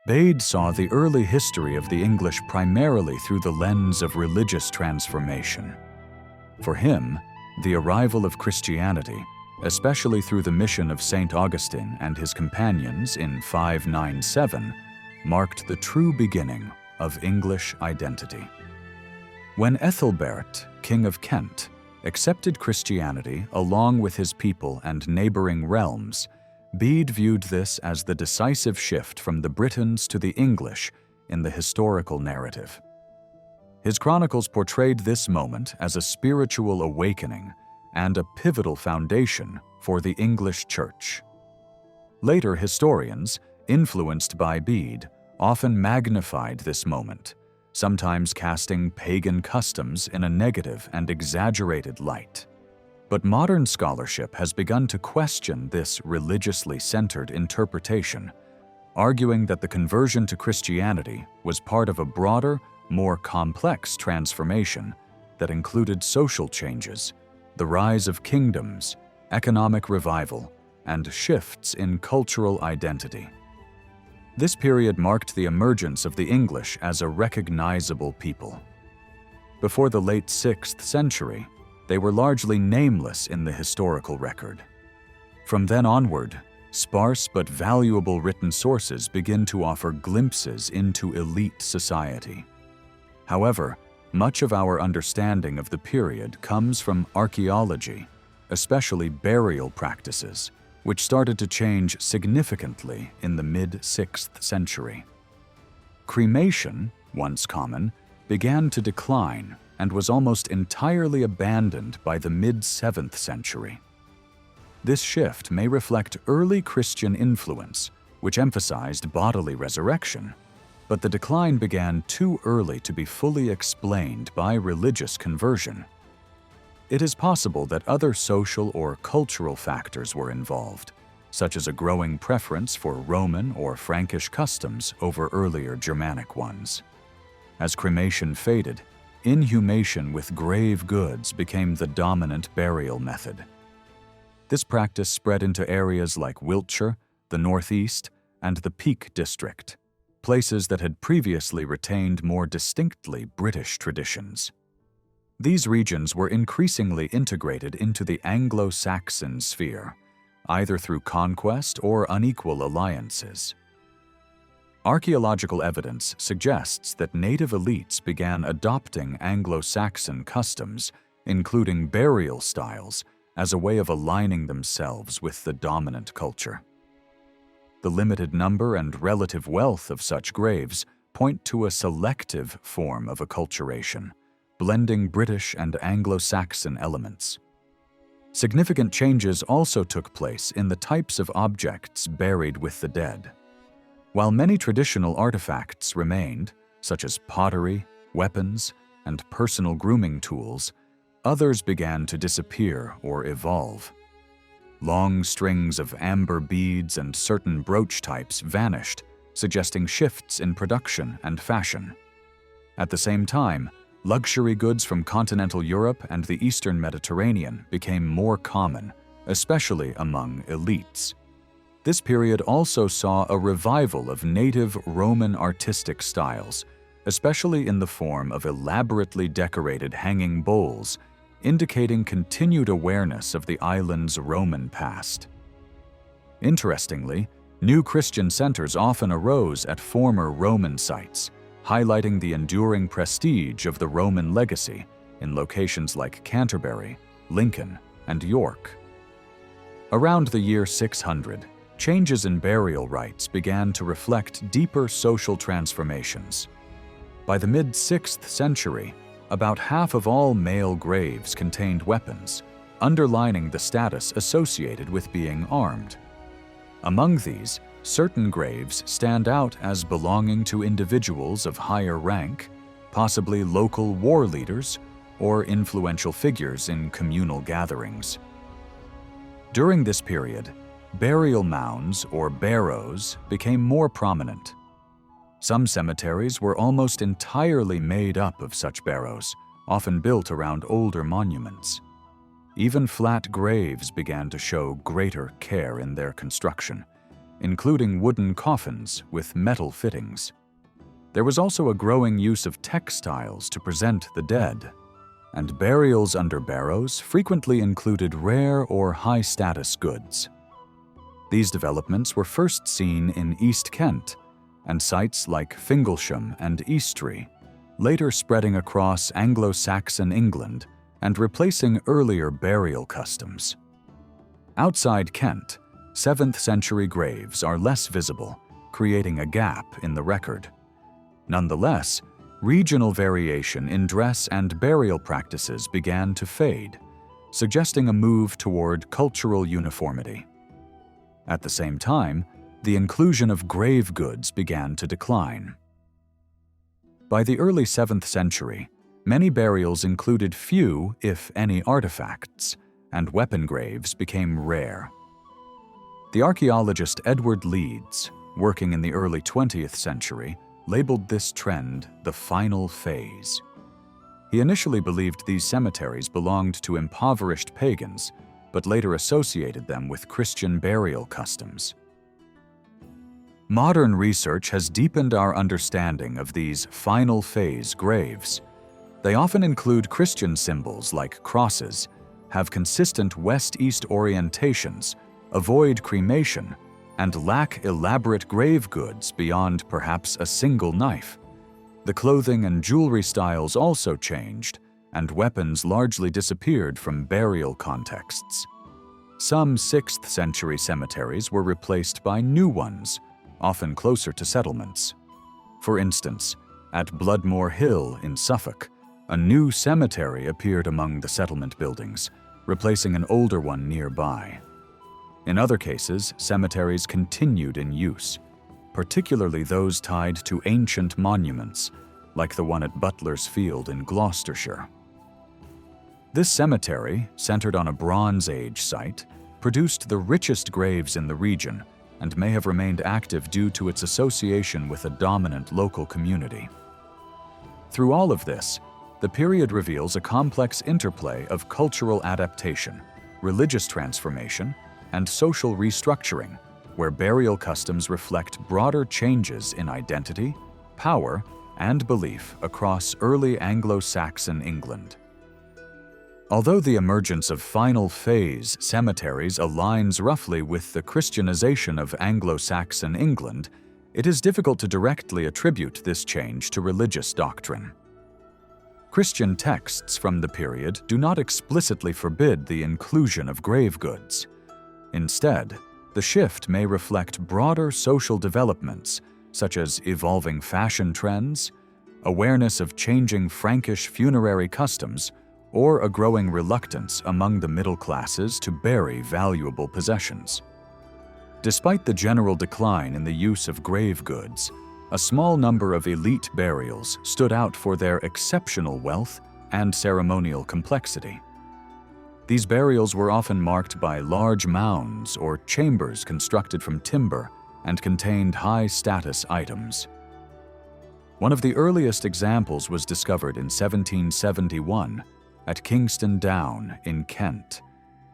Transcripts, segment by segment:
Bede saw the early history of the English primarily through the lens of religious transformation. For him, the arrival of Christianity, especially through the mission of St. Augustine and his companions in 597, marked the true beginning of English identity. When Ethelbert, King of Kent, accepted Christianity along with his people and neighboring realms, Bede viewed this as the decisive shift from the Britons to the English in the historical narrative. His chronicles portrayed this moment as a spiritual awakening and a pivotal foundation for the English Church. Later historians, influenced by Bede, often magnified this moment, sometimes casting pagan customs in a negative and exaggerated light. But modern scholarship has begun to question this religiously centered interpretation, arguing that the conversion to Christianity was part of a broader, more complex transformation that included social changes, the rise of kingdoms, economic revival, and shifts in cultural identity. This period marked the emergence of the English as a recognizable people. Before the late 6th century, they were largely nameless in the historical record. From then onward, sparse but valuable written sources begin to offer glimpses into elite society. However, much of our understanding of the period comes from archaeology, especially burial practices, which started to change significantly in the mid-6th century. Cremation, once common, began to decline and was almost entirely abandoned by the mid-7th century. This shift may reflect early Christian influence, which emphasized bodily resurrection, but the decline began too early to be fully explained by religious conversion. It is possible that other social or cultural factors were involved, such as a growing preference for Roman or Frankish customs over earlier Germanic ones. As cremation faded, inhumation with grave goods became the dominant burial method. This practice spread into areas like Wiltshire, the Northeast, and the Peak District, places that had previously retained more distinctly British traditions. These regions were increasingly integrated into the Anglo-Saxon sphere, either through conquest or unequal alliances. Archaeological evidence suggests that native elites began adopting Anglo-Saxon customs, including burial styles, as a way of aligning themselves with the dominant culture. The limited number and relative wealth of such graves point to a selective form of acculturation, blending British and Anglo-Saxon elements. Significant changes also took place in the types of objects buried with the dead. While many traditional artifacts remained, such as pottery, weapons, and personal grooming tools, others began to disappear or evolve. Long strings of amber beads and certain brooch types vanished, suggesting shifts in production and fashion. At the same time, luxury goods from continental Europe and the Eastern Mediterranean became more common, especially among elites. This period also saw a revival of native Roman artistic styles, especially in the form of elaborately decorated hanging bowls, indicating continued awareness of the island's Roman past. Interestingly, new Christian centers often arose at former Roman sites, highlighting the enduring prestige of the Roman legacy in locations like Canterbury, Lincoln, and York. Around the year 600, changes in burial rites began to reflect deeper social transformations. By the mid-6th century, about half of all male graves contained weapons, underlining the status associated with being armed. Among these, certain graves stand out as belonging to individuals of higher rank, possibly local war leaders or influential figures in communal gatherings. During this period, burial mounds or barrows became more prominent. Some cemeteries were almost entirely made up of such barrows, often built around older monuments. Even flat graves began to show greater care in their construction, including wooden coffins with metal fittings. There was also a growing use of textiles to present the dead, and burials under barrows frequently included rare or high-status goods. These developments were first seen in East Kent and sites like Fingalsham and Eastry, later spreading across Anglo-Saxon England and replacing earlier burial customs. Outside Kent, 7th century graves are less visible, creating a gap in the record. Nonetheless, regional variation in dress and burial practices began to fade, suggesting a move toward cultural uniformity. At the same time, the inclusion of grave goods began to decline. By the early 7th century, many burials included few, if any, artifacts, and weapon graves became rare. The archaeologist Edward Leeds, working in the early 20th century, labeled this trend the final phase. He initially believed these cemeteries belonged to impoverished pagans, but later associated them with Christian burial customs. Modern research has deepened our understanding of these final phase graves. They often include Christian symbols like crosses, have consistent west-east orientations, avoid cremation, and lack elaborate grave goods beyond perhaps a single knife. The clothing and jewelry styles also changed, and weapons largely disappeared from burial contexts. Some 6th century cemeteries were replaced by new ones, often closer to settlements. For instance, at Bloodmore Hill in Suffolk, a new cemetery appeared among the settlement buildings, replacing an older one nearby. In other cases, cemeteries continued in use, particularly those tied to ancient monuments, like the one at Butler's Field in Gloucestershire. This cemetery, centered on a Bronze Age site, produced the richest graves in the region and may have remained active due to its association with a dominant local community. Through all of this, the period reveals a complex interplay of cultural adaptation, religious transformation, and social restructuring, where burial customs reflect broader changes in identity, power, and belief across early Anglo-Saxon England. Although the emergence of final phase cemeteries aligns roughly with the Christianization of Anglo-Saxon England, it is difficult to directly attribute this change to religious doctrine. Christian texts from the period do not explicitly forbid the inclusion of grave goods. Instead, the shift may reflect broader social developments, such as evolving fashion trends, awareness of changing Frankish funerary customs, or a growing reluctance among the middle classes to bury valuable possessions. Despite the general decline in the use of grave goods, a small number of elite burials stood out for their exceptional wealth and ceremonial complexity. These burials were often marked by large mounds or chambers constructed from timber and contained high-status items. One of the earliest examples was discovered in 1771 at Kingston Down in Kent,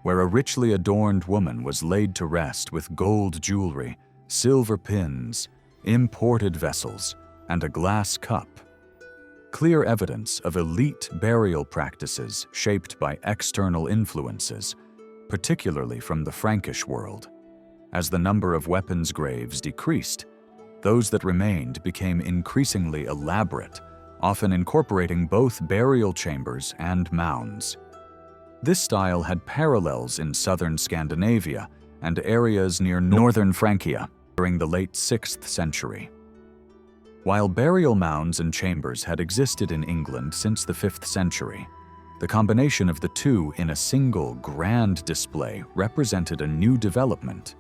where a richly adorned woman was laid to rest with gold jewelry, silver pins, imported vessels, and a glass cup. Clear evidence of elite burial practices shaped by external influences, particularly from the Frankish world. As the number of weapons graves decreased, those that remained became increasingly elaborate, often incorporating both burial chambers and mounds. This style had parallels in southern Scandinavia and areas near northern Francia during the late 6th century. While burial mounds and chambers had existed in England since the 5th century, the combination of the two in a single grand display represented a new development.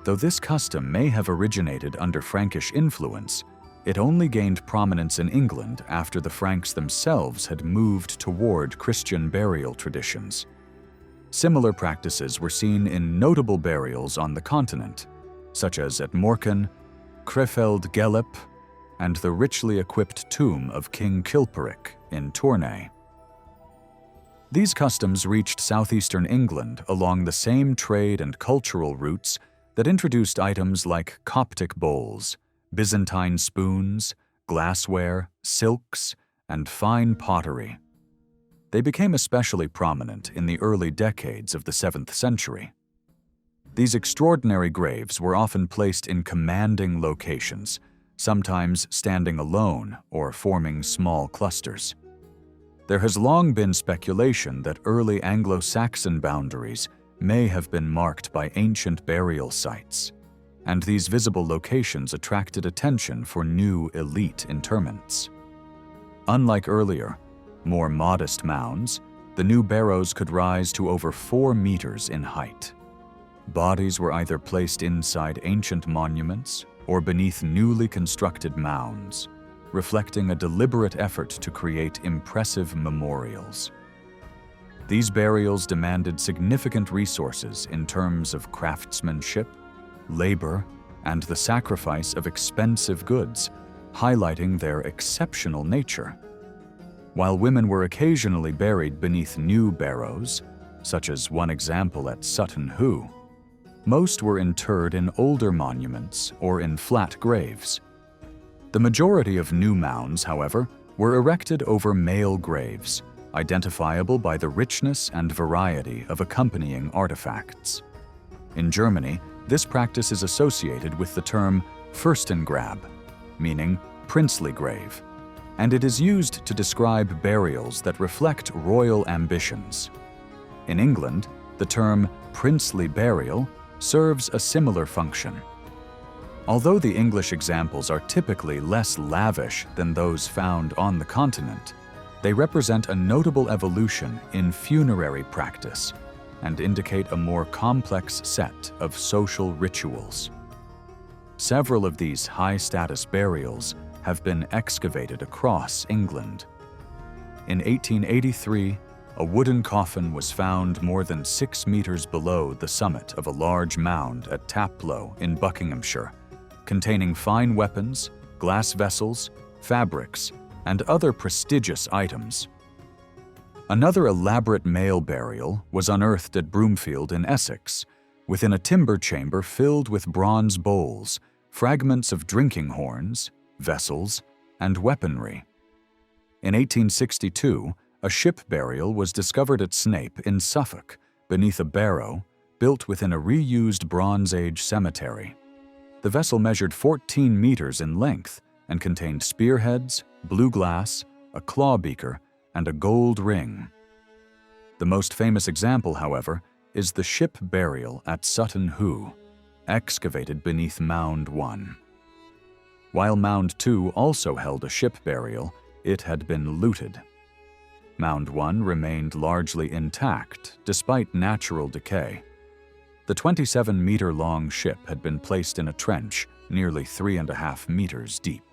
Though this custom may have originated under Frankish influence, it only gained prominence in England after the Franks themselves had moved toward Christian burial traditions. Similar practices were seen in notable burials on the continent, such as at Morecambe, Crefeld Gelep, and the richly equipped tomb of King Chilperic in Tournai. These customs reached southeastern England along the same trade and cultural routes that introduced items like Coptic bowls, Byzantine spoons, glassware, silks, and fine pottery. They became especially prominent in the early decades of the 7th century. These extraordinary graves were often placed in commanding locations, sometimes standing alone or forming small clusters. There has long been speculation that early Anglo-Saxon boundaries may have been marked by ancient burial sites, and these visible locations attracted attention for new elite interments. Unlike earlier, more modest mounds, the new barrows could rise to over 4 meters in height. Bodies were either placed inside ancient monuments or beneath newly constructed mounds, reflecting a deliberate effort to create impressive memorials. These burials demanded significant resources in terms of craftsmanship, labor, and the sacrifice of expensive goods, highlighting their exceptional nature. While women were occasionally buried beneath new barrows, such as one example at Sutton Hoo, most were interred in older monuments or in flat graves. The majority of new mounds, however, were erected over male graves, identifiable by the richness and variety of accompanying artifacts. In Germany, this practice is associated with the term Fürstengrab, meaning princely grave, and it is used to describe burials that reflect royal ambitions. In England, the term princely burial serves a similar function. Although the English examples are typically less lavish than those found on the continent, they represent a notable evolution in funerary practice and indicate a more complex set of social rituals. Several of these high-status burials have been excavated across England. In 1883, a wooden coffin was found more than 6 meters below the summit of a large mound at Taplow in Buckinghamshire, containing fine weapons, glass vessels, fabrics, and other prestigious items. Another elaborate male burial was unearthed at Broomfield in Essex, within a timber chamber filled with bronze bowls, fragments of drinking horns, vessels, and weaponry. In 1862, a ship burial was discovered at Snape in Suffolk, beneath a barrow built within a reused Bronze Age cemetery. The vessel measured 14 meters in length and contained spearheads, blue glass, a claw beaker, and a gold ring. The most famous example, however, is the ship burial at Sutton Hoo, excavated beneath Mound 1. While Mound 2 also held a ship burial, it had been looted. Mound 1 remained largely intact despite natural decay. The 27-meter-long ship had been placed in a trench nearly 3.5 meters deep.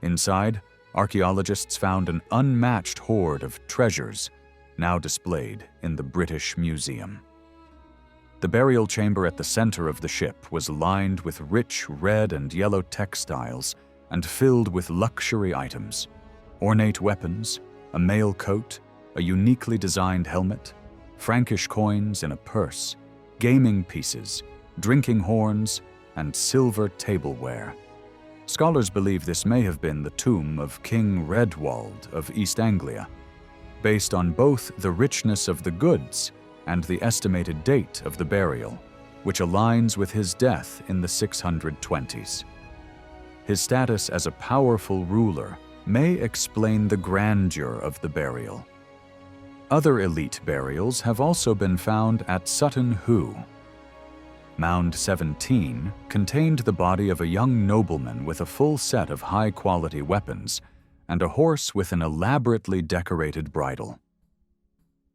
Inside, archaeologists found an unmatched hoard of treasures, now displayed in the British Museum. The burial chamber at the center of the ship was lined with rich red and yellow textiles and filled with luxury items, ornate weapons, a mail coat, a uniquely designed helmet, Frankish coins in a purse, gaming pieces, drinking horns, and silver tableware. Scholars believe this may have been the tomb of King Redwald of East Anglia, based on both the richness of the goods and the estimated date of the burial, which aligns with his death in the 620s. His status as a powerful ruler may explain the grandeur of the burial. Other elite burials have also been found at Sutton Hoo. Mound 17 contained the body of a young nobleman with a full set of high-quality weapons and a horse with an elaborately decorated bridle.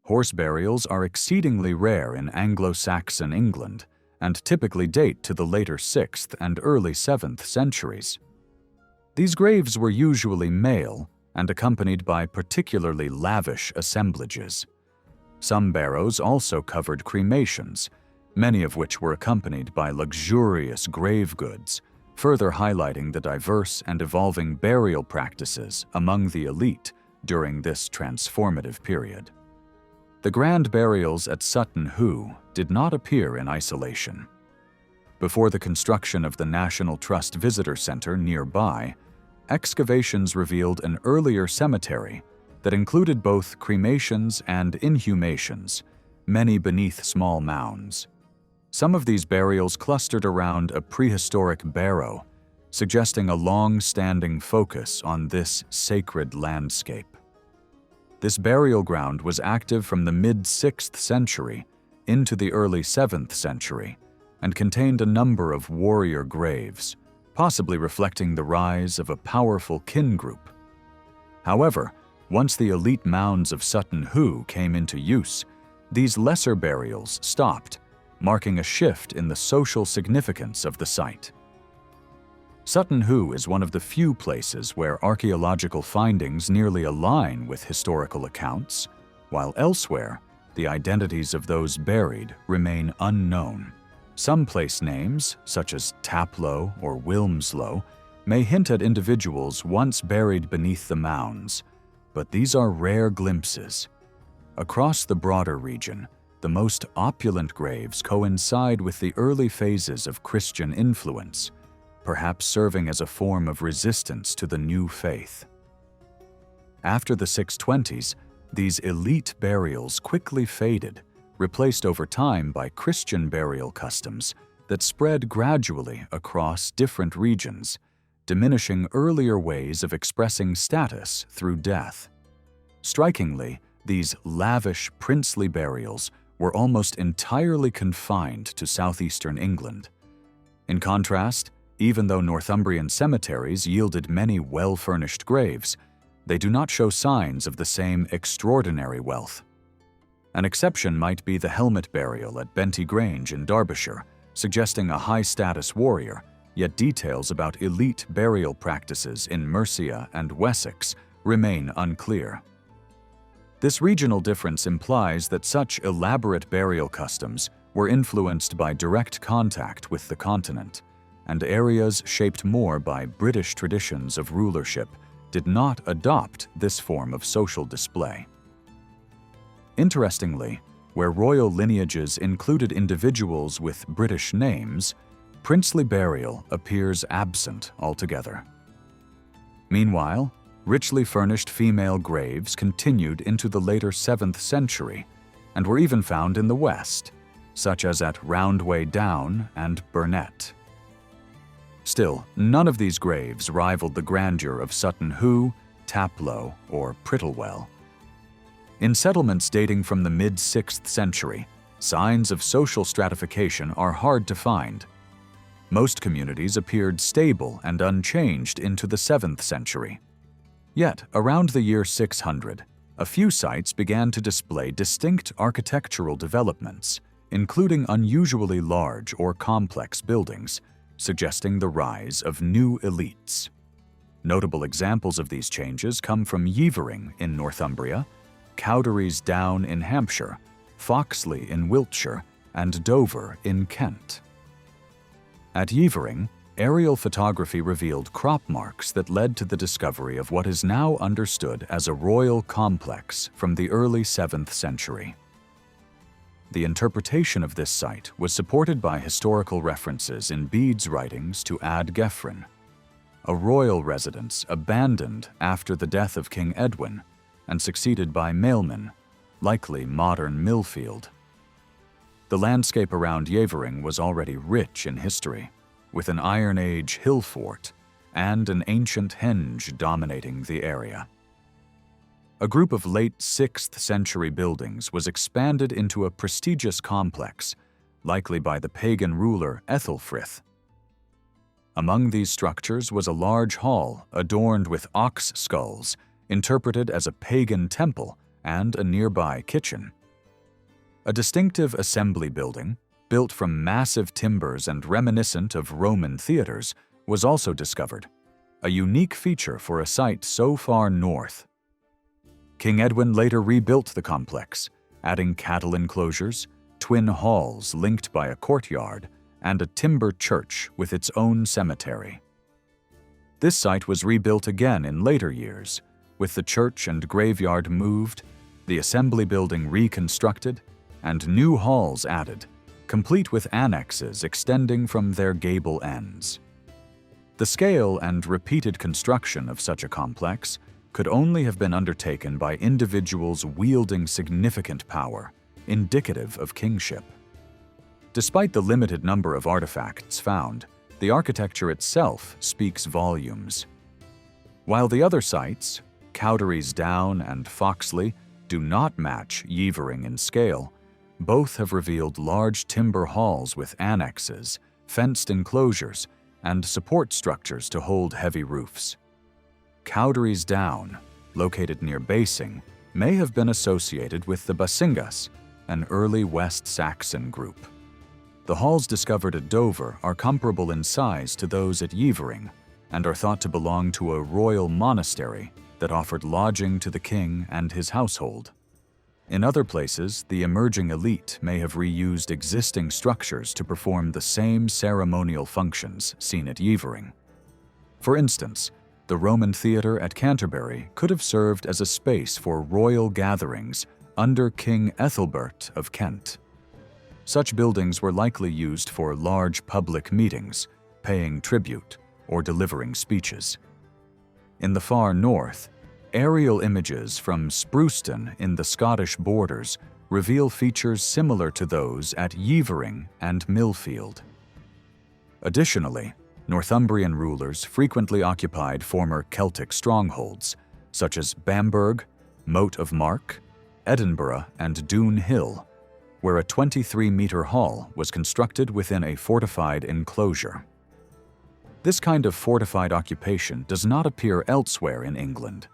Horse burials are exceedingly rare in Anglo-Saxon England and typically date to the later 6th and early 7th centuries. These graves were usually male and accompanied by particularly lavish assemblages. Some barrows also covered cremations, many of which were accompanied by luxurious grave goods, further highlighting the diverse and evolving burial practices among the elite during this transformative period. The grand burials at Sutton Hoo did not appear in isolation. Before the construction of the National Trust Visitor Center nearby, excavations revealed an earlier cemetery that included both cremations and inhumations, many beneath small mounds. Some of these burials clustered around a prehistoric barrow, suggesting a long-standing focus on this sacred landscape. This burial ground was active from the mid-6th century into the early 7th century and contained a number of warrior graves, possibly reflecting the rise of a powerful kin group. However, once the elite mounds of Sutton Hoo came into use, these lesser burials stopped, marking a shift in the social significance of the site. Sutton Hoo is one of the few places where archaeological findings nearly align with historical accounts, while elsewhere, the identities of those buried remain unknown. Some place names, such as Taplow or Wilmslow, may hint at individuals once buried beneath the mounds, but these are rare glimpses. Across the broader region, the most opulent graves coincide with the early phases of Christian influence, perhaps serving as a form of resistance to the new faith. After the 620s, these elite burials quickly faded, replaced over time by Christian burial customs that spread gradually across different regions, diminishing earlier ways of expressing status through death. Strikingly, these lavish princely burials were almost entirely confined to southeastern England. In contrast, even though Northumbrian cemeteries yielded many well-furnished graves, they do not show signs of the same extraordinary wealth. An exception might be the helmet burial at Benty Grange in Derbyshire, suggesting a high-status warrior, yet details about elite burial practices in Mercia and Wessex remain unclear. This regional difference implies that such elaborate burial customs were influenced by direct contact with the continent, and areas shaped more by British traditions of rulership did not adopt this form of social display. Interestingly, where royal lineages included individuals with British names, princely burial appears absent altogether. Meanwhile, richly furnished female graves continued into the later 7th century and were even found in the West, such as at Roundway Down and Burnet. Still, none of these graves rivaled the grandeur of Sutton Hoo, Taplow, or Prittlewell. In settlements dating from the mid-6th century, signs of social stratification are hard to find. Most communities appeared stable and unchanged into the 7th century. Yet, around the year 600, a few sites began to display distinct architectural developments, including unusually large or complex buildings, suggesting the rise of new elites. Notable examples of these changes come from Yeavering in Northumbria, Cowdery's Down in Hampshire, Foxley in Wiltshire, and Dover in Kent. At Yeavering, aerial photography revealed crop marks that led to the discovery of what is now understood as a royal complex from the early 7th century. The interpretation of this site was supported by historical references in Bede's writings to Ad Gefrin, a royal residence abandoned after the death of King Edwin and succeeded by Mailman, likely modern Millfield. The landscape around Yeavering was already rich in history, with an Iron Age hill fort and an ancient henge dominating the area. A group of late 6th century buildings was expanded into a prestigious complex, likely by the pagan ruler Ethelfrith. Among these structures was a large hall adorned with ox skulls, interpreted as a pagan temple, and a nearby kitchen. A distinctive assembly building, built from massive timbers and reminiscent of Roman theaters, was also discovered, a unique feature for a site so far north. King Edwin later rebuilt the complex, adding cattle enclosures, twin halls linked by a courtyard, and a timber church with its own cemetery. This site was rebuilt again in later years, with the church and graveyard moved, the assembly building reconstructed, and new halls added, complete with annexes extending from their gable ends. The scale and repeated construction of such a complex could only have been undertaken by individuals wielding significant power, indicative of kingship. Despite the limited number of artifacts found, the architecture itself speaks volumes. While the other sites, Cowdery's Down and Foxley, do not match Yeavering in scale, both have revealed large timber halls with annexes, fenced enclosures, and support structures to hold heavy roofs. Cowdery's Down, located near Basing, may have been associated with the Basingas, an early West Saxon group. The halls discovered at Dover are comparable in size to those at Yeavering and are thought to belong to a royal monastery that offered lodging to the king and his household. In other places, the emerging elite may have reused existing structures to perform the same ceremonial functions seen at Yeavering. For instance, the Roman theatre at Canterbury could have served as a space for royal gatherings under King Ethelbert of Kent. Such buildings were likely used for large public meetings, paying tribute, or delivering speeches. In the far north, aerial images from Spruceton in the Scottish borders reveal features similar to those at Yeavering and Millfield. Additionally, Northumbrian rulers frequently occupied former Celtic strongholds, such as Bamburgh, Moat of Mark, Edinburgh, and Doon Hill, where a 23-meter hall was constructed within a fortified enclosure. This kind of fortified occupation does not appear elsewhere in England.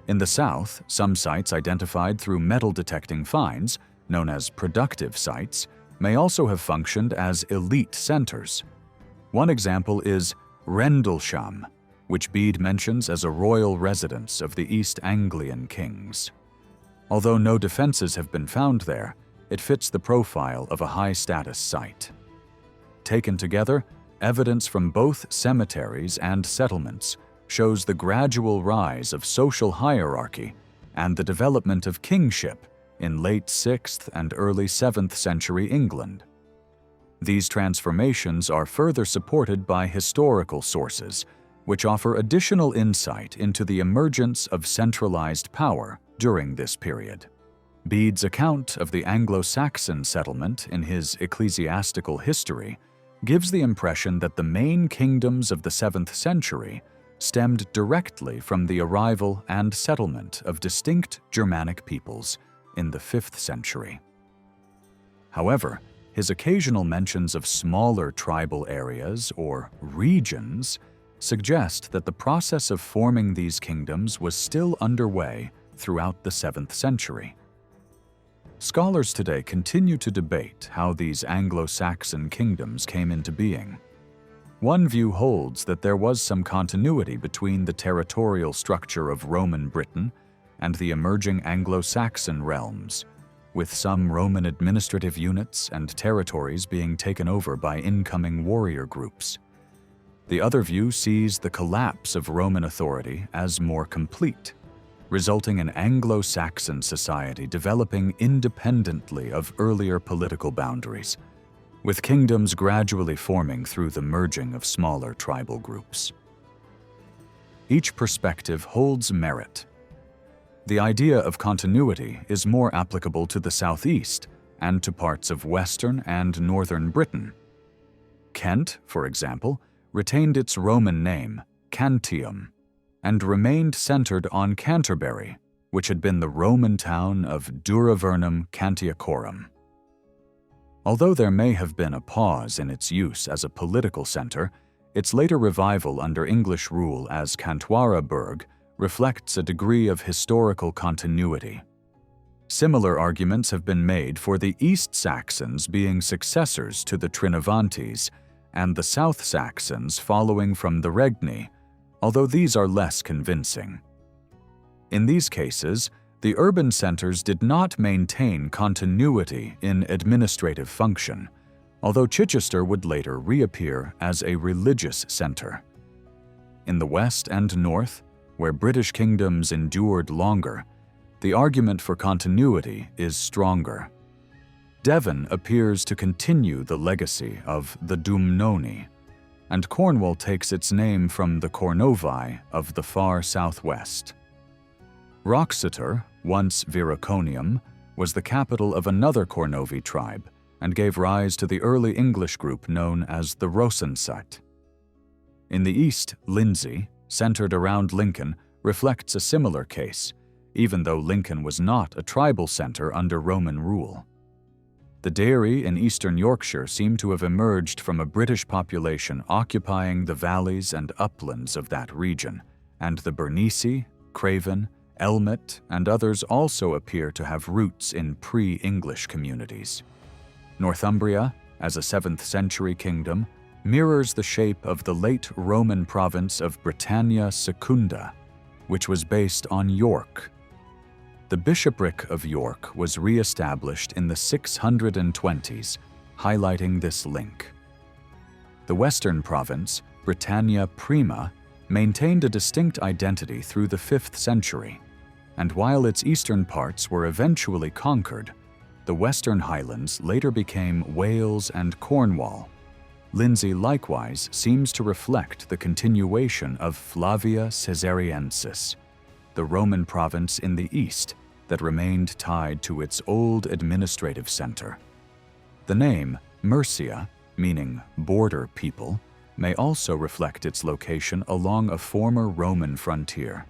In the south, some sites identified through metal-detecting finds, known as productive sites, may also have functioned as elite centers. One example is Rendlesham, which Bede mentions as a royal residence of the East Anglian kings. Although no defenses have been found there, it fits the profile of a high-status site. Taken together, evidence from both cemeteries and settlements shows the gradual rise of social hierarchy and the development of kingship in late 6th and early 7th century England. These transformations are further supported by historical sources, which offer additional insight into the emergence of centralized power during this period. Bede's account of the Anglo-Saxon settlement in his Ecclesiastical History gives the impression that the main kingdoms of the 7th century stemmed directly from the arrival and settlement of distinct Germanic peoples in the 5th century. However, his occasional mentions of smaller tribal areas or regions suggest that the process of forming these kingdoms was still underway throughout the 7th century. Scholars today continue to debate how these Anglo-Saxon kingdoms came into being. One view holds that there was some continuity between the territorial structure of Roman Britain and the emerging Anglo-Saxon realms, with some Roman administrative units and territories being taken over by incoming warrior groups. The other view sees the collapse of Roman authority as more complete, resulting in Anglo-Saxon society developing independently of earlier political boundaries, with kingdoms gradually forming through the merging of smaller tribal groups. Each perspective holds merit. The idea of continuity is more applicable to the southeast and to parts of western and northern Britain. Kent, for example, retained its Roman name, Cantium, and remained centered on Canterbury, which had been the Roman town of Dura Vernum Cantiacorum. Although there may have been a pause in its use as a political center, its later revival under English rule as Cantwara reflects a degree of historical continuity. Similar arguments have been made for the East Saxons being successors to the Trinovantes and the South Saxons following from the Regni, although these are less convincing. In these cases, the urban centers did not maintain continuity in administrative function, although Chichester would later reappear as a religious center. In the west and north, where British kingdoms endured longer, the argument for continuity is stronger. Devon appears to continue the legacy of the Dumnoni, and Cornwall takes its name from the Cornovi of the far southwest. Wroxeter, once Viraconium, was the capital of another Cornovi tribe and gave rise to the early English group known as the Rosensite. In the east, Lindsey, centered around Lincoln, reflects a similar case, even though Lincoln was not a tribal center under Roman rule. The Deiri in eastern Yorkshire seem to have emerged from a British population occupying the valleys and uplands of that region, and the Bernese, Craven, Elmet, and others also appear to have roots in pre-English communities. Northumbria, as a 7th century kingdom, mirrors the shape of the late Roman province of Britannia Secunda, which was based on York. The bishopric of York was re-established in the 620s, highlighting this link. The western province, Britannia Prima, maintained a distinct identity through the 5th century, and while its eastern parts were eventually conquered, the Western Highlands later became Wales and Cornwall. Lindsey likewise seems to reflect the continuation of Flavia Caesariensis, the Roman province in the east that remained tied to its old administrative center. The name Mercia, meaning border people, may also reflect its location along a former Roman frontier.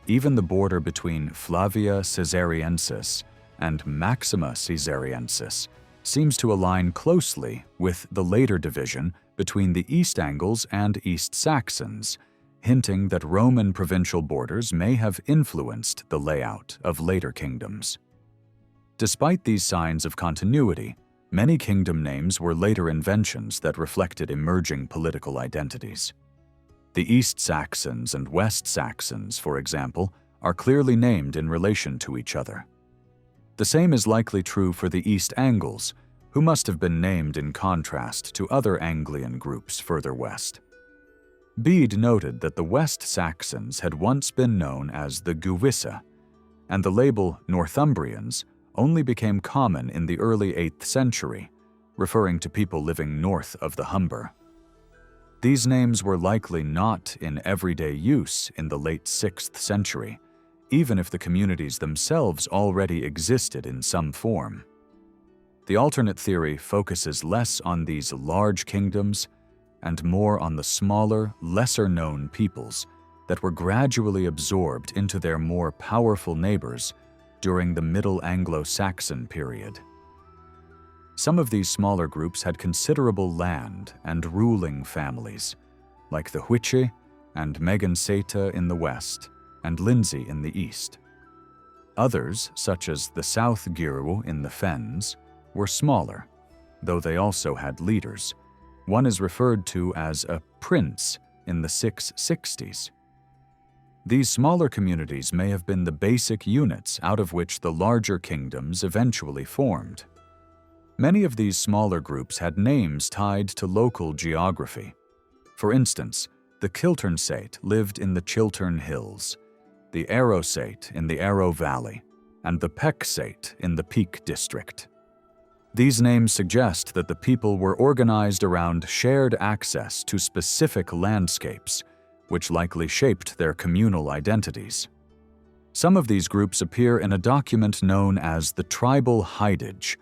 Even the border between Flavia Caesariensis and Maxima Caesariensis seems to align closely with the later division between the East Angles and East Saxons, hinting that Roman provincial borders may have influenced the layout of later kingdoms. Despite these signs of continuity, many kingdom names were later inventions that reflected emerging political identities. The East Saxons and West Saxons, for example, are clearly named in relation to each other. The same is likely true for the East Angles, who must have been named in contrast to other Anglian groups further west. Bede noted that the West Saxons had once been known as the Gewisse, and the label Northumbrians only became common in the early 8th century, referring to people living north of the Humber. These names were likely not in everyday use in the late 6th century, even if the communities themselves already existed in some form. The alternate theory focuses less on these large kingdoms and more on the smaller, lesser-known peoples that were gradually absorbed into their more powerful neighbors during the Middle Anglo-Saxon period. Some of these smaller groups had considerable land and ruling families, like the Hwiche and Meganseta in the west and Lindsey in the east. Others, such as the South Girwu in the Fens, were smaller, though they also had leaders. One is referred to as a prince in the 660s. These smaller communities may have been the basic units out of which the larger kingdoms eventually formed. Many of these smaller groups had names tied to local geography. For instance, the Kilternsate lived in the Chiltern Hills, the Arrowsate in the Arrow Valley, and the Pecksate in the Peak District. These names suggest that the people were organized around shared access to specific landscapes, which likely shaped their communal identities. Some of these groups appear in a document known as the Tribal Hidage,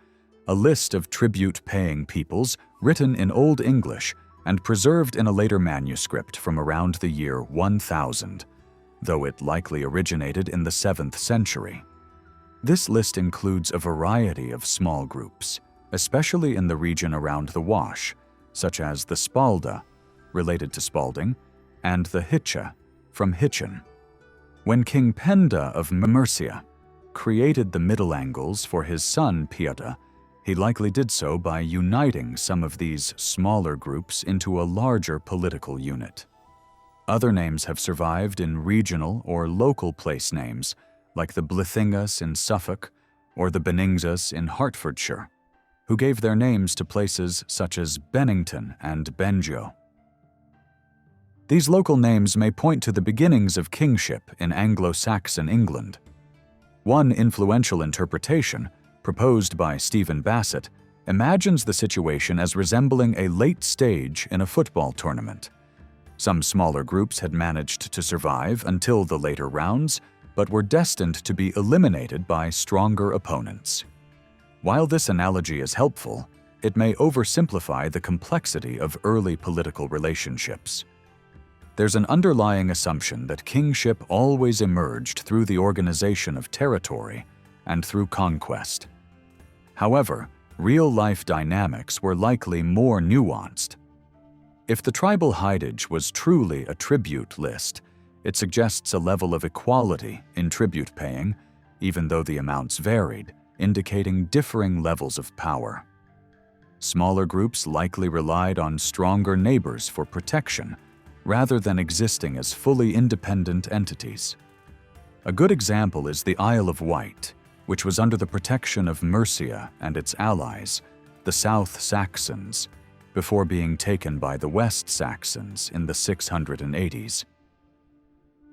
a list of tribute-paying peoples written in Old English and preserved in a later manuscript from around the year 1000, though it likely originated in the 7th century. This list includes a variety of small groups, especially in the region around the Wash, such as the Spalda, related to Spalding, and the Hitcha, from Hitchin. When King Penda of Mercia created the Middle Angles for his son Pieta, he likely did so by uniting some of these smaller groups into a larger political unit. Other names have survived in regional or local place names, like the Blythingas in Suffolk or the Benningsas in Hertfordshire, who gave their names to places such as Bennington and Benjo. These local names may point to the beginnings of kingship in Anglo-Saxon England. One influential interpretation proposed by Stephen Bassett, imagines the situation as resembling a late stage in a football tournament. Some smaller groups had managed to survive until the later rounds, but were destined to be eliminated by stronger opponents. While this analogy is helpful, it may oversimplify the complexity of early political relationships. There's an underlying assumption that kingship always emerged through the organization of territory and through conquest. However, real-life dynamics were likely more nuanced. If the tribal hidage was truly a tribute list, it suggests a level of equality in tribute paying, even though the amounts varied, indicating differing levels of power. Smaller groups likely relied on stronger neighbors for protection, rather than existing as fully independent entities. A good example is the Isle of Wight, which was under the protection of Mercia and its allies, the South Saxons, before being taken by the West Saxons in the 680s.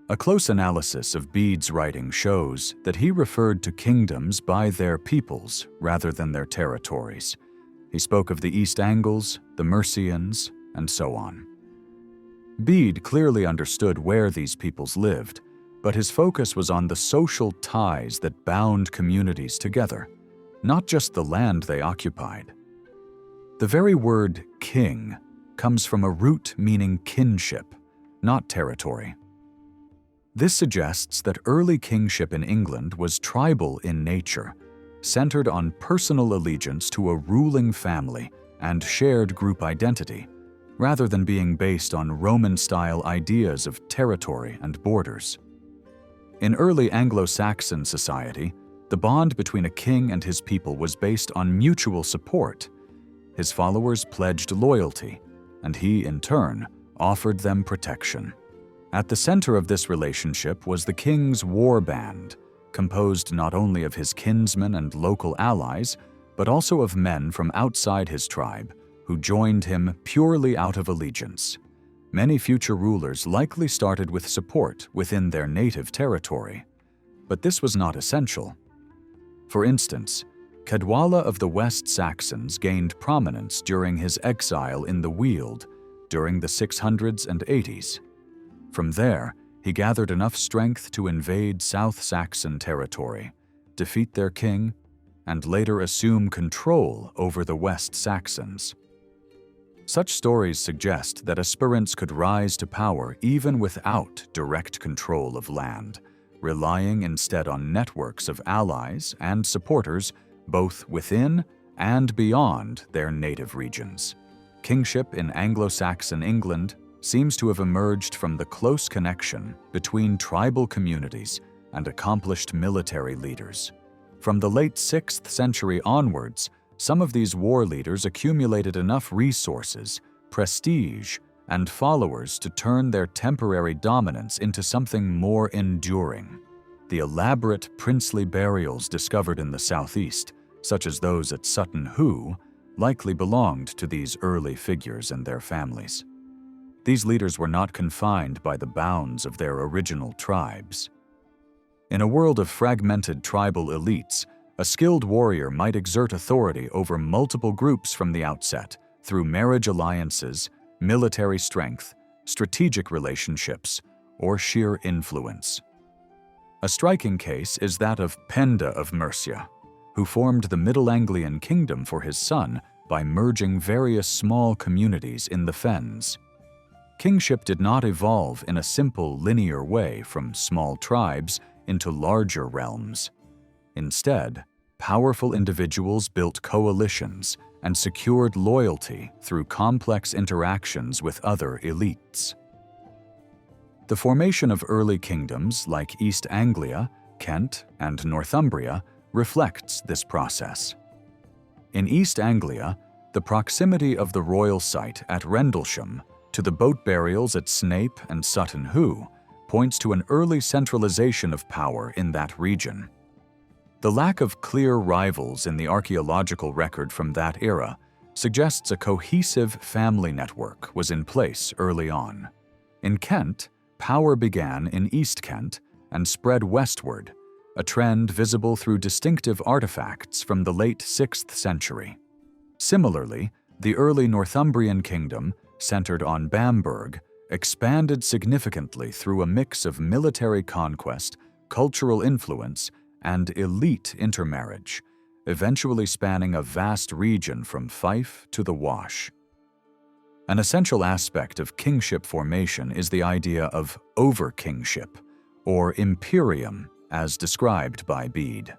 A close analysis of Bede's writing shows that he referred to kingdoms by their peoples rather than their territories. He spoke of the East Angles, the Mercians, and so on. Bede clearly understood where these peoples lived, but his focus was on the social ties that bound communities together, not just the land they occupied. The very word king comes from a root meaning kinship, not territory. This suggests that early kingship in England was tribal in nature, centered on personal allegiance to a ruling family and shared group identity, rather than being based on Roman-style ideas of territory and borders. In early Anglo-Saxon society, the bond between a king and his people was based on mutual support. His followers pledged loyalty, and he, in turn, offered them protection. At the center of this relationship was the king's war band, composed not only of his kinsmen and local allies, but also of men from outside his tribe, who joined him purely out of allegiance. Many future rulers likely started with support within their native territory, but this was not essential. For instance, Cadwalla of the West Saxons gained prominence during his exile in the Weald during the 600s and 80s. From there, he gathered enough strength to invade South Saxon territory, defeat their king, and later assume control over the West Saxons. Such stories suggest that aspirants could rise to power even without direct control of land, relying instead on networks of allies and supporters both within and beyond their native regions. Kingship in Anglo-Saxon England seems to have emerged from the close connection between tribal communities and accomplished military leaders. From the late 6th century onwards, some of these war leaders accumulated enough resources, prestige, and followers to turn their temporary dominance into something more enduring. The elaborate princely burials discovered in the southeast, such as those at Sutton Hoo, likely belonged to these early figures and their families. These leaders were not confined by the bounds of their original tribes. In a world of fragmented tribal elites, a skilled warrior might exert authority over multiple groups from the outset through marriage alliances, military strength, strategic relationships, or sheer influence. A striking case is that of Penda of Mercia, who formed the Middle Anglian kingdom for his son by merging various small communities in the fens. Kingship did not evolve in a simple linear way from small tribes into larger realms. Instead, powerful individuals built coalitions and secured loyalty through complex interactions with other elites. The formation of early kingdoms like East Anglia, Kent, and Northumbria reflects this process. In East Anglia, the proximity of the royal site at Rendlesham to the boat burials at Snape and Sutton Hoo points to an early centralization of power in that region. The lack of clear rivals in the archaeological record from that era suggests a cohesive family network was in place early on. In Kent, power began in East Kent and spread westward, a trend visible through distinctive artifacts from the late 6th century. Similarly, the early Northumbrian kingdom, centered on Bamberg, expanded significantly through a mix of military conquest, cultural influence, and elite intermarriage, eventually spanning a vast region from Fife to the Wash. An essential aspect of kingship formation is the idea of overkingship, or imperium, as described by Bede.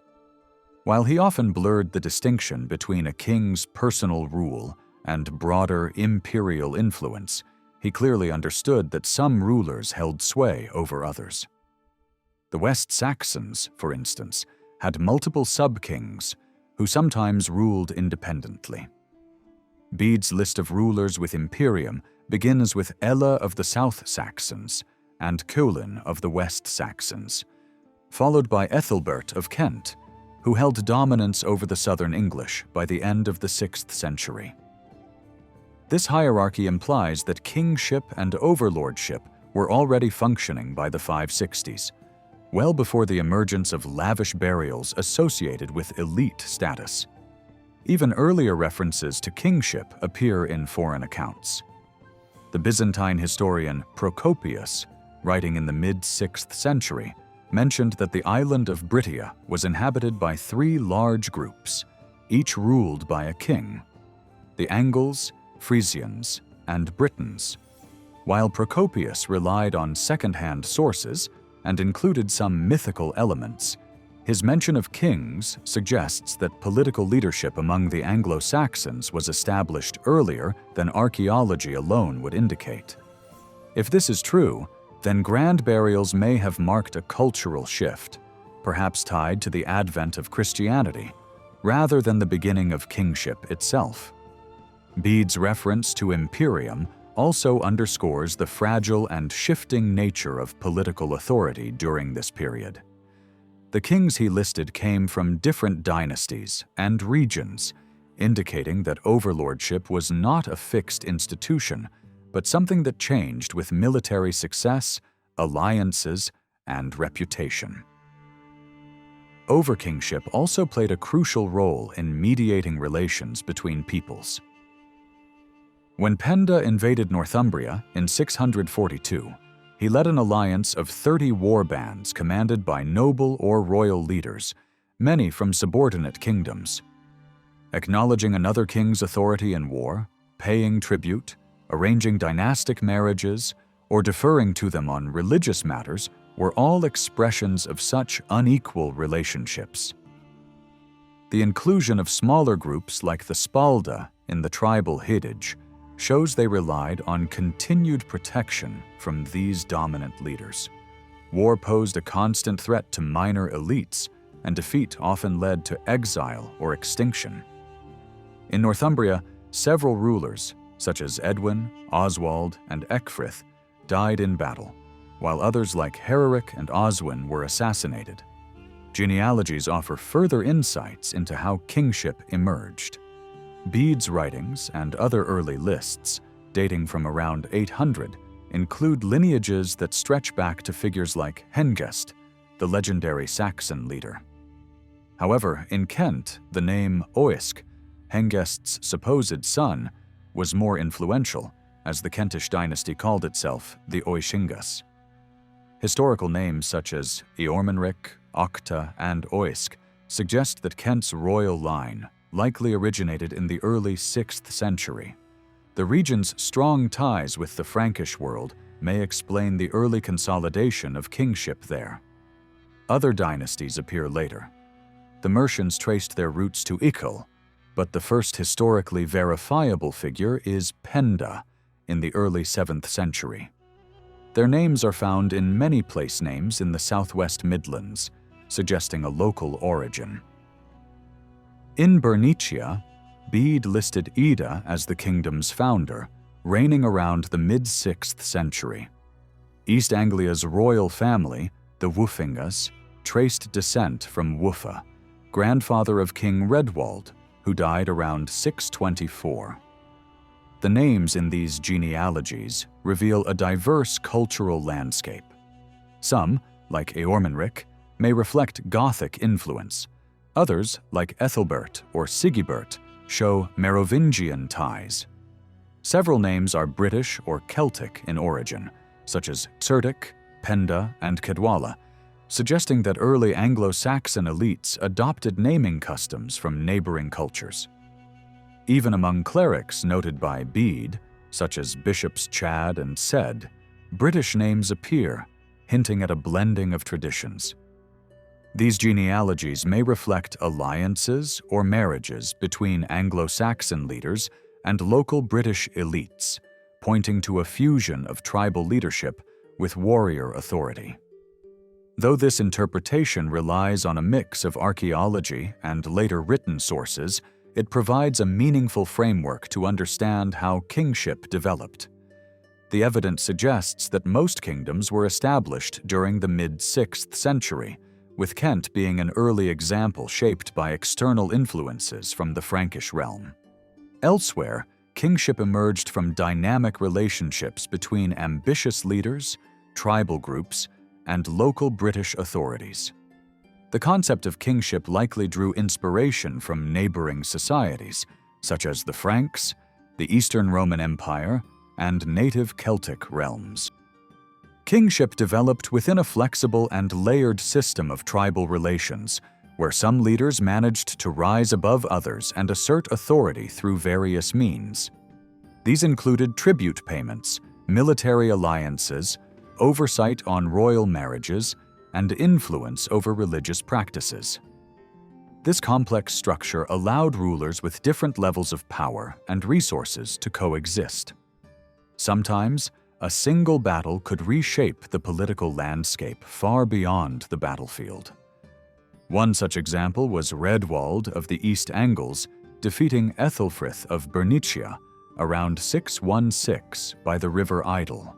While he often blurred the distinction between a king's personal rule and broader imperial influence, he clearly understood that some rulers held sway over others. The West Saxons, for instance, had multiple sub-kings who sometimes ruled independently. Bede's list of rulers with imperium begins with Ella of the South Saxons and Ceawlin of the West Saxons, followed by Ethelbert of Kent, who held dominance over the Southern English by the end of the 6th century. This hierarchy implies that kingship and overlordship were already functioning by the 560s, well before the emergence of lavish burials associated with elite status. Even earlier references to kingship appear in foreign accounts. The Byzantine historian Procopius, writing in the mid-6th century, mentioned that the island of Brittia was inhabited by 3 large groups, each ruled by a king: the Angles, Frisians, and Britons. While Procopius relied on second-hand sources and included some mythical elements, his mention of kings suggests that political leadership among the Anglo-Saxons was established earlier than archaeology alone would indicate. If this is true, then grand burials may have marked a cultural shift, perhaps tied to the advent of Christianity, rather than the beginning of kingship itself. Bede's reference to imperium also underscores the fragile and shifting nature of political authority during this period. The kings he listed came from different dynasties and regions, indicating that overlordship was not a fixed institution, but something that changed with military success, alliances, and reputation. Overkingship also played a crucial role in mediating relations between peoples. When Penda invaded Northumbria in 642, he led an alliance of 30 war bands commanded by noble or royal leaders, many from subordinate kingdoms. Acknowledging another king's authority in war, paying tribute, arranging dynastic marriages, or deferring to them on religious matters were all expressions of such unequal relationships. The inclusion of smaller groups like the Spalda in the tribal hidage shows they relied on continued protection from these dominant leaders. War posed a constant threat to minor elites, and defeat often led to exile or extinction. In Northumbria, several rulers, such as Edwin, Oswald, and Ecgfrith, died in battle, while others like Hereric and Oswin were assassinated. Genealogies offer further insights into how kingship emerged. Bede's writings and other early lists, dating from around 800, include lineages that stretch back to figures like Hengest, the legendary Saxon leader. However, in Kent, the name Oisc, Hengest's supposed son, was more influential, as the Kentish dynasty called itself the Oiscingas. Historical names such as Eormenric, Octa, and Oisc suggest that Kent's royal line likely originated in the early 6th century. The region's strong ties with the Frankish world may explain the early consolidation of kingship there. Other dynasties appear later. The Mercians traced their roots to Ical, but the first historically verifiable figure is Penda in the early 7th century. Their names are found in many place names in the southwest Midlands, suggesting a local origin. In Bernicia, Bede listed Ida as the kingdom's founder, reigning around the mid-6th century. East Anglia's royal family, the Wulfingas, traced descent from Wulfa, grandfather of King Redwald, who died around 624. The names in these genealogies reveal a diverse cultural landscape. Some, like Eormenric, may reflect Gothic influence. Others, like Ethelbert or Sigibert, show Merovingian ties. Several names are British or Celtic in origin, such as Cerdic, Penda, and Cadwalla, suggesting that early Anglo-Saxon elites adopted naming customs from neighboring cultures. Even among clerics noted by Bede, such as Bishops Chad and Cedd, British names appear, hinting at a blending of traditions. These genealogies may reflect alliances or marriages between Anglo-Saxon leaders and local British elites, pointing to a fusion of tribal leadership with warrior authority. Though this interpretation relies on a mix of archaeology and later written sources, it provides a meaningful framework to understand how kingship developed. The evidence suggests that most kingdoms were established during the mid-6th century, with Kent being an early example shaped by external influences from the Frankish realm. Elsewhere, kingship emerged from dynamic relationships between ambitious leaders, tribal groups, and local British authorities. The concept of kingship likely drew inspiration from neighboring societies, such as the Franks, the Eastern Roman Empire, and native Celtic realms. Kingship developed within a flexible and layered system of tribal relations, where some leaders managed to rise above others and assert authority through various means. These included tribute payments, military alliances, oversight on royal marriages, and influence over religious practices. This complex structure allowed rulers with different levels of power and resources to coexist. Sometimes, a single battle could reshape the political landscape far beyond the battlefield. One such example was Redwald of the East Angles defeating Ethelfrith of Bernicia around 616 by the River Idle.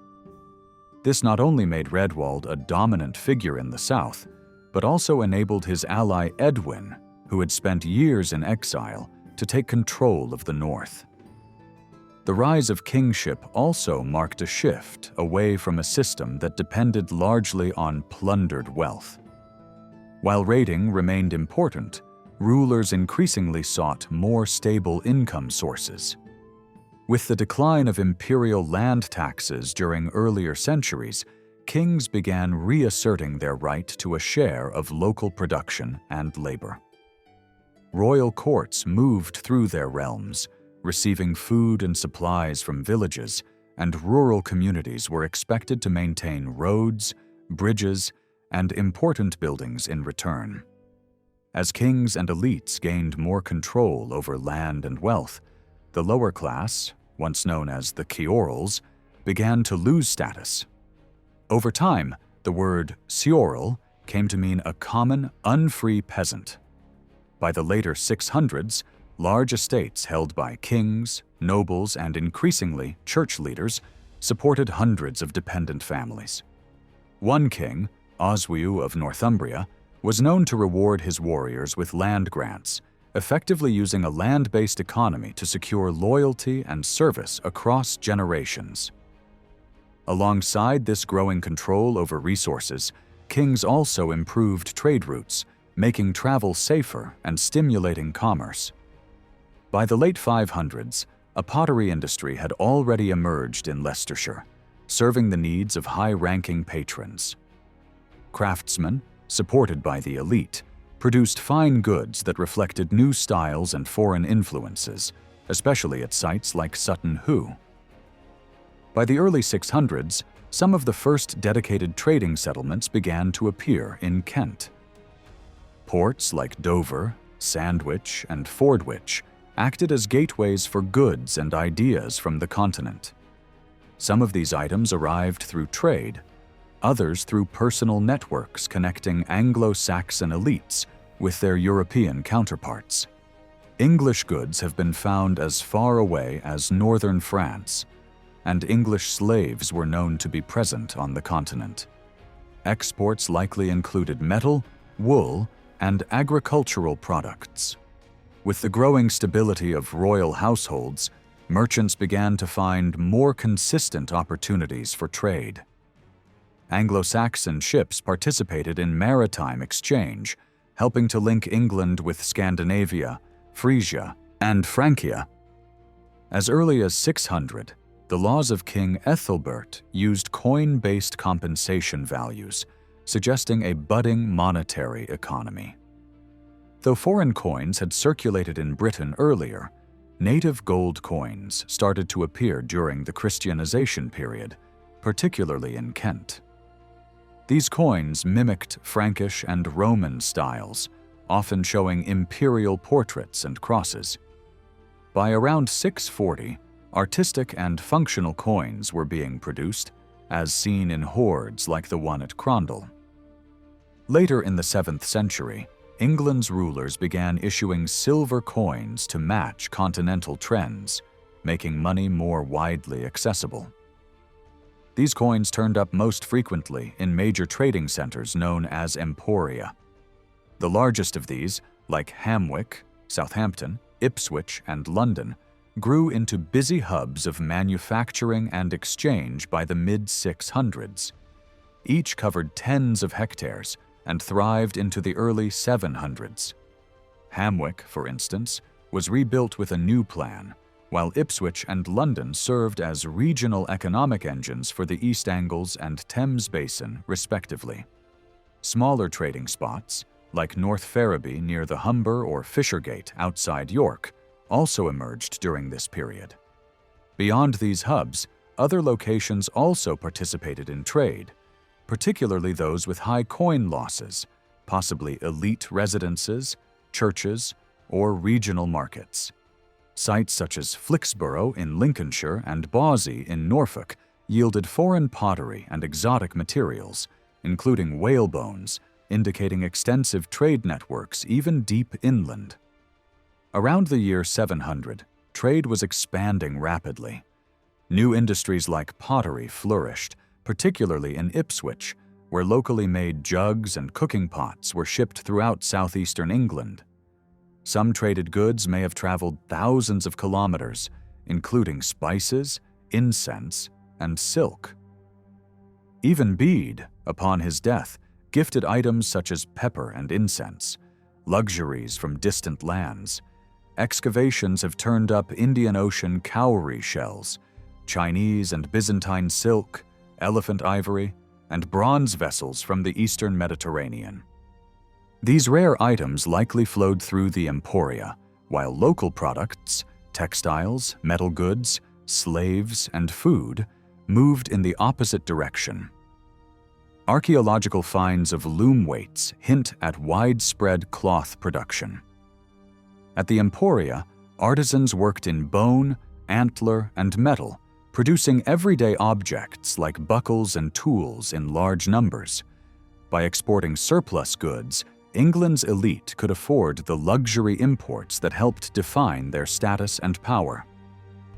This not only made Redwald a dominant figure in the south, but also enabled his ally Edwin, who had spent years in exile, to take control of the north. The rise of kingship also marked a shift away from a system that depended largely on plundered wealth. While raiding remained important, rulers increasingly sought more stable income sources. With the decline of imperial land taxes during earlier centuries, kings began reasserting their right to a share of local production and labor. Royal courts moved through their realms, receiving food and supplies from villages, and rural communities were expected to maintain roads, bridges, and important buildings in return. As kings and elites gained more control over land and wealth, the lower class, once known as the ceorls, began to lose status. Over time, the word ceorl came to mean a common, unfree peasant. By the later 600s, large estates held by kings, nobles, and increasingly church leaders supported hundreds of dependent families. One king, Oswiu of Northumbria, was known to reward his warriors with land grants, effectively using a land-based economy to secure loyalty and service across generations. Alongside this growing control over resources, kings also improved trade routes, making travel safer and stimulating commerce. By the late 500s, a pottery industry had already emerged in Leicestershire, serving the needs of high-ranking patrons. Craftsmen, supported by the elite, produced fine goods that reflected new styles and foreign influences, especially at sites like Sutton Hoo. By the early 600s, some of the first dedicated trading settlements began to appear in Kent. Ports like Dover, Sandwich, and Fordwich acted as gateways for goods and ideas from the continent. Some of these items arrived through trade, others through personal networks connecting Anglo-Saxon elites with their European counterparts. English goods have been found as far away as northern France, and English slaves were known to be present on the continent. Exports likely included metal, wool, and agricultural products. With the growing stability of royal households, merchants began to find more consistent opportunities for trade. Anglo-Saxon ships participated in maritime exchange, helping to link England with Scandinavia, Frisia, and Francia. As early as 600, the laws of King Ethelbert used coin-based compensation values, suggesting a budding monetary economy. Though foreign coins had circulated in Britain earlier, native gold coins started to appear during the Christianization period, particularly in Kent. These coins mimicked Frankish and Roman styles, often showing imperial portraits and crosses. By around 640, artistic and functional coins were being produced, as seen in hoards like the one at Crondall. Later in the 7th century, England's rulers began issuing silver coins to match continental trends, making money more widely accessible. These coins turned up most frequently in major trading centers known as Emporia. The largest of these, like Hamwick, Southampton, Ipswich, and London, grew into busy hubs of manufacturing and exchange by the mid-600s. Each covered tens of hectares and thrived into the early 700s. Hamwick, for instance, was rebuilt with a new plan, while Ipswich and London served as regional economic engines for the East Angles and Thames Basin, respectively. Smaller trading spots, like North Ferriby near the Humber or Fishergate outside York, also emerged during this period. Beyond these hubs, other locations also participated in trade, particularly those with high coin losses, possibly elite residences, churches, or regional markets. Sites such as Flixborough in Lincolnshire and Bawsey in Norfolk yielded foreign pottery and exotic materials, including whale bones, indicating extensive trade networks even deep inland. Around the year 700, trade was expanding rapidly. New industries like pottery flourished, particularly in Ipswich, where locally made jugs and cooking pots were shipped throughout southeastern England. Some traded goods may have traveled thousands of kilometers, including spices, incense, and silk. Even Bede, upon his death, gifted items such as pepper and incense, luxuries from distant lands. Excavations have turned up Indian Ocean cowrie shells, Chinese and Byzantine silk, elephant ivory, and bronze vessels from the eastern Mediterranean. These rare items likely flowed through the Emporia, while local products, textiles, metal goods, slaves, and food moved in the opposite direction. Archaeological finds of loom weights hint at widespread cloth production. At the Emporia, artisans worked in bone, antler, and metal, producing everyday objects like buckles and tools in large numbers. By exporting surplus goods, England's elite could afford the luxury imports that helped define their status and power.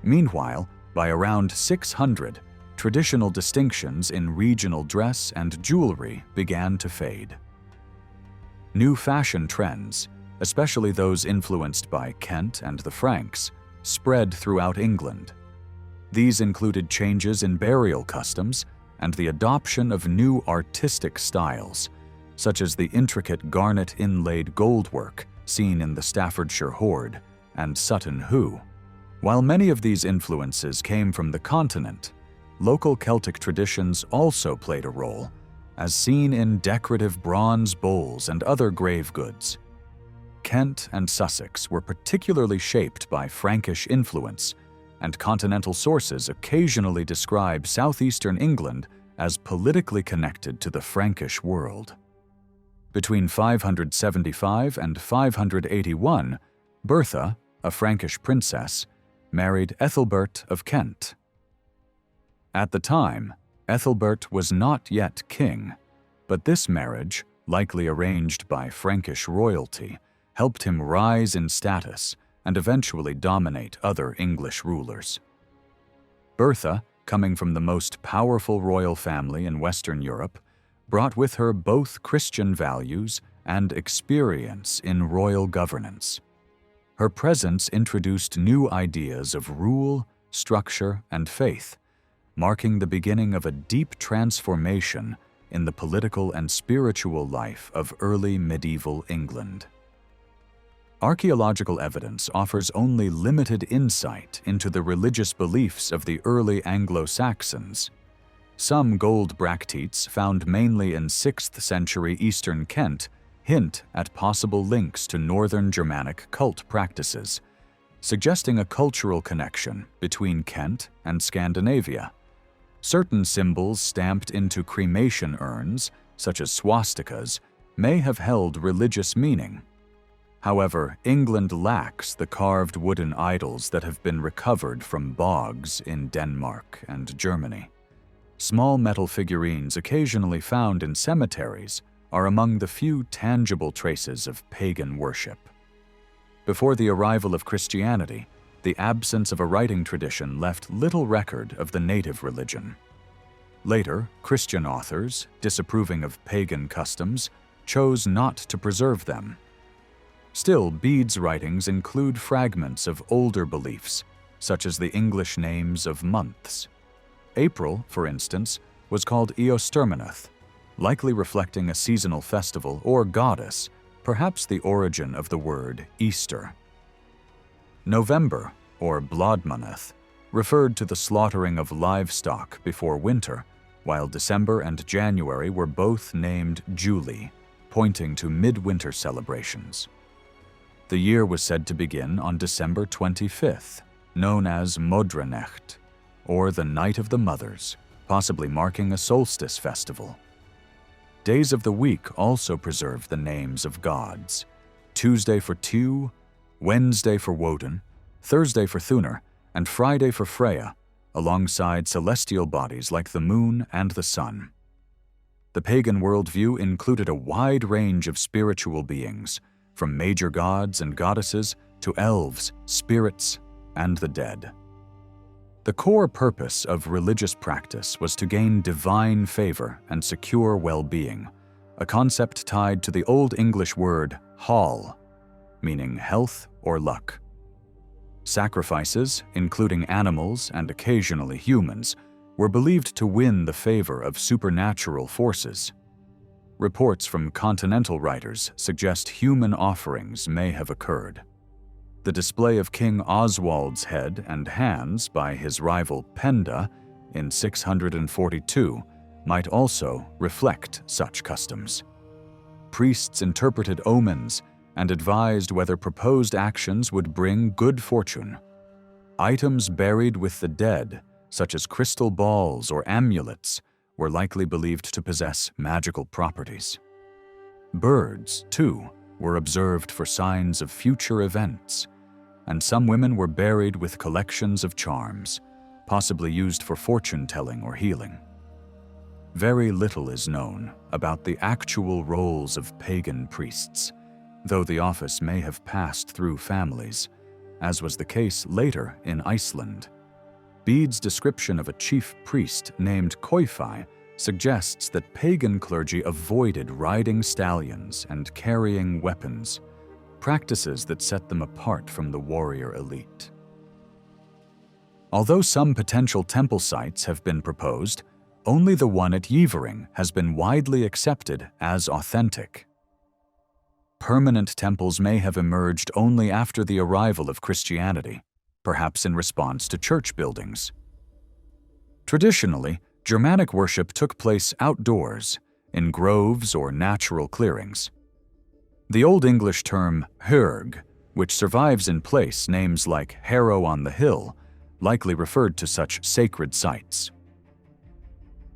Meanwhile, by around 600, traditional distinctions in regional dress and jewelry began to fade. New fashion trends, especially those influenced by Kent and the Franks, spread throughout England. These included changes in burial customs and the adoption of new artistic styles, such as the intricate garnet inlaid goldwork seen in the Staffordshire hoard and Sutton Hoo. While many of these influences came from the continent, local Celtic traditions also played a role, as seen in decorative bronze bowls and other grave goods. Kent and Sussex were particularly shaped by Frankish influence, and continental sources occasionally describe southeastern England as politically connected to the Frankish world. Between 575 and 581, Bertha, a Frankish princess, married Ethelbert of Kent. At the time, Ethelbert was not yet king, but this marriage, likely arranged by Frankish royalty, helped him rise in status and eventually dominate other English rulers. Bertha, coming from the most powerful royal family in Western Europe, brought with her both Christian values and experience in royal governance. Her presence introduced new ideas of rule, structure, and faith, marking the beginning of a deep transformation in the political and spiritual life of early medieval England. Archaeological evidence offers only limited insight into the religious beliefs of the early Anglo-Saxons. Some gold bracteates found mainly in 6th century eastern Kent hint at possible links to northern Germanic cult practices, suggesting a cultural connection between Kent and Scandinavia. Certain symbols stamped into cremation urns, such as swastikas, may have held religious meaning. However, England lacks the carved wooden idols that have been recovered from bogs in Denmark and Germany. Small metal figurines occasionally found in cemeteries are among the few tangible traces of pagan worship. Before the arrival of Christianity, the absence of a writing tradition left little record of the native religion. Later, Christian authors, disapproving of pagan customs, chose not to preserve them. Still, Bede's writings include fragments of older beliefs, such as the English names of months. April, for instance, was called Eosterminath, likely reflecting a seasonal festival or goddess, perhaps the origin of the word Easter. November, or Blodmaneth, referred to the slaughtering of livestock before winter, while December and January were both named Julie, pointing to midwinter celebrations. The year was said to begin on December 25th, known as Modrenecht, or the Night of the Mothers, possibly marking a solstice festival. Days of the week also preserve the names of gods: Tuesday for Tu, Wednesday for Woden, Thursday for Thunar, and Friday for Freya, alongside celestial bodies like the moon and the sun. The pagan worldview included a wide range of spiritual beings, from major gods and goddesses to elves, spirits, and the dead. The core purpose of religious practice was to gain divine favor and secure well-being, a concept tied to the Old English word hall, meaning health or luck. Sacrifices, including animals and occasionally humans, were believed to win the favor of supernatural forces. Reports from continental writers suggest human offerings may have occurred. The display of King Oswald's head and hands by his rival Penda in 642 might also reflect such customs. Priests interpreted omens and advised whether proposed actions would bring good fortune. Items buried with the dead, such as crystal balls or amulets, were likely believed to possess magical properties. Birds, too, were observed for signs of future events, and some women were buried with collections of charms, possibly used for fortune-telling or healing. Very little is known about the actual roles of pagan priests, though the office may have passed through families, as was the case later in Iceland. Bede's description of a chief priest named Koifi suggests that pagan clergy avoided riding stallions and carrying weapons, practices that set them apart from the warrior elite. Although some potential temple sites have been proposed, only the one at Yevering has been widely accepted as authentic. Permanent temples may have emerged only after the arrival of Christianity, perhaps in response to church buildings. Traditionally, Germanic worship took place outdoors, in groves or natural clearings. The Old English term hyrg, which survives in place names like Harrow on the Hill, likely referred to such sacred sites.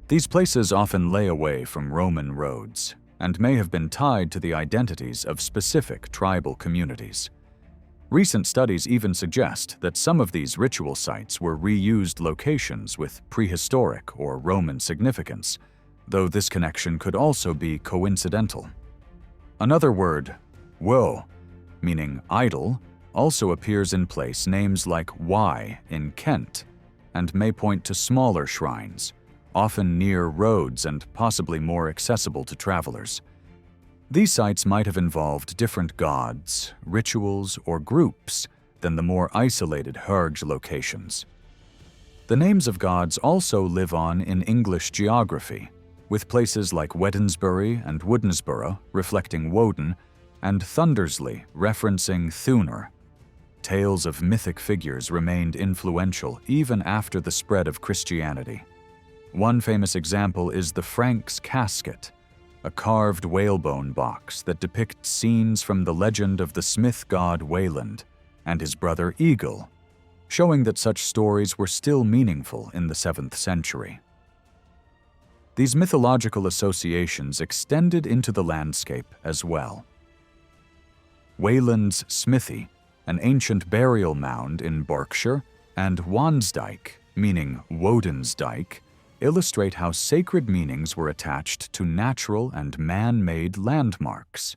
These places often lay away from Roman roads and may have been tied to the identities of specific tribal communities. Recent studies even suggest that some of these ritual sites were reused locations with prehistoric or Roman significance, though this connection could also be coincidental. Another word, wo, meaning idol, also appears in place names like Wye in Kent, and may point to smaller shrines, often near roads and possibly more accessible to travelers. These sites might have involved different gods, rituals, or groups than the more isolated hyrg locations. The names of gods also live on in English geography, with places like Wednesbury and Woodensborough reflecting Woden, and Thundersley referencing Thunor. Tales of mythic figures remained influential even after the spread of Christianity. One famous example is the Frank's casket, a carved whalebone box that depicts scenes from the legend of the smith god Wayland and his brother Eagle, showing that such stories were still meaningful in the 7th century. These mythological associations extended into the landscape as well. Wayland's Smithy, an ancient burial mound in Berkshire, and Wansdyke, meaning Woden's Dyke, illustrate how sacred meanings were attached to natural and man-made landmarks.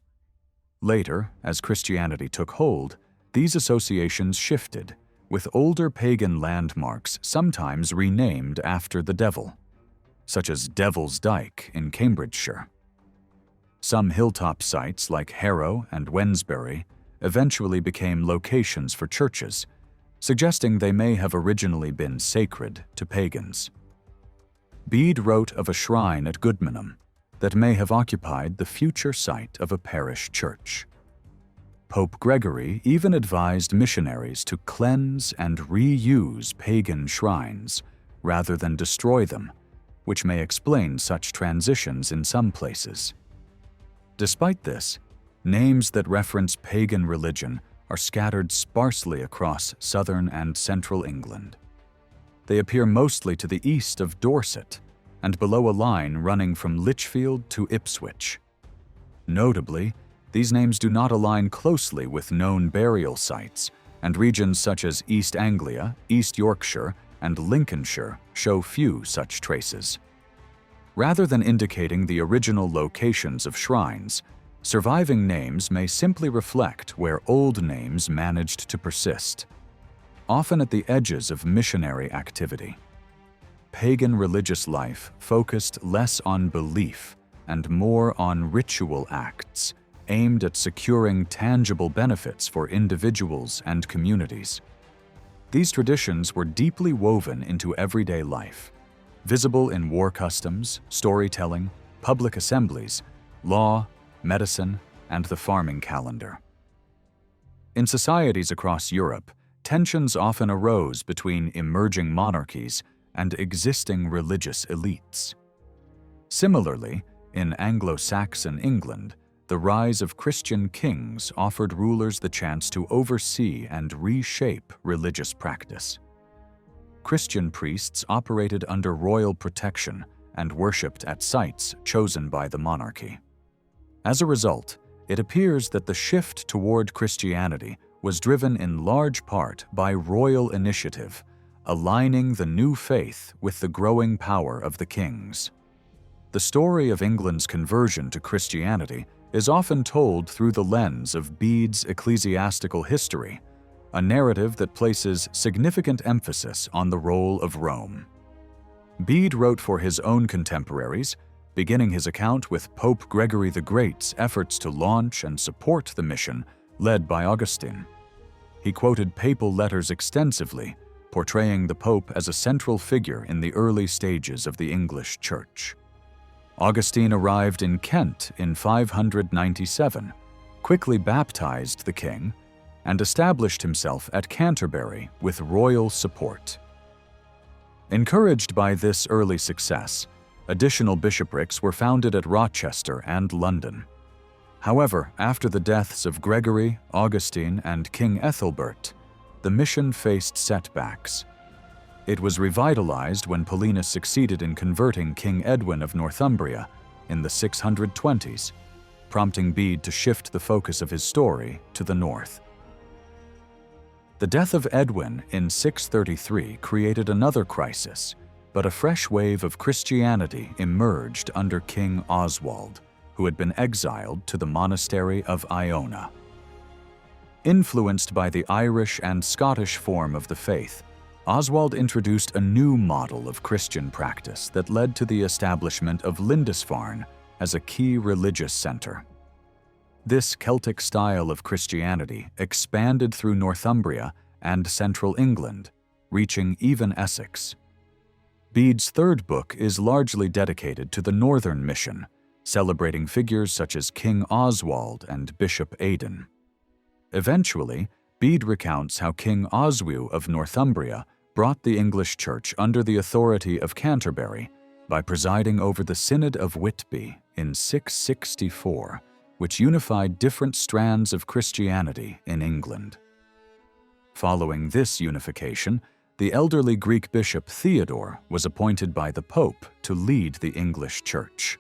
Later, as Christianity took hold, these associations shifted, with older pagan landmarks sometimes renamed after the devil, such as Devil's Dyke in Cambridgeshire. Some hilltop sites like Harrow and Wednesbury eventually became locations for churches, suggesting they may have originally been sacred to pagans. Bede wrote of a shrine at Goodmanham that may have occupied the future site of a parish church. Pope Gregory even advised missionaries to cleanse and reuse pagan shrines rather than destroy them, which may explain such transitions in some places. Despite this, names that reference pagan religion are scattered sparsely across southern and central England. They appear mostly to the east of Dorset and below a line running from Lichfield to Ipswich. Notably, these names do not align closely with known burial sites, and regions such as East Anglia, East Yorkshire, and Lincolnshire show few such traces. Rather than indicating the original locations of shrines, surviving names may simply reflect where old names managed to persist, often at the edges of missionary activity. Pagan religious life focused less on belief and more on ritual acts aimed at securing tangible benefits for individuals and communities. These traditions were deeply woven into everyday life, visible in war customs, storytelling, public assemblies, law, medicine, and the farming calendar. In societies across Europe, tensions often arose between emerging monarchies and existing religious elites. Similarly, in Anglo-Saxon England, the rise of Christian kings offered rulers the chance to oversee and reshape religious practice. Christian priests operated under royal protection and worshipped at sites chosen by the monarchy. As a result, it appears that the shift toward Christianity was driven in large part by royal initiative, aligning the new faith with the growing power of the kings. The story of England's conversion to Christianity is often told through the lens of Bede's ecclesiastical history, a narrative that places significant emphasis on the role of Rome. Bede wrote for his own contemporaries, beginning his account with Pope Gregory the Great's efforts to launch and support the mission led by Augustine. He quoted papal letters extensively, portraying the Pope as a central figure in the early stages of the English Church. Augustine arrived in Kent in 597, quickly baptized the king, and established himself at Canterbury with royal support. Encouraged by this early success, additional bishoprics were founded at Rochester and London. However, after the deaths of Gregory, Augustine, and King Ethelbert, the mission faced setbacks. It was revitalized when Paulinus succeeded in converting King Edwin of Northumbria in the 620s, prompting Bede to shift the focus of his story to the north. The death of Edwin in 633 created another crisis, but a fresh wave of Christianity emerged under King Oswald, who had been exiled to the monastery of Iona. Influenced by the Irish and Scottish form of the faith, Oswald introduced a new model of Christian practice that led to the establishment of Lindisfarne as a key religious center. This Celtic style of Christianity expanded through Northumbria and central England, reaching even Essex. Bede's third book is largely dedicated to the northern mission, celebrating figures such as King Oswald and Bishop Aidan. Eventually, Bede recounts how King Oswiu of Northumbria brought the English Church under the authority of Canterbury by presiding over the Synod of Whitby in 664, which unified different strands of Christianity in England. Following this unification, the elderly Greek bishop Theodore was appointed by the Pope to lead the English Church.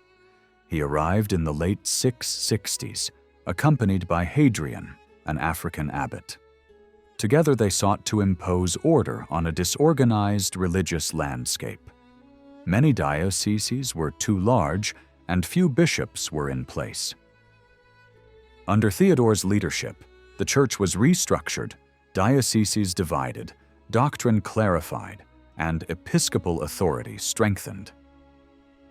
He arrived in the late 660s, accompanied by Hadrian, an African abbot. Together they sought to impose order on a disorganized religious landscape. Many dioceses were too large, and few bishops were in place. Under Theodore's leadership, the church was restructured, dioceses divided, doctrine clarified, and episcopal authority strengthened.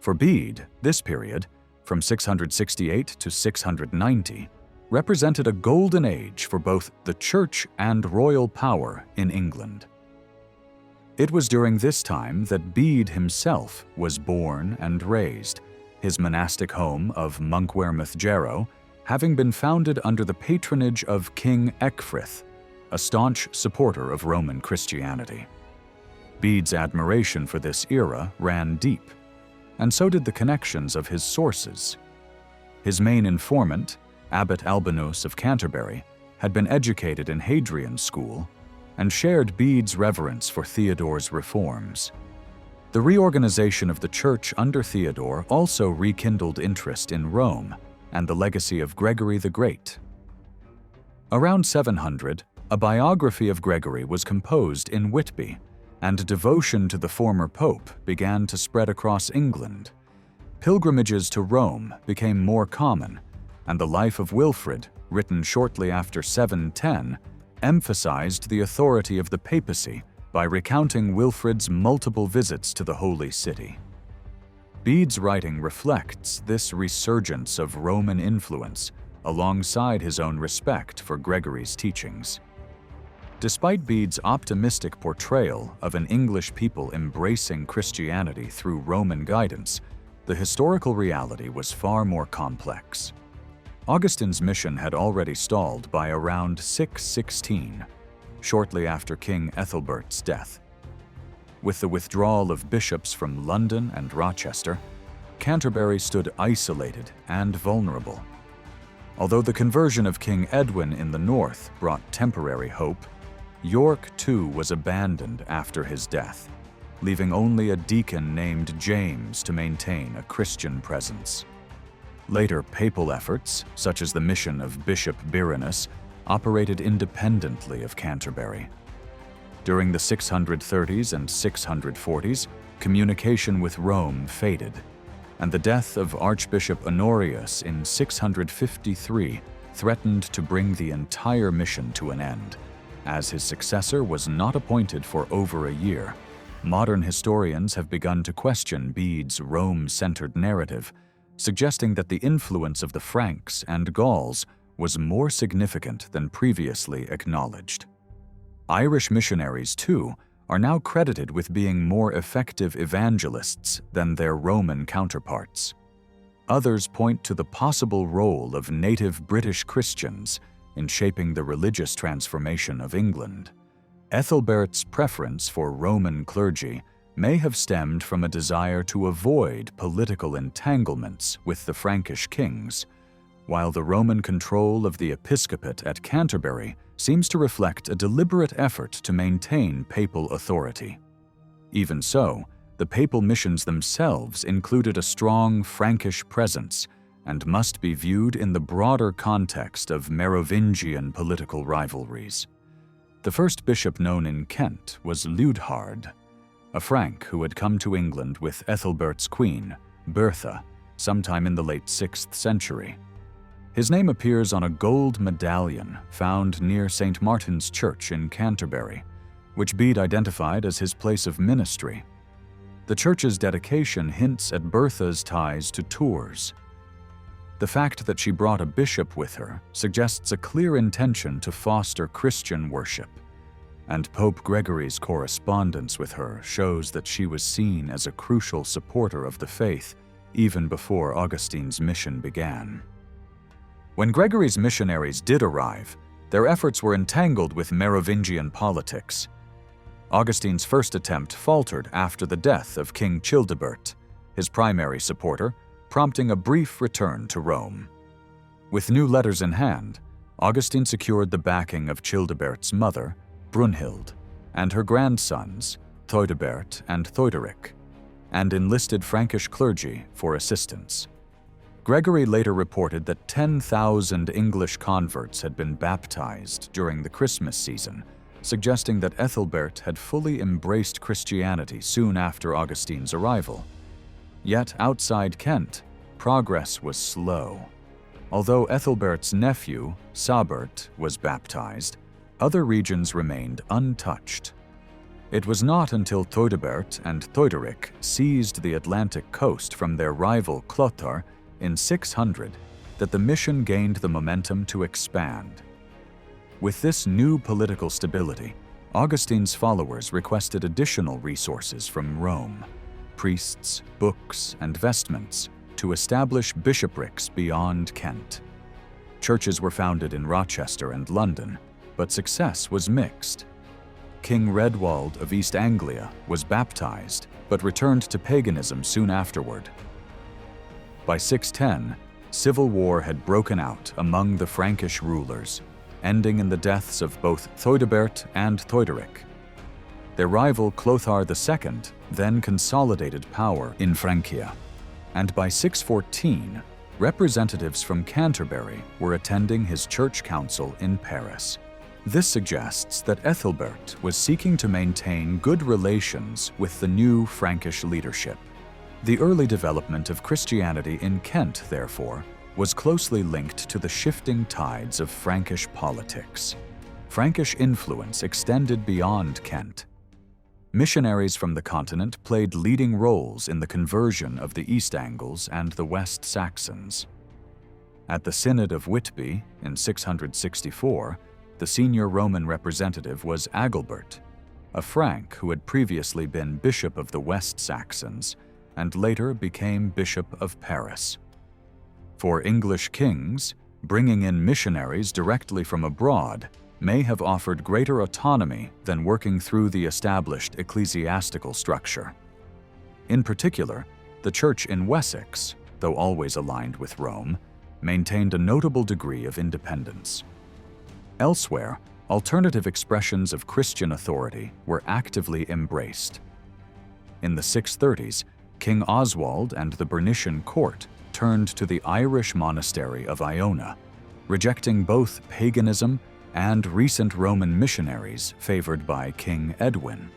For Bede, this period, from 668 to 690, represented a golden age for both the church and royal power in England. It was during this time that Bede himself was born and raised, his monastic home of Monkwearmouth Jarrow having been founded under the patronage of King Ecgfrith, a staunch supporter of Roman Christianity. Bede's admiration for this era ran deep, and so did the connections of his sources. His main informant, Abbot Albinus of Canterbury, had been educated in Hadrian's school and shared Bede's reverence for Theodore's reforms. The reorganization of the church under Theodore also rekindled interest in Rome and the legacy of Gregory the Great. Around 700, a biography of Gregory was composed in Whitby, and devotion to the former pope began to spread across England. Pilgrimages to Rome became more common, and the life of Wilfrid, written shortly after 710, emphasized the authority of the papacy by recounting Wilfrid's multiple visits to the Holy City. Bede's writing reflects this resurgence of Roman influence alongside his own respect for Gregory's teachings. Despite Bede's optimistic portrayal of an English people embracing Christianity through Roman guidance, the historical reality was far more complex. Augustine's mission had already stalled by around 616, shortly after King Ethelbert's death. With the withdrawal of bishops from London and Rochester, Canterbury stood isolated and vulnerable. Although the conversion of King Edwin in the north brought temporary hope, York too was abandoned after his death, leaving only a deacon named James to maintain a Christian presence. Later papal efforts, such as the mission of Bishop Birinus, operated independently of Canterbury. During the 630s and 640s, communication with Rome faded, and the death of Archbishop Honorius in 653 threatened to bring the entire mission to an end. As his successor was not appointed for over a year, modern historians have begun to question Bede's Rome-centered narrative, suggesting that the influence of the Franks and Gauls was more significant than previously acknowledged. Irish missionaries, too, are now credited with being more effective evangelists than their Roman counterparts. Others point to the possible role of native British Christians in shaping the religious transformation of England. Ethelbert's preference for Roman clergy may have stemmed from a desire to avoid political entanglements with the Frankish kings, while the Roman control of the episcopate at Canterbury seems to reflect a deliberate effort to maintain papal authority. Even so, the papal missions themselves included a strong Frankish presence and must be viewed in the broader context of Merovingian political rivalries. The first bishop known in Kent was Liudhard, a Frank who had come to England with Ethelbert's queen, Bertha, sometime in the late 6th century. His name appears on a gold medallion found near St. Martin's Church in Canterbury, which Bede identified as his place of ministry. The church's dedication hints at Bertha's ties to Tours. The fact that she brought a bishop with her suggests a clear intention to foster Christian worship. and Pope Gregory's correspondence with her shows that she was seen as a crucial supporter of the faith even before Augustine's mission began. When Gregory's missionaries did arrive, their efforts were entangled with Merovingian politics. Augustine's first attempt faltered after the death of King Childebert, his primary supporter, prompting a brief return to Rome. With new letters in hand, Augustine secured the backing of Childebert's mother, Brunhild, and her grandsons, Theudebert and Theuderic, and enlisted Frankish clergy for assistance. Gregory later reported that 10,000 English converts had been baptized during the Christmas season, suggesting that Ethelbert had fully embraced Christianity soon after Augustine's arrival. Yet outside Kent, progress was slow. Although Ethelbert's nephew, Sabert, was baptized, other regions remained untouched. It was not until Theudebert and Theuderic seized the Atlantic coast from their rival Clothar in 600 that the mission gained the momentum to expand. With this new political stability, Augustine's followers requested additional resources from Rome: priests, books, and vestments to establish bishoprics beyond Kent. Churches were founded in Rochester and London, but success was mixed. King Redwald of East Anglia was baptized, but returned to paganism soon afterward. By 610, civil war had broken out among the Frankish rulers, ending in the deaths of both Theudebert and Theuderic. Their rival Clothar II then consolidated power in Francia, and by 614, representatives from Canterbury were attending his church council in Paris. This suggests that Ethelbert was seeking to maintain good relations with the new Frankish leadership. The early development of Christianity in Kent, therefore, was closely linked to the shifting tides of Frankish politics. Frankish influence extended beyond Kent. Missionaries from the continent played leading roles in the conversion of the East Angles and the West Saxons. At the Synod of Whitby in 664, the senior Roman representative was Agilbert, a Frank who had previously been Bishop of the West Saxons and later became Bishop of Paris. For English kings, bringing in missionaries directly from abroad may have offered greater autonomy than working through the established ecclesiastical structure. In particular, the Church in Wessex, though always aligned with Rome, maintained a notable degree of independence. Elsewhere, alternative expressions of Christian authority were actively embraced. In the 630s, King Oswald and the Bernician court turned to the Irish monastery of Iona, rejecting both paganism and recent Roman missionaries favored by King Edwin.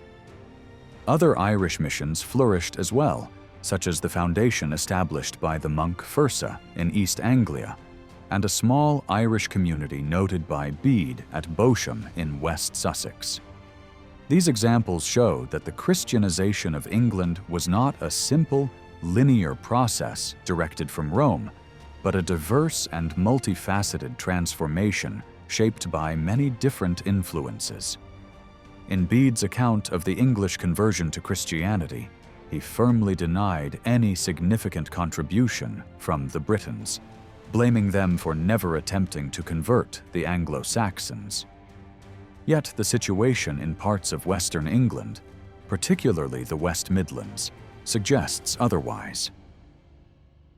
Other Irish missions flourished as well, such as the foundation established by the monk Fursa in East Anglia, and a small Irish community noted by Bede at Bosham in West Sussex. These examples show that the Christianization of England was not a simple, linear process directed from Rome, but a diverse and multifaceted transformation shaped by many different influences. In Bede's account of the English conversion to Christianity, he firmly denied any significant contribution from the Britons, blaming them for never attempting to convert the Anglo-Saxons. Yet the situation in parts of Western England, particularly the West Midlands, suggests otherwise.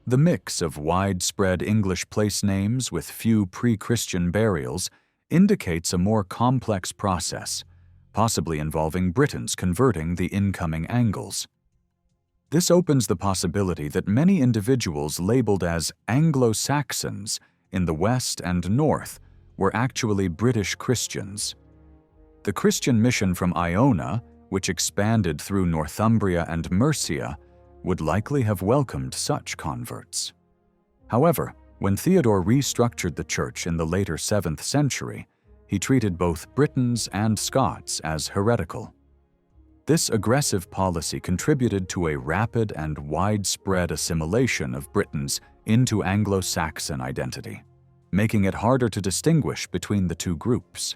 The mix of widespread English place names with few pre-Christian burials indicates a more complex process, possibly involving Britons converting the incoming Angles. This opens the possibility that many individuals labeled as Anglo-Saxons in the West and North were actually British Christians. The Christian mission from Iona, which expanded through Northumbria and Mercia, would likely have welcomed such converts. However, when Theodore restructured the church in the later 7th century, he treated both Britons and Scots as heretical. This aggressive policy contributed to a rapid and widespread assimilation of Britons into Anglo-Saxon identity, making it harder to distinguish between the two groups.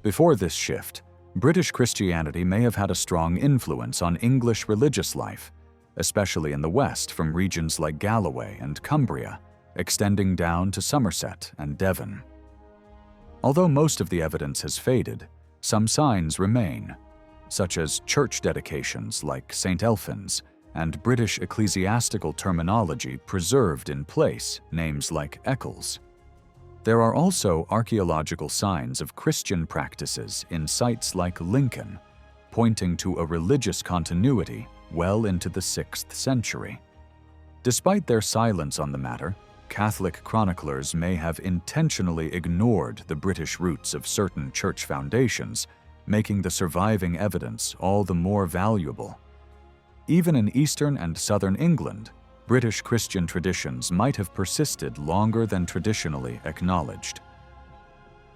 Before this shift, British Christianity may have had a strong influence on English religious life, especially in the West from regions like Galloway and Cumbria, extending down to Somerset and Devon. Although most of the evidence has faded, some signs remain, such as church dedications like St. Elphin's and British ecclesiastical terminology preserved in place, names like Eccles. There are also archaeological signs of Christian practices in sites like Lincoln, pointing to a religious continuity well into the 6th century. Despite their silence on the matter, Catholic chroniclers may have intentionally ignored the British roots of certain church foundations, making the surviving evidence all the more valuable. Even in eastern and southern England, British Christian traditions might have persisted longer than traditionally acknowledged.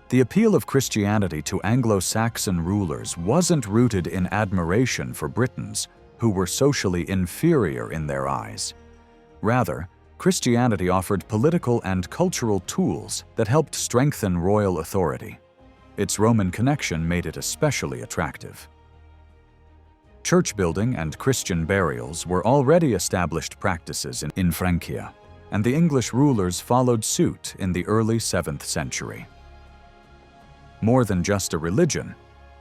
The appeal of Christianity to Anglo-Saxon rulers wasn't rooted in admiration for Britons, who were socially inferior in their eyes. Rather, Christianity offered political and cultural tools that helped strengthen royal authority. Its Roman connection made it especially attractive. Church building and Christian burials were already established practices in Francia, and the English rulers followed suit in the early 7th century. More than just a religion,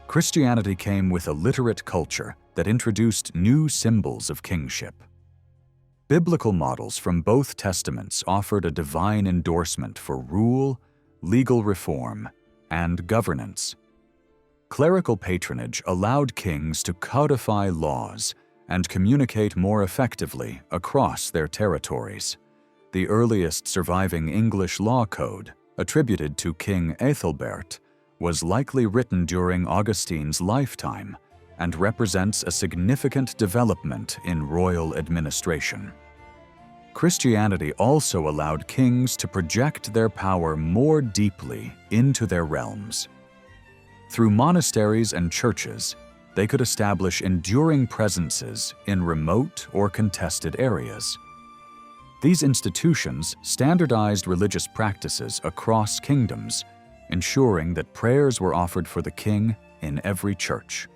Christianity came with a literate culture that introduced new symbols of kingship. Biblical models from both testaments offered a divine endorsement for rule, legal reform, and governance. Clerical patronage allowed kings to codify laws and communicate more effectively across their territories. The earliest surviving English law code, attributed to King Ethelbert, was likely written during Augustine's lifetime and represents a significant development in royal administration. Christianity also allowed kings to project their power more deeply into their realms. Through monasteries and churches, they could establish enduring presences in remote or contested areas. These institutions standardized religious practices across kingdoms, ensuring that prayers were offered for the king in every church.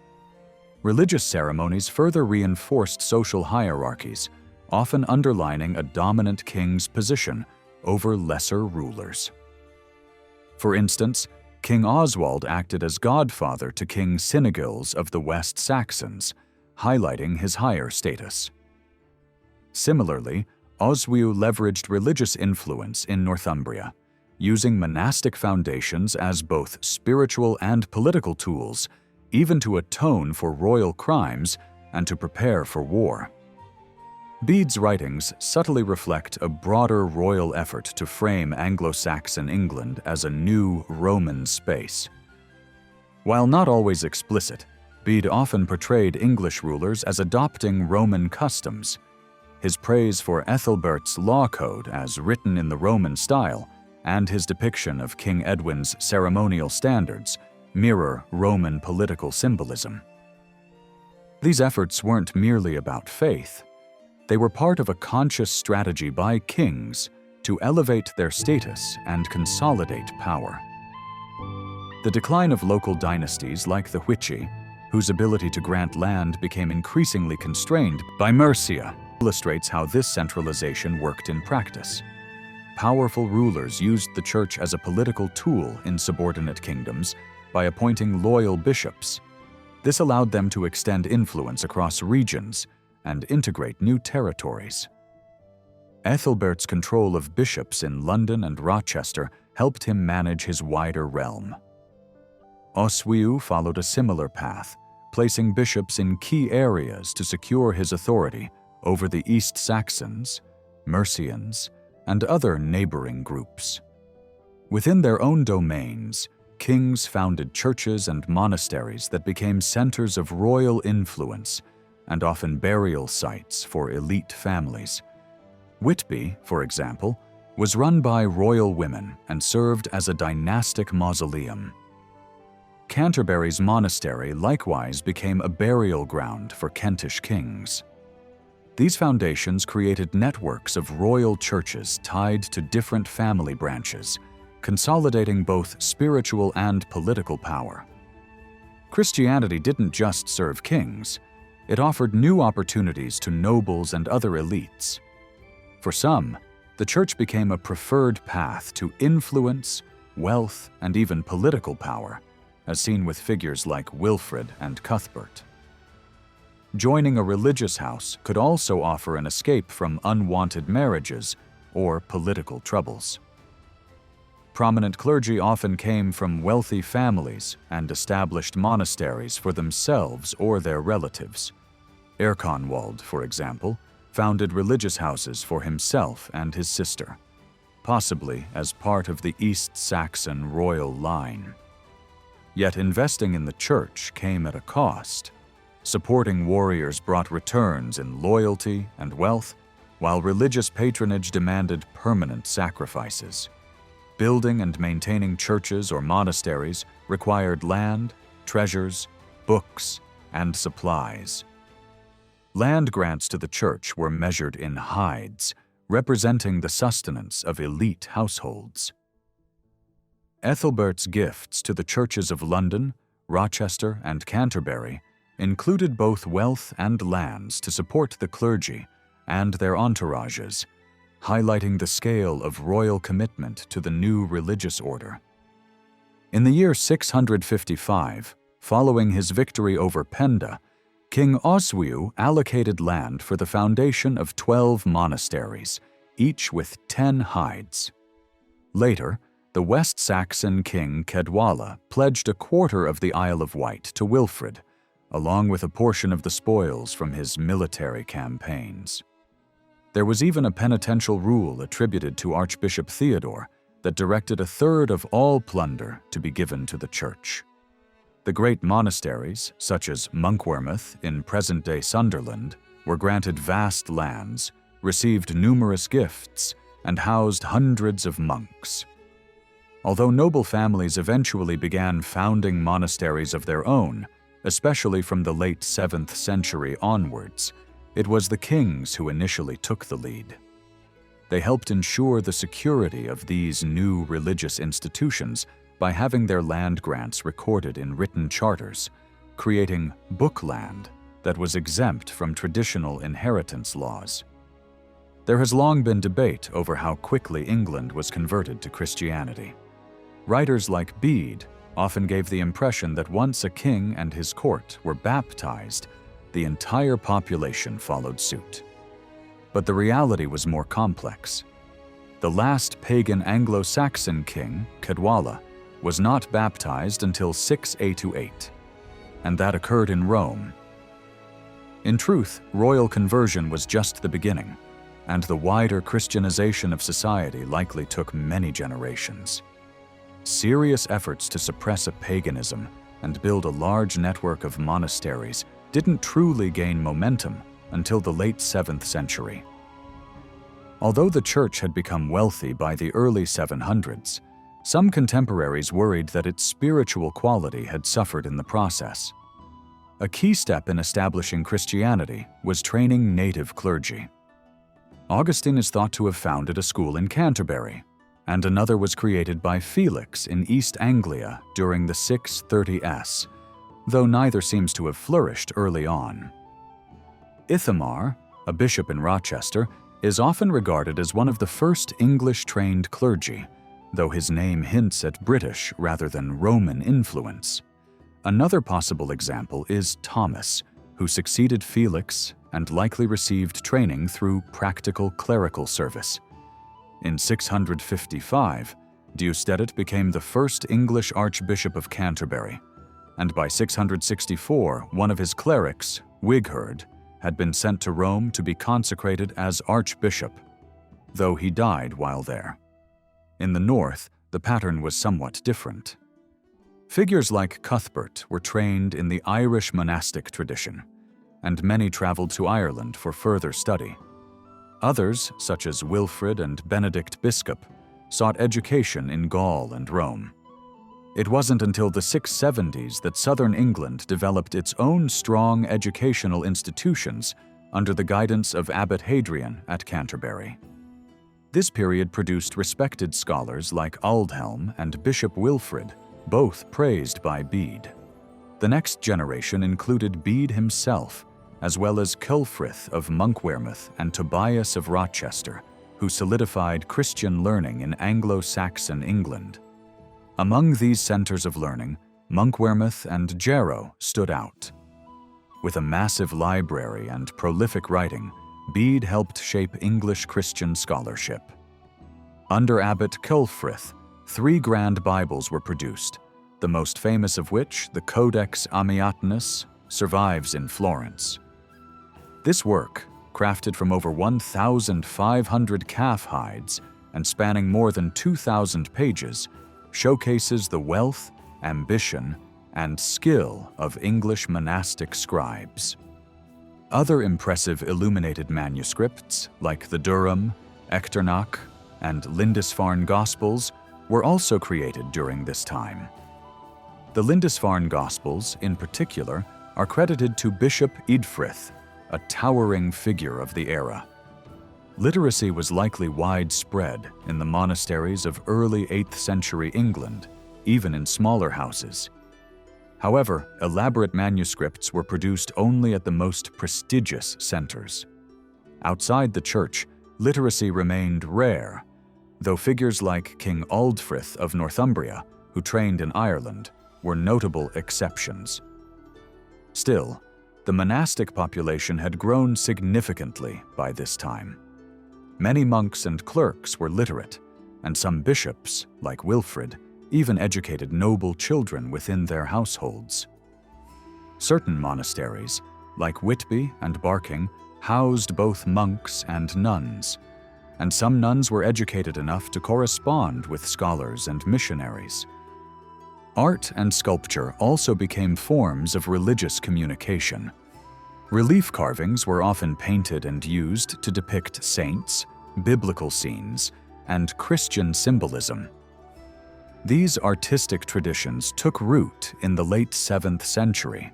Religious ceremonies further reinforced social hierarchies, often underlining a dominant king's position over lesser rulers. For instance, King Oswald acted as godfather to King Cynegils of the West Saxons, highlighting his higher status. Similarly, Oswiu leveraged religious influence in Northumbria, using monastic foundations as both spiritual and political tools, even to atone for royal crimes and to prepare for war. Bede's writings subtly reflect a broader royal effort to frame Anglo-Saxon England as a new Roman space. While not always explicit, Bede often portrayed English rulers as adopting Roman customs. His praise for Ethelbert's law code as written in the Roman style and his depiction of King Edwin's ceremonial standards mirror Roman political symbolism. These efforts weren't merely about faith. They were part of a conscious strategy by kings to elevate their status and consolidate power. The decline of local dynasties like the Huici, whose ability to grant land became increasingly constrained by Mercia, illustrates how this centralization worked in practice. Powerful rulers used the church as a political tool in subordinate kingdoms by appointing loyal bishops. This allowed them to extend influence across regions and integrate new territories. Ethelbert's control of bishops in London and Rochester helped him manage his wider realm. Oswiu followed a similar path, placing bishops in key areas to secure his authority over the East Saxons, Mercians, and other neighboring groups. Within their own domains, kings founded churches and monasteries that became centers of royal influence and often burial sites for elite families. Whitby, for example, was run by royal women and served as a dynastic mausoleum. Canterbury's monastery likewise became a burial ground for Kentish kings. These foundations created networks of royal churches tied to different family branches, consolidating both spiritual and political power. Christianity didn't just serve kings, it offered new opportunities to nobles and other elites. For some, the church became a preferred path to influence, wealth, and even political power, as seen with figures like Wilfrid and Cuthbert. Joining a religious house could also offer an escape from unwanted marriages or political troubles. Prominent clergy often came from wealthy families and established monasteries for themselves or their relatives. Erconwald, for example, founded religious houses for himself and his sister, possibly as part of the East Saxon royal line. Yet investing in the church came at a cost. Supporting warriors brought returns in loyalty and wealth, while religious patronage demanded permanent sacrifices. Building and maintaining churches or monasteries required land, treasures, books, and supplies. Land grants to the church were measured in hides, representing the sustenance of elite households. Ethelbert's gifts to the churches of London, Rochester, and Canterbury included both wealth and lands to support the clergy and their entourages, highlighting the scale of royal commitment to the new religious order. In the year 655, following his victory over Penda, King Oswiu allocated land for the foundation of 12 monasteries, each with 10 hides. Later, the West Saxon king Cedwalla pledged a quarter of the Isle of Wight to Wilfrid, along with a portion of the spoils from his military campaigns. There was even a penitential rule attributed to Archbishop Theodore that directed a third of all plunder to be given to the church. The great monasteries, such as Monkwearmouth in present-day Sunderland, were granted vast lands, received numerous gifts, and housed hundreds of monks. Although noble families eventually began founding monasteries of their own, especially from the late 7th century onwards, it was the kings who initially took the lead. They helped ensure the security of these new religious institutions by having their land grants recorded in written charters, creating bookland that was exempt from traditional inheritance laws. There has long been debate over how quickly England was converted to Christianity. Writers like Bede often gave the impression that once a king and his court were baptized, the entire population followed suit. But the reality was more complex. The last pagan Anglo-Saxon king, Cedwalla, was not baptized until 628, and that occurred in Rome. In truth, royal conversion was just the beginning, and the wider Christianization of society likely took many generations. Serious efforts to suppress paganism and build a large network of monasteries didn't truly gain momentum until the late 7th century. Although the church had become wealthy by the early 700s, some contemporaries worried that its spiritual quality had suffered in the process. A key step in establishing Christianity was training native clergy. Augustine is thought to have founded a school in Canterbury, and another was created by Felix in East Anglia during the 630s, though neither seems to have flourished early on. Ithamar, a bishop in Rochester, is often regarded as one of the first English-trained clergy, though his name hints at British rather than Roman influence. Another possible example is Thomas, who succeeded Felix and likely received training through practical clerical service. In 655, Deustedet became the first English Archbishop of Canterbury, and by 664, one of his clerics, Wigherd, had been sent to Rome to be consecrated as Archbishop, though he died while there. In the north, the pattern was somewhat different. Figures like Cuthbert were trained in the Irish monastic tradition, and many traveled to Ireland for further study. Others, such as Wilfrid and Benedict Biscop, sought education in Gaul and Rome. It wasn't until the 670s that southern England developed its own strong educational institutions under the guidance of Abbot Hadrian at Canterbury. This period produced respected scholars like Aldhelm and Bishop Wilfrid, both praised by Bede. The next generation included Bede himself, as well as Culfrith of Monkwearmouth and Tobias of Rochester, who solidified Christian learning in Anglo-Saxon England. Among these centers of learning, Monkwearmouth and Jarrow stood out. With a massive library and prolific writing, Bede helped shape English Christian scholarship. Under Abbot Culfrith, 3 grand Bibles were produced, the most famous of which, the Codex Amiatinus, survives in Florence. This work, crafted from over 1,500 calf hides and spanning more than 2,000 pages, showcases the wealth, ambition, and skill of English monastic scribes. Other impressive illuminated manuscripts, like the Durham, Echternach, and Lindisfarne Gospels, were also created during this time. The Lindisfarne Gospels, in particular, are credited to Bishop Eadfrith, a towering figure of the era. Literacy was likely widespread in the monasteries of early 8th century England, even in smaller houses. However, elaborate manuscripts were produced only at the most prestigious centers. Outside the church, literacy remained rare, though figures like King Aldfrith of Northumbria, who trained in Ireland, were notable exceptions. Still, the monastic population had grown significantly by this time. Many monks and clerks were literate, and some bishops, like Wilfrid, even educated noble children within their households. Certain monasteries, like Whitby and Barking, housed both monks and nuns, and some nuns were educated enough to correspond with scholars and missionaries. Art and sculpture also became forms of religious communication. Relief carvings were often painted and used to depict saints, biblical scenes, and Christian symbolism. These artistic traditions took root in the late 7th century,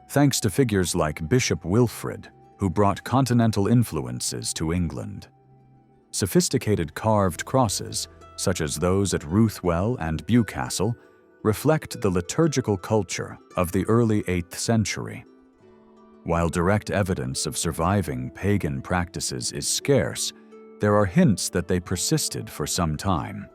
thanks to figures like Bishop Wilfrid, who brought continental influences to England. Sophisticated carved crosses, such as those at Ruthwell and Bewcastle, reflect the liturgical culture of the early 8th century. While direct evidence of surviving pagan practices is scarce, there are hints that they persisted for some time.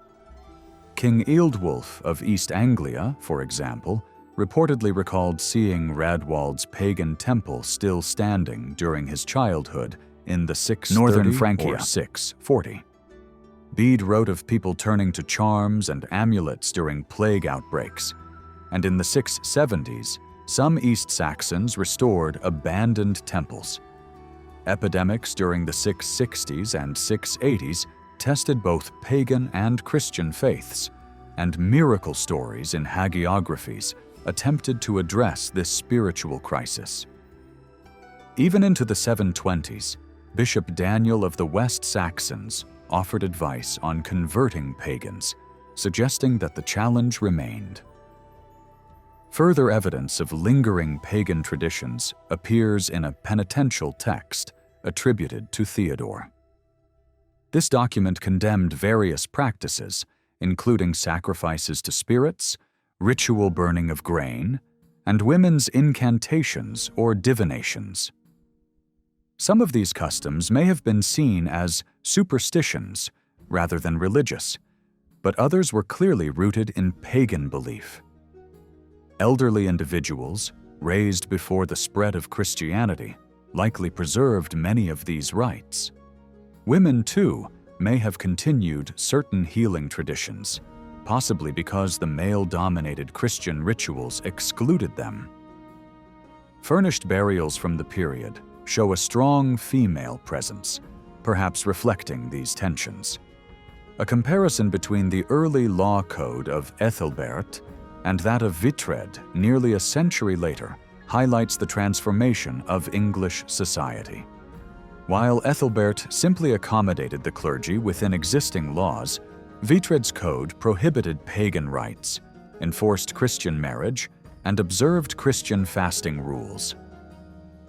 King Ealdwulf of East Anglia, for example, reportedly recalled seeing Radwald's pagan temple still standing during his childhood in the 630 Northern Francia. or 640. Bede wrote of people turning to charms and amulets during plague outbreaks, and in the 670s, some East Saxons restored abandoned temples. Epidemics during the 660s and 680s tested both pagan and Christian faiths, and miracle stories in hagiographies attempted to address this spiritual crisis. Even into the 720s, Bishop Daniel of the West Saxons offered advice on converting pagans, suggesting that the challenge remained. Further evidence of lingering pagan traditions appears in a penitential text attributed to Theodore. This document condemned various practices, including sacrifices to spirits, ritual burning of grain, and women's incantations or divinations. Some of these customs may have been seen as superstitions rather than religious, but others were clearly rooted in pagan belief. Elderly individuals, raised before the spread of Christianity, likely preserved many of these rites. Women, too, may have continued certain healing traditions, possibly because the male-dominated Christian rituals excluded them. Furnished burials from the period show a strong female presence, perhaps reflecting these tensions. A comparison between the early law code of Ethelbert and that of Whitred nearly a century later highlights the transformation of English society. While Ethelbert simply accommodated the clergy within existing laws, Whitred's code prohibited pagan rites, enforced Christian marriage, and observed Christian fasting rules.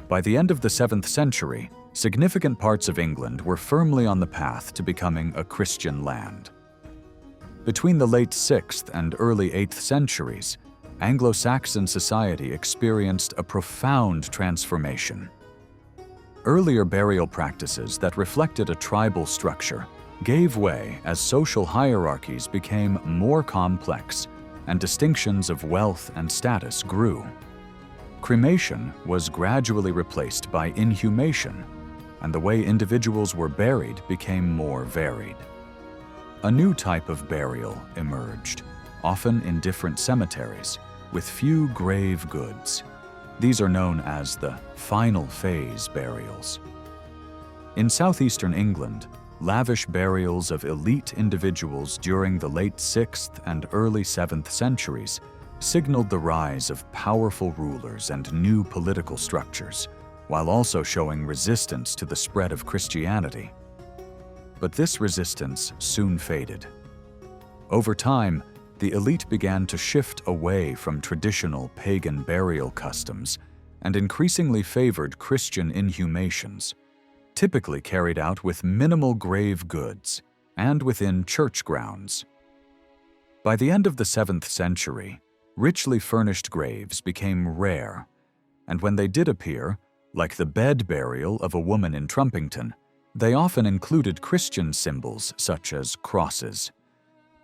By the end of the 7th century, significant parts of England were firmly on the path to becoming a Christian land. Between the late 6th and early 8th centuries, Anglo-Saxon society experienced a profound transformation. Earlier burial practices that reflected a tribal structure gave way as social hierarchies became more complex and distinctions of wealth and status grew. Cremation was gradually replaced by inhumation, and the way individuals were buried became more varied. A new type of burial emerged, often in different cemeteries, with few grave goods. These are known as the final phase burials. In southeastern England, lavish burials of elite individuals during the late 6th and early 7th centuries signaled the rise of powerful rulers and new political structures, while also showing resistance to the spread of Christianity. But this resistance soon faded. Over time, the elite began to shift away from traditional pagan burial customs and increasingly favored Christian inhumations, typically carried out with minimal grave goods and within church grounds. By the end of the 7th century, richly furnished graves became rare, and when they did appear, like the bed burial of a woman in Trumpington, they often included Christian symbols such as crosses.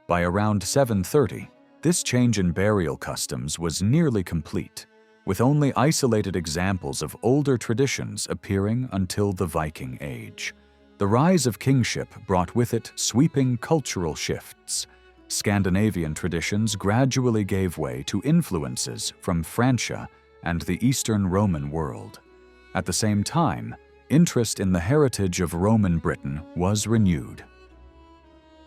By around 730, this change in burial customs was nearly complete, with only isolated examples of older traditions appearing until the Viking Age. The rise of kingship brought with it sweeping cultural shifts. Scandinavian traditions gradually gave way to influences from Francia and the Eastern Roman world. At the same time, interest in the heritage of Roman Britain was renewed.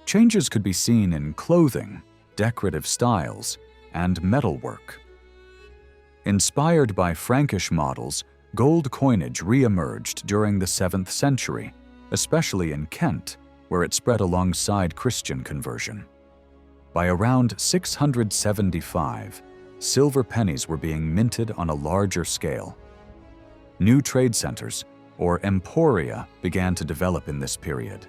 Changes could be seen in clothing, decorative styles, and metalwork. Inspired by Frankish models, gold coinage re-emerged during the 7th century, especially in Kent, where it spread alongside Christian conversion. By around 675, silver pennies were being minted on a larger scale. New trade centers, or emporia, began to develop in this period.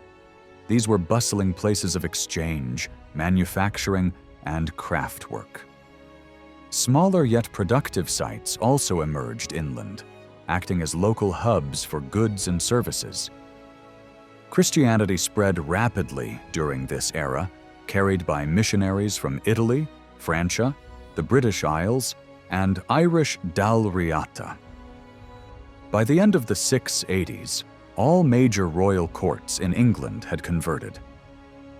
These were bustling places of exchange, manufacturing, and craftwork. Smaller yet productive sites also emerged inland, acting as local hubs for goods and services. Christianity spread rapidly during this era, carried by missionaries from Italy, Francia, the British Isles, and Irish Dalriata. By the end of the 680s, all major royal courts in England had converted.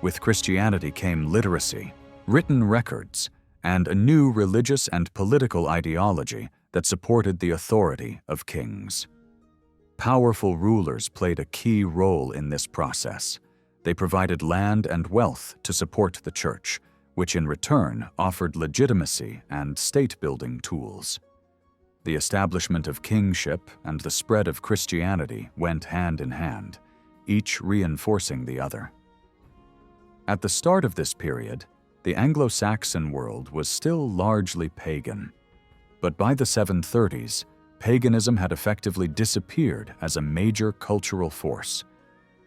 With Christianity came literacy, written records, and a new religious and political ideology that supported the authority of kings. Powerful rulers played a key role in this process. They provided land and wealth to support the church, which in return offered legitimacy and state-building tools. The establishment of kingship and the spread of Christianity went hand in hand, each reinforcing the other. At the start of this period, the Anglo-Saxon world was still largely pagan. But by the 730s, paganism had effectively disappeared as a major cultural force.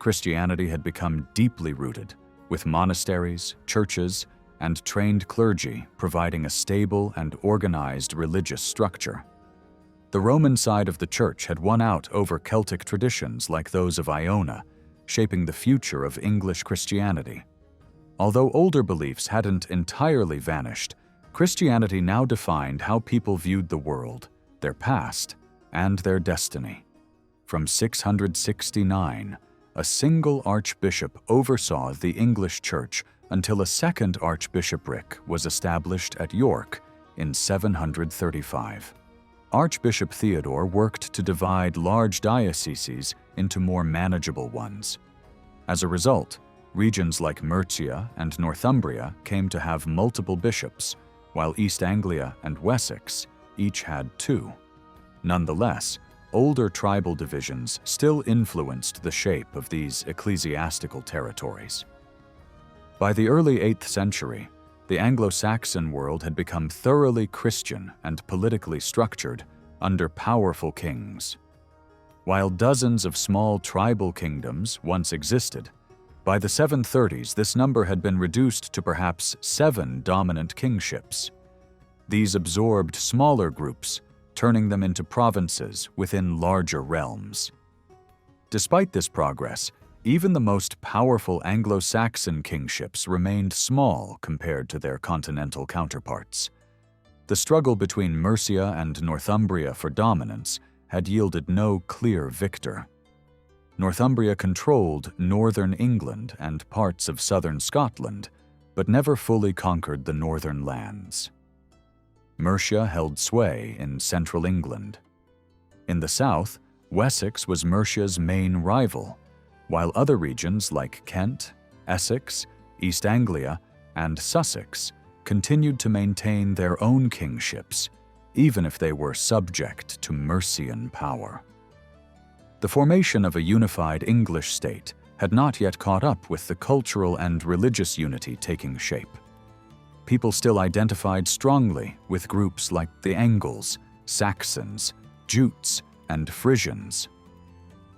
Christianity had become deeply rooted, with monasteries, churches, and trained clergy providing a stable and organized religious structure. The Roman side of the church had won out over Celtic traditions like those of Iona, shaping the future of English Christianity. Although older beliefs hadn't entirely vanished, Christianity now defined how people viewed the world, their past, and their destiny. From 669, a single archbishop oversaw the English church until a second archbishopric was established at York in 735. Archbishop Theodore worked to divide large dioceses into more manageable ones. As a result, regions like Mercia and Northumbria came to have multiple bishops, while East Anglia and Wessex each had 2. Nonetheless, older tribal divisions still influenced the shape of these ecclesiastical territories. By the early 8th century, the Anglo-Saxon world had become thoroughly Christian and politically structured under powerful kings. While dozens of small tribal kingdoms once existed, by the 730s this number had been reduced to perhaps 7 dominant kingships. These absorbed smaller groups, turning them into provinces within larger realms. Despite this progress, even the most powerful Anglo-Saxon kingships remained small compared to their continental counterparts. The struggle between Mercia and Northumbria for dominance had yielded no clear victor. Northumbria controlled northern England and parts of southern Scotland, but never fully conquered the northern lands. Mercia held sway in central England. In the south, Wessex was Mercia's main rival, while other regions like Kent, Essex, East Anglia, and Sussex continued to maintain their own kingships, even if they were subject to Mercian power. The formation of a unified English state had not yet caught up with the cultural and religious unity taking shape. People still identified strongly with groups like the Angles, Saxons, Jutes, and Frisians.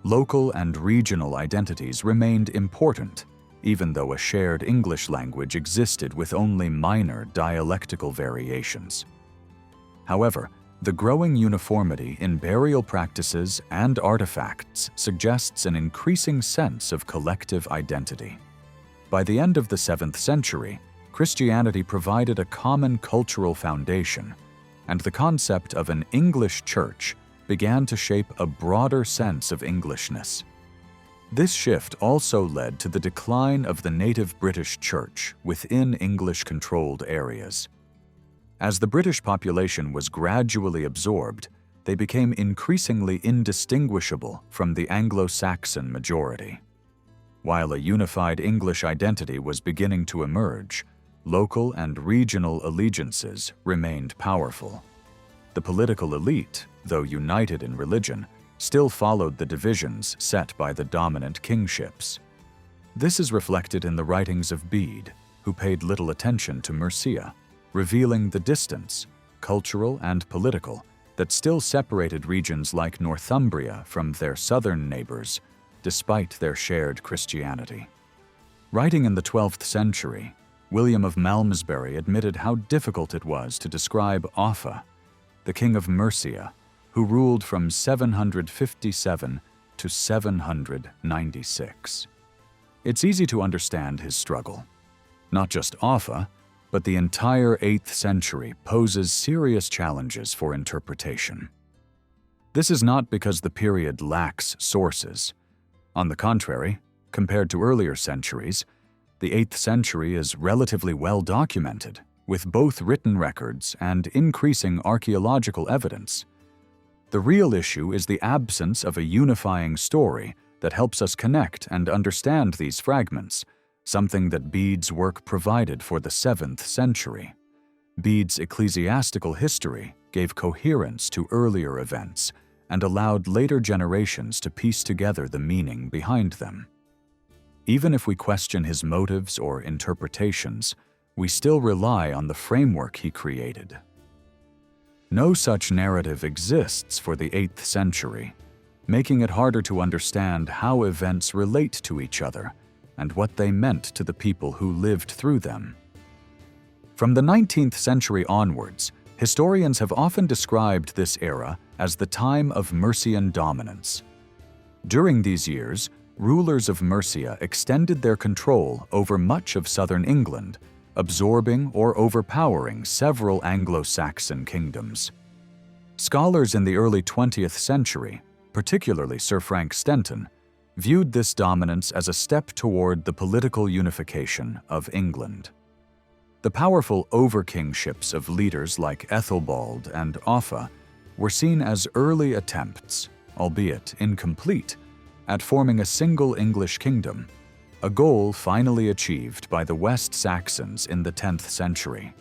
Local and regional identities remained important, even though a shared English language existed with only minor dialectical variations. However, the growing uniformity in burial practices and artifacts suggests an increasing sense of collective identity. By the end of the 7th century, Christianity provided a common cultural foundation, and the concept of an English church began to shape a broader sense of Englishness. This shift also led to the decline of the native British Church within English-controlled areas. As the British population was gradually absorbed, they became increasingly indistinguishable from the Anglo-Saxon majority. While a unified English identity was beginning to emerge, local and regional allegiances remained powerful. The political elite, though united in religion, still followed the divisions set by the dominant kingships. This is reflected in the writings of Bede, who paid little attention to Mercia, revealing the distance, cultural and political, that still separated regions like Northumbria from their southern neighbors, despite their shared Christianity. Writing in the 12th century, William of Malmesbury admitted how difficult it was to describe Offa, the king of Mercia, who ruled from 757 to 796. It's easy to understand his struggle. Not just Offa, but the entire 8th century poses serious challenges for interpretation. This is not because the period lacks sources. On the contrary, compared to earlier centuries, the 8th century is relatively well documented, with both written records and increasing archaeological evidence. The real issue is the absence of a unifying story that helps us connect and understand these fragments, something that Bede's work provided for the 7th century. Bede's ecclesiastical history gave coherence to earlier events and allowed later generations to piece together the meaning behind them. Even if we question his motives or interpretations, we still rely on the framework he created. No such narrative exists for the 8th century, making it harder to understand how events relate to each other and what they meant to the people who lived through them. From the 19th century onwards, historians have often described this era as the time of Mercian dominance. During these years, rulers of Mercia extended their control over much of southern England, absorbing or overpowering several Anglo-Saxon kingdoms. Scholars in the early 20th century, particularly Sir Frank Stenton, viewed this dominance as a step toward the political unification of England. The powerful overkingships of leaders like Ethelbald and Offa were seen as early attempts, albeit incomplete, at forming a single English kingdom, a goal finally achieved by the West Saxons in the 10th century.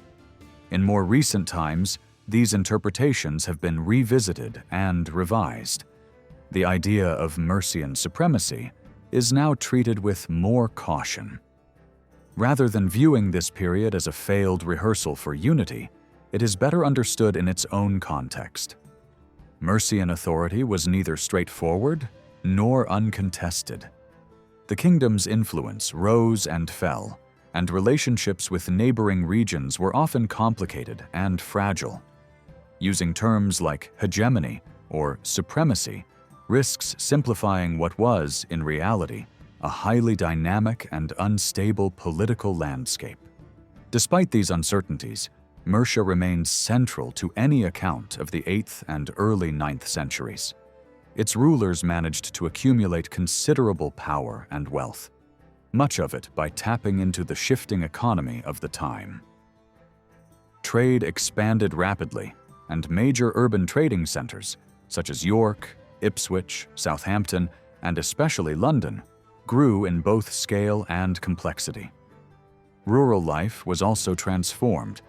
In more recent times, these interpretations have been revisited and revised. The idea of Mercian supremacy is now treated with more caution. Rather than viewing this period as a failed rehearsal for unity, it is better understood in its own context. Mercian authority was neither straightforward nor uncontested. The kingdom's influence rose and fell, and relationships with neighboring regions were often complicated and fragile. Using terms like hegemony or supremacy risks simplifying what was, in reality, a highly dynamic and unstable political landscape. Despite these uncertainties, Mercia remains central to any account of the 8th and early 9th centuries. Its rulers managed to accumulate considerable power and wealth, much of it by tapping into the shifting economy of the time. Trade expanded rapidly, and major urban trading centers, such as York, Ipswich, Southampton, and especially London, grew in both scale and complexity. Rural life was also transformed.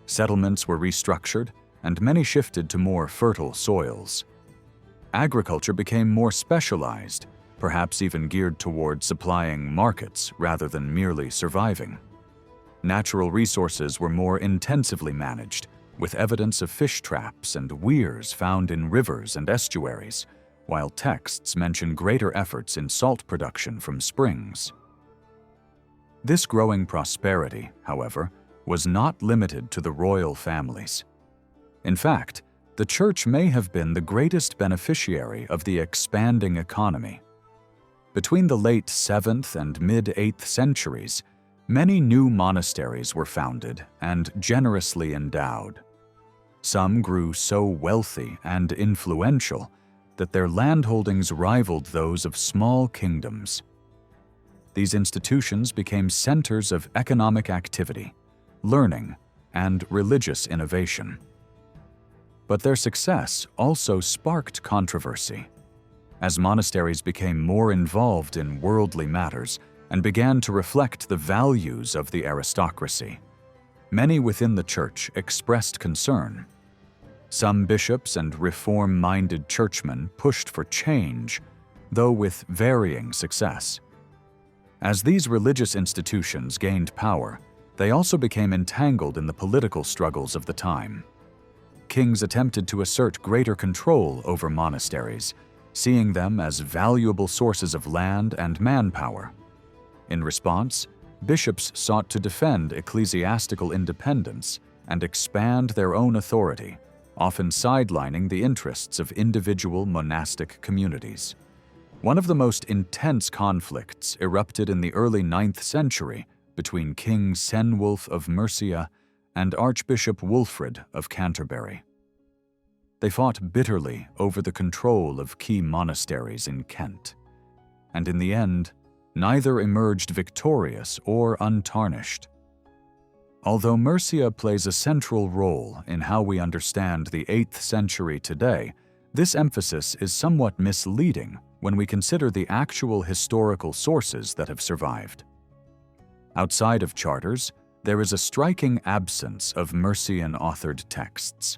Settlements were restructured, and many shifted to more fertile soils. Agriculture became more specialized, perhaps even geared toward supplying markets rather than merely surviving. Natural resources were more intensively managed, with evidence of fish traps and weirs found in rivers and estuaries, while texts mention greater efforts in salt production from springs. This growing prosperity, however, was not limited to the royal families. In fact, the church may have been the greatest beneficiary of the expanding economy. Between the late 7th and mid-8th centuries, many new monasteries were founded and generously endowed. Some grew so wealthy and influential that their landholdings rivaled those of small kingdoms. These institutions became centers of economic activity, learning, and religious innovation. But their success also sparked controversy. As monasteries became more involved in worldly matters and began to reflect the values of the aristocracy, many within the church expressed concern. Some bishops and reform-minded churchmen pushed for change, though with varying success. As these religious institutions gained power, they also became entangled in the political struggles of the time. Kings attempted to assert greater control over monasteries, seeing them as valuable sources of land and manpower. In response, bishops sought to defend ecclesiastical independence and expand their own authority, often sidelining the interests of individual monastic communities. One of the most intense conflicts erupted in the early 9th century between King Cenwulf of Mercia and Archbishop Wulfrid of Canterbury. They fought bitterly over the control of key monasteries in Kent, and in the end, neither emerged victorious or untarnished. Although Mercia plays a central role in how we understand the 8th century today, this emphasis is somewhat misleading when we consider the actual historical sources that have survived. Outside of charters, there is a striking absence of Mercian-authored texts.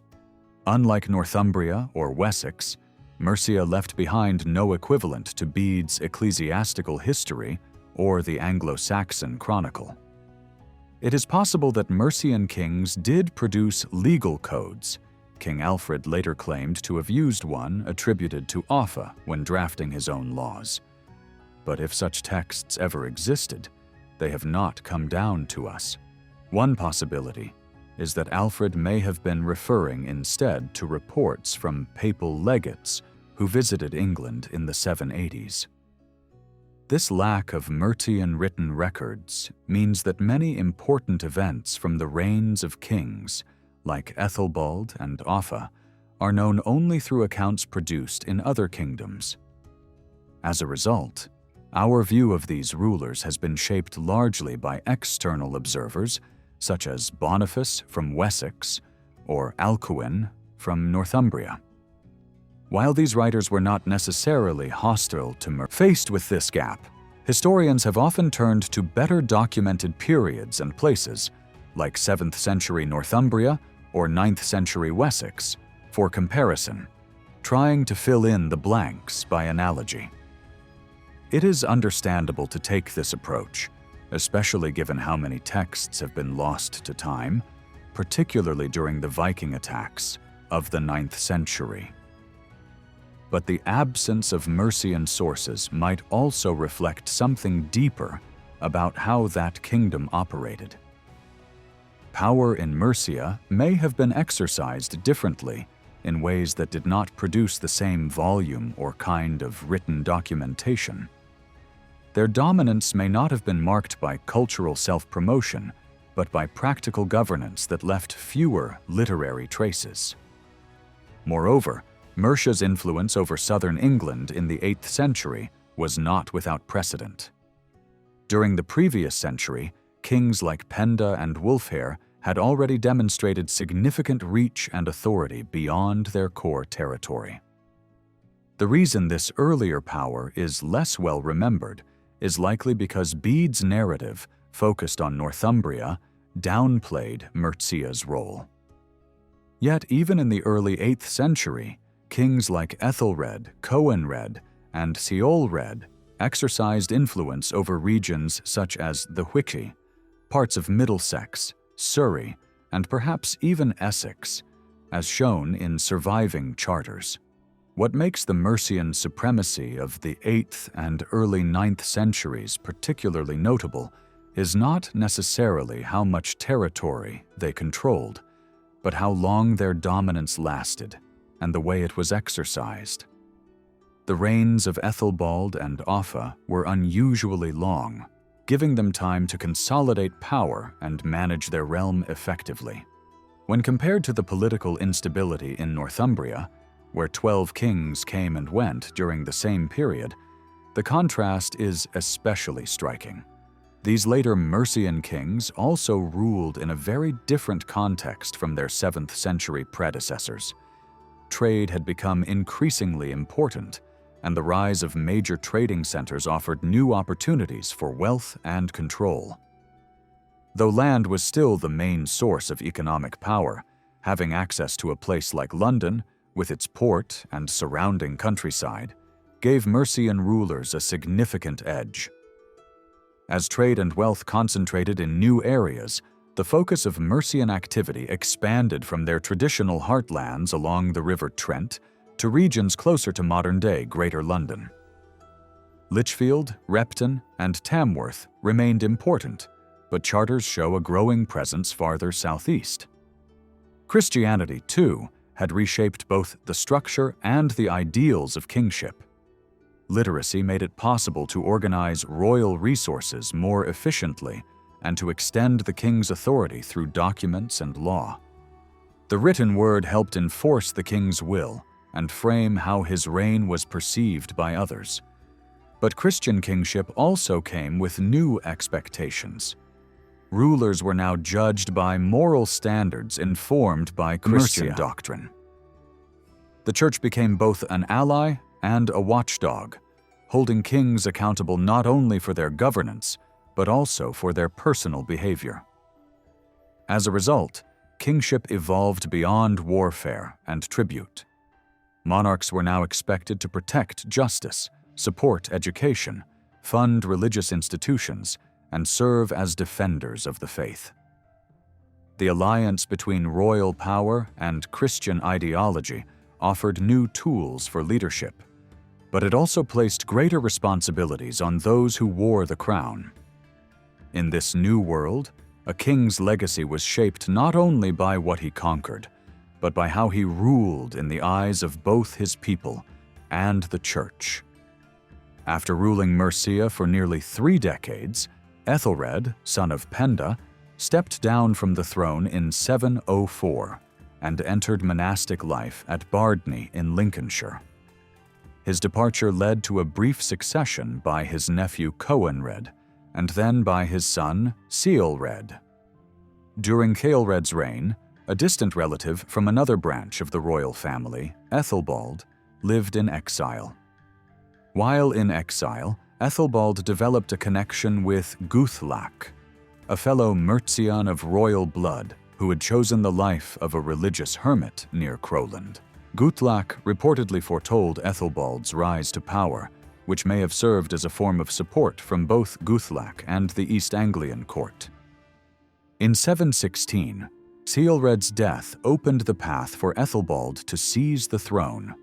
Unlike Northumbria or Wessex, Mercia left behind no equivalent to Bede's Ecclesiastical History or the Anglo-Saxon Chronicle. It is possible that Mercian kings did produce legal codes. King Alfred later claimed to have used one attributed to Offa when drafting his own laws. But if such texts ever existed, they have not come down to us. One possibility is that Alfred may have been referring instead to reports from papal legates who visited England in the 780s. This lack of Mercian written records means that many important events from the reigns of kings, like Ethelbald and Offa, are known only through accounts produced in other kingdoms. As a result, our view of these rulers has been shaped largely by external observers, such as Boniface from Wessex or Alcuin from Northumbria. While these writers were not necessarily hostile to Mercia, faced with this gap, historians have often turned to better documented periods and places, like 7th century Northumbria or 9th century Wessex, for comparison, trying to fill in the blanks by analogy. It is understandable to take this approach, especially given how many texts have been lost to time, particularly during the Viking attacks of the 9th century. But the absence of Mercian sources might also reflect something deeper about how that kingdom operated. Power in Mercia may have been exercised differently in ways that did not produce the same volume or kind of written documentation. Their dominance may not have been marked by cultural self-promotion, but by practical governance that left fewer literary traces. Moreover, Mercia's influence over southern England in the 8th century was not without precedent. During the previous century, kings like Penda and Wulfhere had already demonstrated significant reach and authority beyond their core territory. The reason this earlier power is less well remembered is likely because Bede's narrative, focused on Northumbria, downplayed Mercia's role. Yet even in the early 8th century, kings like Ethelred, Coenred, and Ceolred exercised influence over regions such as the Hwicce, parts of Middlesex, Surrey, and perhaps even Essex, as shown in surviving charters. What makes the Mercian supremacy of the 8th and early 9th centuries particularly notable is not necessarily how much territory they controlled, but how long their dominance lasted and the way it was exercised. The reigns of Ethelbald and Offa were unusually long, giving them time to consolidate power and manage their realm effectively. When compared to the political instability in Northumbria, where 12 kings came and went during the same period, the contrast is especially striking. These later Mercian kings also ruled in a very different context from their 7th century predecessors. Trade had become increasingly important, and the rise of major trading centers offered new opportunities for wealth and control. Though land was still the main source of economic power, having access to a place like London, with its port and surrounding countryside, gave Mercian rulers a significant edge. As trade and wealth concentrated in new areas, the focus of Mercian activity expanded from their traditional heartlands along the River Trent to regions closer to modern-day Greater London. Lichfield, Repton, and Tamworth remained important, but charters show a growing presence farther southeast. Christianity, too, had reshaped both the structure and the ideals of kingship. Literacy made it possible to organize royal resources more efficiently and to extend the king's authority through documents and law. The written word helped enforce the king's will and frame how his reign was perceived by others. But Christian kingship also came with new expectations. Rulers were now judged by moral standards informed by Christian doctrine. The church became both an ally and a watchdog, holding kings accountable not only for their governance, but also for their personal behavior. As a result, kingship evolved beyond warfare and tribute. Monarchs were now expected to protect justice, support education, fund religious institutions, and serve as defenders of the faith. The alliance between royal power and Christian ideology offered new tools for leadership, but it also placed greater responsibilities on those who wore the crown. In this new world, a king's legacy was shaped not only by what he conquered, but by how he ruled in the eyes of both his people and the church. After ruling Mercia for nearly 3 decades, Ethelred, son of Penda, stepped down from the throne in 704 and entered monastic life at Bardney in Lincolnshire. His departure led to a brief succession by his nephew Coenred, and then by his son Ceolred. During Ceolred's reign, a distant relative from another branch of the royal family, Ethelbald, lived in exile. While in exile, Ethelbald developed a connection with Guthlac, a fellow Mercian of royal blood who had chosen the life of a religious hermit near Crowland. Guthlac reportedly foretold Ethelbald's rise to power, which may have served as a form of support from both Guthlac and the East Anglian court. In 716, Ceolred's death opened the path for Ethelbald to seize the throne.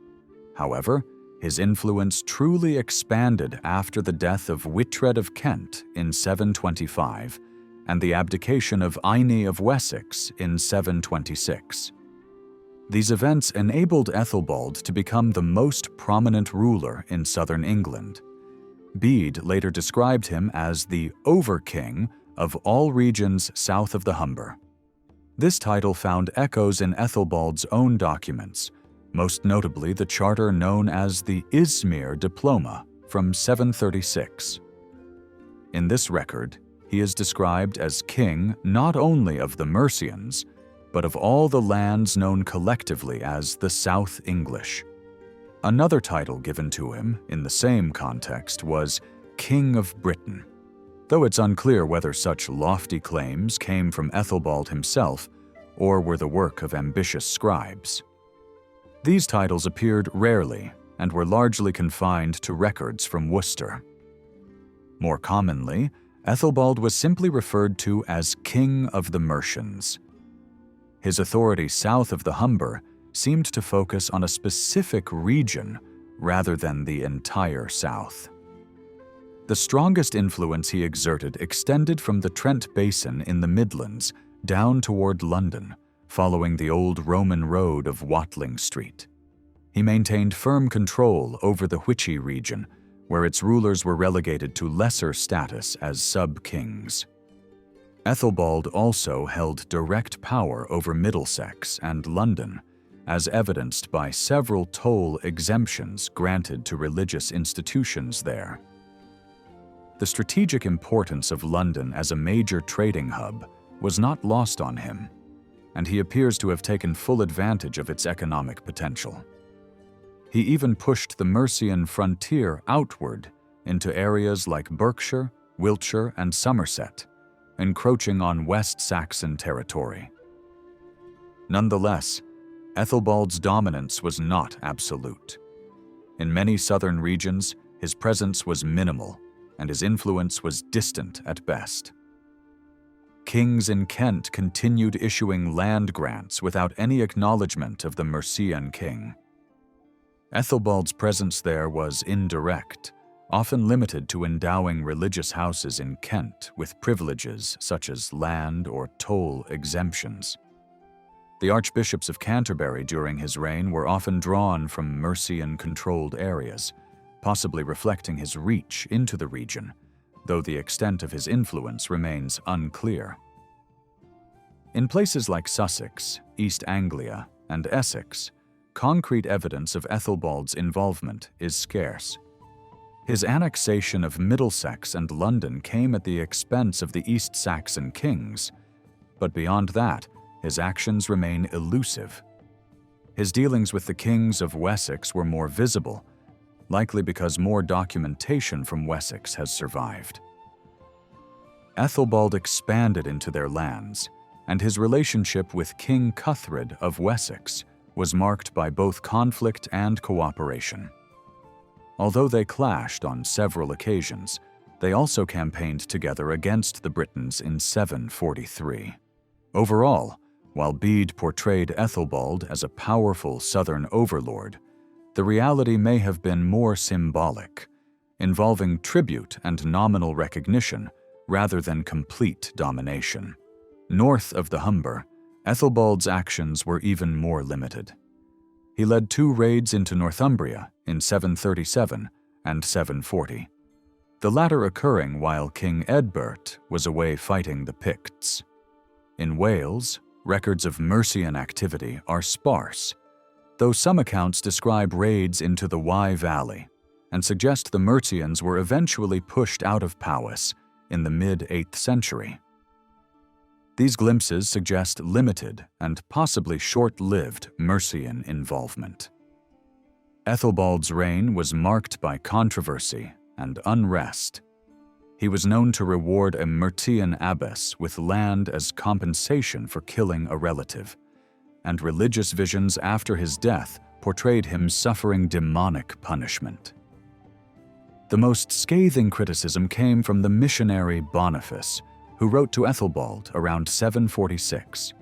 However, His influence truly expanded after the death of Witred of Kent in 725 and the abdication of Ine of Wessex in 726. These events enabled Ethelbald to become the most prominent ruler in southern England. Bede later described him as the Overking of all regions south of the Humber. This title found echoes in Ethelbald's own documents, most notably the charter known as the Izmir Diploma from 736. In this record, he is described as king not only of the Mercians, but of all the lands known collectively as the South English. Another title given to him in the same context was King of Britain, though it's unclear whether such lofty claims came from Ethelbald himself or were the work of ambitious scribes. These titles appeared rarely and were largely confined to records from Worcester. More commonly, Ethelbald was simply referred to as King of the Mercians. His authority south of the Humber seemed to focus on a specific region rather than the entire south. The strongest influence he exerted extended from the Trent Basin in the Midlands down toward London, following the old Roman road of Watling Street. He maintained firm control over the Whitchy region, where its rulers were relegated to lesser status as sub-kings. Ethelbald also held direct power over Middlesex and London, as evidenced by several toll exemptions granted to religious institutions there. The strategic importance of London as a major trading hub was not lost on him, and he appears to have taken full advantage of its economic potential. He even pushed the Mercian frontier outward into areas like Berkshire, Wiltshire, and Somerset, encroaching on West Saxon territory. Nonetheless, Ethelbald's dominance was not absolute. In many southern regions, his presence was minimal, and his influence was distant at best. Kings in Kent continued issuing land grants without any acknowledgement of the Mercian king. Ethelbald's presence there was indirect, often limited to endowing religious houses in Kent with privileges such as land or toll exemptions. The archbishops of Canterbury during his reign were often drawn from Mercian-controlled areas, possibly reflecting his reach into the region, though the extent of his influence remains unclear. In places like Sussex, East Anglia, and Essex, concrete evidence of Ethelbald's involvement is scarce. His annexation of Middlesex and London came at the expense of the East Saxon kings, but beyond that, his actions remain elusive. His dealings with the kings of Wessex were more visible, likely because more documentation from Wessex has survived. Ethelbald expanded into their lands, and his relationship with King Cuthred of Wessex was marked by both conflict and cooperation. Although they clashed on several occasions, they also campaigned together against the Britons in 743. Overall, while Bede portrayed Ethelbald as a powerful southern overlord, the reality may have been more symbolic, involving tribute and nominal recognition rather than complete domination. North of the Humber, Ethelbald's actions were even more limited. He led 2 raids into Northumbria in 737 and 740, the latter occurring while King Eadbert was away fighting the Picts. In Wales, records of Mercian activity are sparse, though some accounts describe raids into the Wye Valley and suggest the Mercians were eventually pushed out of Powys in the mid-8th century. These glimpses suggest limited and possibly short-lived Mercian involvement. Ethelbald's reign was marked by controversy and unrest. He was known to reward a Mercian abbess with land as compensation for killing a relative, and religious visions after his death portrayed him suffering demonic punishment. The most scathing criticism came from the missionary Boniface, who wrote to Ethelbald around 746.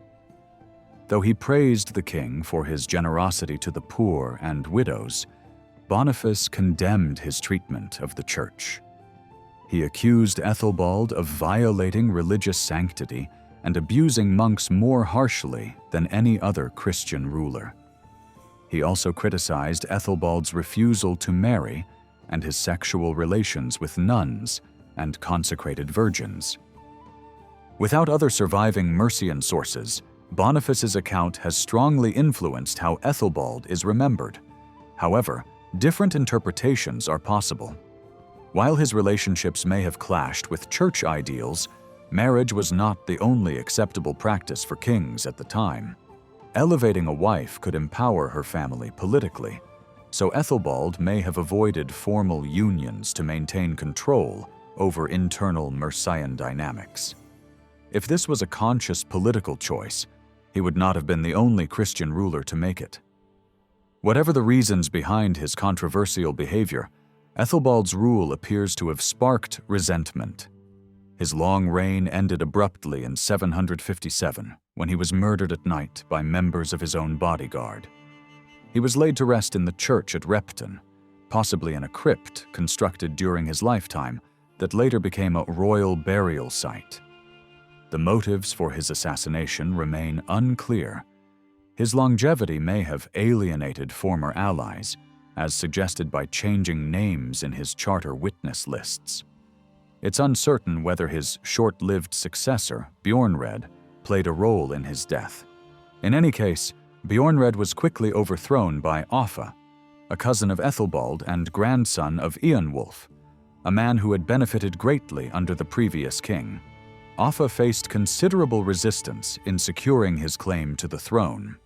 Though he praised the king for his generosity to the poor and widows, Boniface condemned his treatment of the church. He accused Ethelbald of violating religious sanctity and abusing monks more harshly than any other Christian ruler. He also criticized Ethelbald's refusal to marry and his sexual relations with nuns and consecrated virgins. Without other surviving Mercian sources, Boniface's account has strongly influenced how Ethelbald is remembered. However, different interpretations are possible. While his relationships may have clashed with church ideals, marriage was not the only acceptable practice for kings at the time. Elevating a wife could empower her family politically, so Ethelbald may have avoided formal unions to maintain control over internal Mercian dynamics. If this was a conscious political choice, he would not have been the only Christian ruler to make it. Whatever the reasons behind his controversial behavior, Ethelbald's rule appears to have sparked resentment. His long reign ended abruptly in 757, when he was murdered at night by members of his own bodyguard. He was laid to rest in the church at Repton, possibly in a crypt constructed during his lifetime that later became a royal burial site. The motives for his assassination remain unclear. His longevity may have alienated former allies, as suggested by changing names in his charter witness lists. It's uncertain whether his short-lived successor, Bjornred, played a role in his death. In any case, Bjornred was quickly overthrown by Offa, a cousin of Ethelbald and grandson of Eonwulf, a man who had benefited greatly under the previous king. Offa faced considerable resistance in securing his claim to the throne.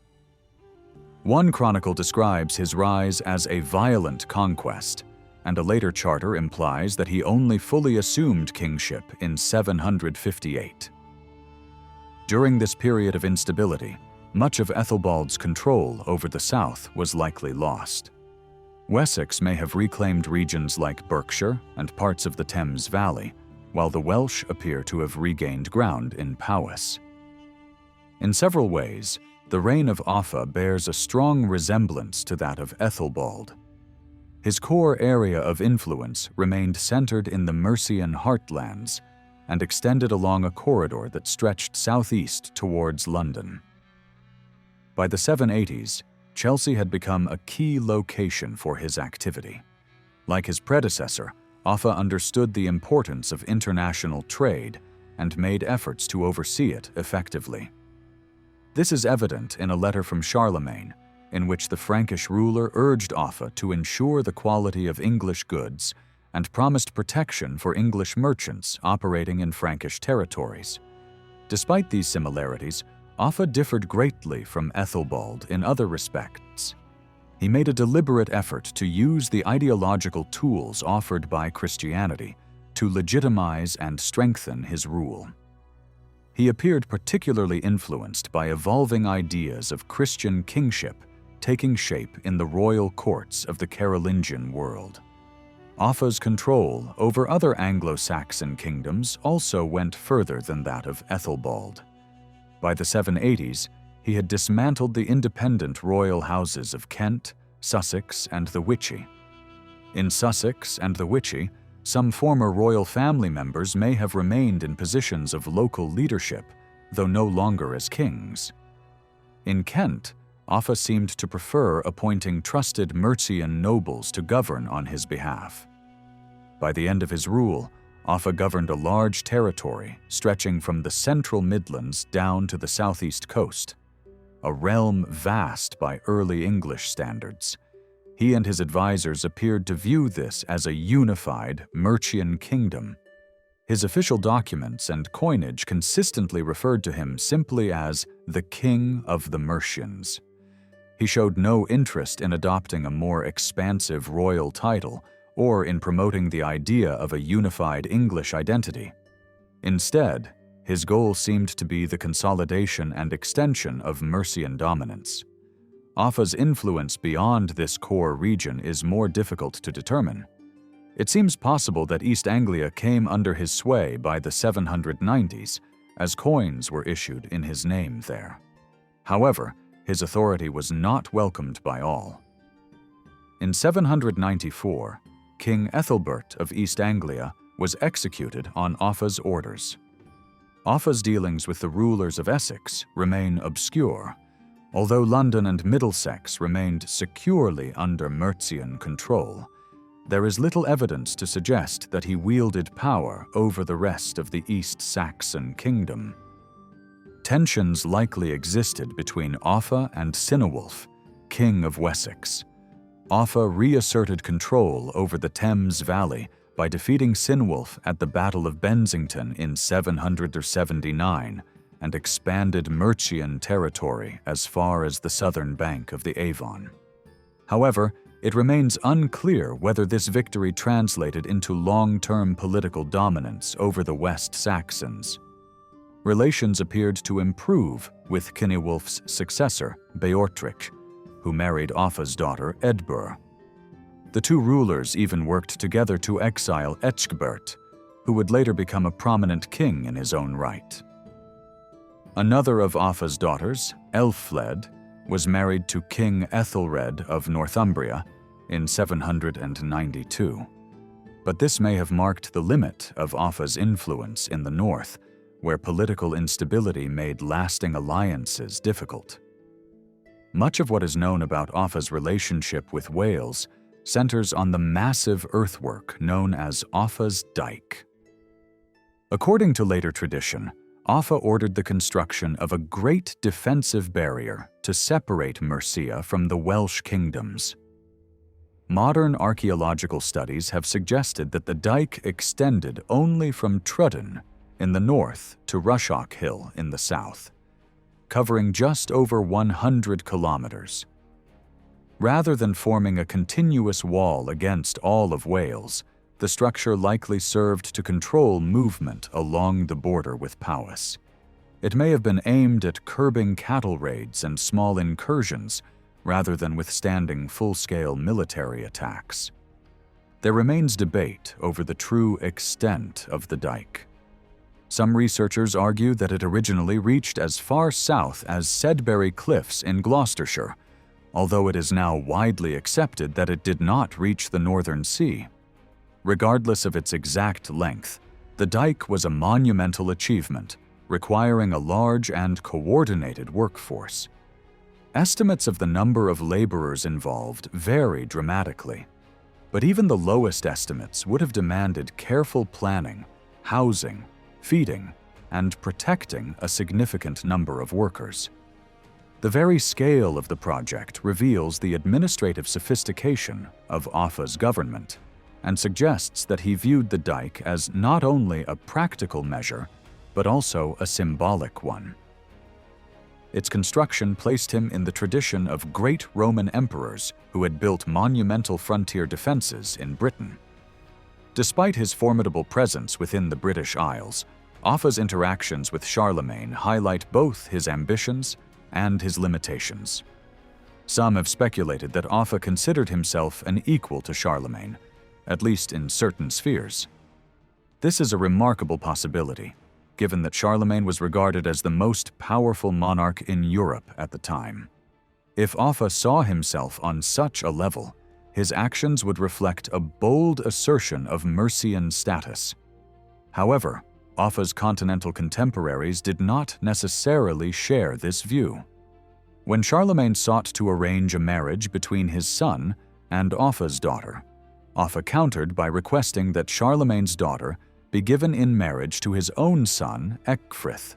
One chronicle describes his rise as a violent conquest, and a later charter implies that he only fully assumed kingship in 758. During this period of instability, much of Ethelbald's control over the south was likely lost. Wessex may have reclaimed regions like Berkshire and parts of the Thames Valley, while the Welsh appear to have regained ground in Powys. In several ways, the reign of Offa bears a strong resemblance to that of Ethelbald. His core area of influence remained centered in the Mercian heartlands and extended along a corridor that stretched southeast towards London. By the 780s, Chelsea had become a key location for his activity. Like his predecessor, Offa understood the importance of international trade and made efforts to oversee it effectively. This is evident in a letter from Charlemagne, in which the Frankish ruler urged Offa to ensure the quality of English goods and promised protection for English merchants operating in Frankish territories. Despite these similarities, Offa differed greatly from Ethelbald in other respects. He made a deliberate effort to use the ideological tools offered by Christianity to legitimize and strengthen his rule. He appeared particularly influenced by evolving ideas of Christian kingship taking shape in the royal courts of the Carolingian world. Offa's control over other Anglo-Saxon kingdoms also went further than that of Ethelbald. By the 780s, he had dismantled the independent royal houses of Kent, Sussex, and the Wyche. In Sussex and the Wyche, some former royal family members may have remained in positions of local leadership, though no longer as kings. In Kent, Offa seemed to prefer appointing trusted Mercian nobles to govern on his behalf. By the end of his rule, Offa governed a large territory stretching from the central Midlands down to the southeast coast, a realm vast by early English standards. He and his advisors appeared to view this as a unified Mercian kingdom. His official documents and coinage consistently referred to him simply as the King of the Mercians. He showed no interest in adopting a more expansive royal title or in promoting the idea of a unified English identity. Instead, his goal seemed to be the consolidation and extension of Mercian dominance. Offa's influence beyond this core region is more difficult to determine. It seems possible that East Anglia came under his sway by the 790s, as coins were issued in his name there. However, his authority was not welcomed by all. In 794, King Ethelbert of East Anglia was executed on Offa's orders. Offa's dealings with the rulers of Essex remain obscure, although London and Middlesex remained securely under Mercian control. There is little evidence to suggest that he wielded power over the rest of the East Saxon kingdom. Tensions likely existed between Offa and Cynewulf, King of Wessex. Offa reasserted control over the Thames Valley by defeating Cynewulf at the Battle of Bensington in 779 and expanded Mercian territory as far as the southern bank of the Avon. However, it remains unclear whether this victory translated into long-term political dominance over the West Saxons. Relations appeared to improve with Cynewulf's successor, Beorhtric, who married Offa's daughter, Edbur. The two rulers even worked together to exile Ecgbert, who would later become a prominent king in his own right. Another of Offa's daughters, Elfled, was married to King Ethelred of Northumbria in 792. But this may have marked the limit of Offa's influence in the north, where political instability made lasting alliances difficult. Much of what is known about Offa's relationship with Wales centers on the massive earthwork known as Offa's Dyke. According to later tradition, Offa ordered the construction of a great defensive barrier to separate Mercia from the Welsh kingdoms. Modern archaeological studies have suggested that the dike extended only from Trudden in the north to Rushock Hill in the south, covering just over 100 kilometers. Rather than forming a continuous wall against all of Wales, the structure likely served to control movement along the border with Powys. It may have been aimed at curbing cattle raids and small incursions, rather than withstanding full-scale military attacks. There remains debate over the true extent of the dike. Some researchers argue that it originally reached as far south as Sedberry Cliffs in Gloucestershire, although it is now widely accepted that it did not reach the Northern Sea. Regardless of its exact length, the dike was a monumental achievement, requiring a large and coordinated workforce. Estimates of the number of laborers involved vary dramatically, but even the lowest estimates would have demanded careful planning, housing, feeding, and protecting a significant number of workers. The very scale of the project reveals the administrative sophistication of Offa's government and suggests that he viewed the dike as not only a practical measure, but also a symbolic one. Its construction placed him in the tradition of great Roman emperors who had built monumental frontier defenses in Britain. Despite his formidable presence within the British Isles, Offa's interactions with Charlemagne highlight both his ambitions and his limitations. Some have speculated that Offa considered himself an equal to Charlemagne, at least in certain spheres. This is a remarkable possibility, given that Charlemagne was regarded as the most powerful monarch in Europe at the time. If Offa saw himself on such a level, his actions would reflect a bold assertion of Mercian status. However, Offa's continental contemporaries did not necessarily share this view. When Charlemagne sought to arrange a marriage between his son and Offa's daughter, Offa countered by requesting that Charlemagne's daughter be given in marriage to his own son, Ecgfrith.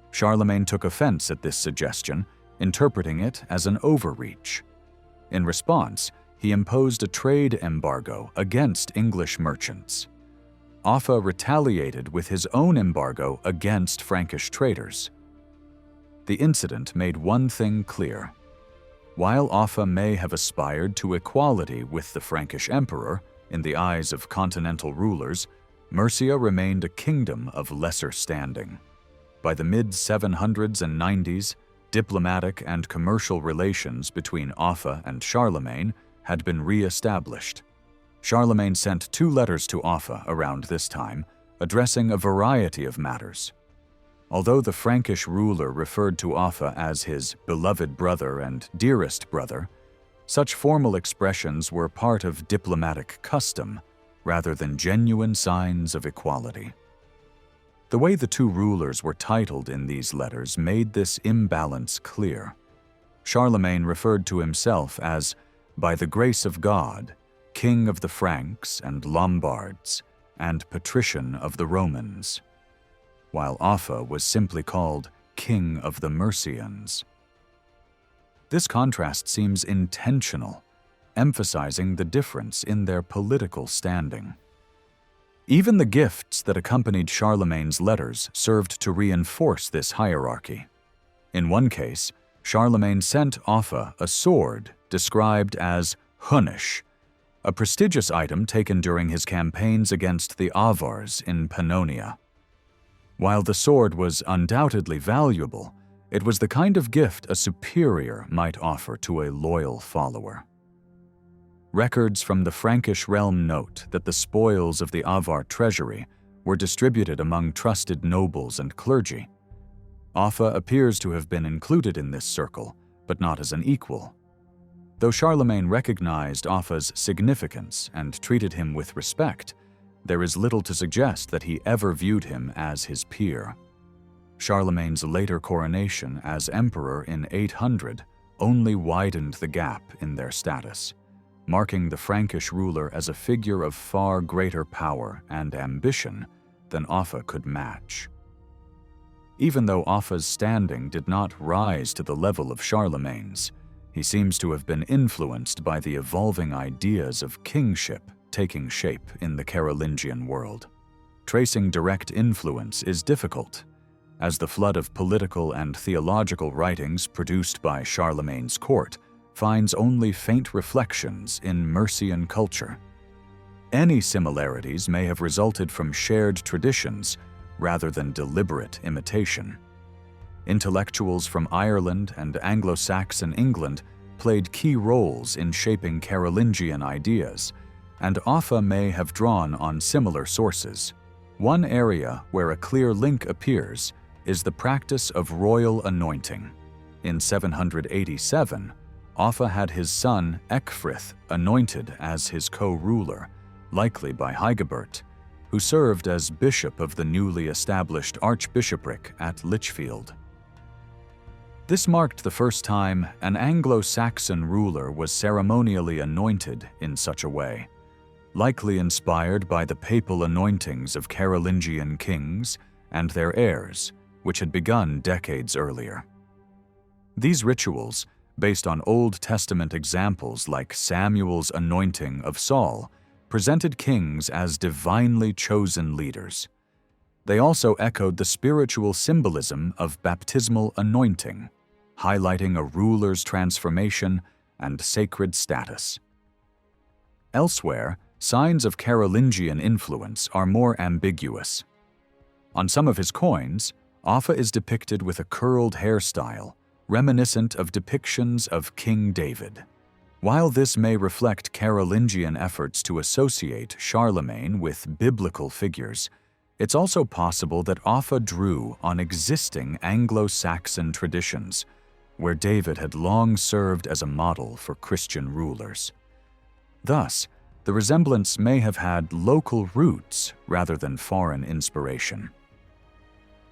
Charlemagne took offense at this suggestion, interpreting it as an overreach. In response, he imposed a trade embargo against English merchants. Offa retaliated with his own embargo against Frankish traders. The incident made one thing clear. While Offa may have aspired to equality with the Frankish emperor, in the eyes of continental rulers, Mercia remained a kingdom of lesser standing. By the mid-700s and 90s, diplomatic and commercial relations between Offa and Charlemagne had been re-established. Charlemagne sent 2 letters to Offa around this time, addressing a variety of matters. Although the Frankish ruler referred to Offa as his beloved brother and dearest brother, Such formal expressions were part of diplomatic custom, rather than genuine signs of equality. The way the two rulers were titled in these letters made this imbalance clear. Charlemagne referred to himself as, "by the grace of God, King of the Franks and Lombards, and Patrician of the Romans," while Offa was simply called King of the Mercians. This contrast seems intentional, emphasizing the difference in their political standing. Even the gifts that accompanied Charlemagne's letters served to reinforce this hierarchy. In one case, Charlemagne sent Offa a sword described as Hunnish, a prestigious item taken during his campaigns against the Avars in Pannonia. While the sword was undoubtedly valuable, it was the kind of gift a superior might offer to a loyal follower. Records from the Frankish realm note that the spoils of the Avar treasury were distributed among trusted nobles and clergy. Offa appears to have been included in this circle, but not as an equal. Though Charlemagne recognized Offa's significance and treated him with respect, there is little to suggest that he ever viewed him as his peer. Charlemagne's later coronation as emperor in 800 only widened the gap in their status, marking the Frankish ruler as a figure of far greater power and ambition than Offa could match. Even though Offa's standing did not rise to the level of Charlemagne's, he seems to have been influenced by the evolving ideas of kingship taking shape in the Carolingian world. Tracing direct influence is difficult, as the flood of political and theological writings produced by Charlemagne's court finds only faint reflections in Mercian culture. Any similarities may have resulted from shared traditions rather than deliberate imitation. Intellectuals from Ireland and Anglo-Saxon England played key roles in shaping Carolingian ideas, and Offa may have drawn on similar sources. One area where a clear link appears is the practice of royal anointing. In 787, Offa had his son Ecgfrith anointed as his co-ruler, likely by Hygebert, who served as bishop of the newly established archbishopric at Lichfield. This marked the first time an Anglo-Saxon ruler was ceremonially anointed in such a way, likely inspired by the papal anointings of Carolingian kings and their heirs, which had begun decades earlier. These rituals, based on Old Testament examples like Samuel's anointing of Saul, presented kings as divinely chosen leaders. They also echoed the spiritual symbolism of baptismal anointing, highlighting a ruler's transformation and sacred status. Elsewhere, signs of Carolingian influence are more ambiguous. On some of his coins, Offa is depicted with a curled hairstyle, reminiscent of depictions of King David. While this may reflect Carolingian efforts to associate Charlemagne with biblical figures, it's also possible that Offa drew on existing Anglo-Saxon traditions, where David had long served as a model for Christian rulers. Thus, the resemblance may have had local roots rather than foreign inspiration.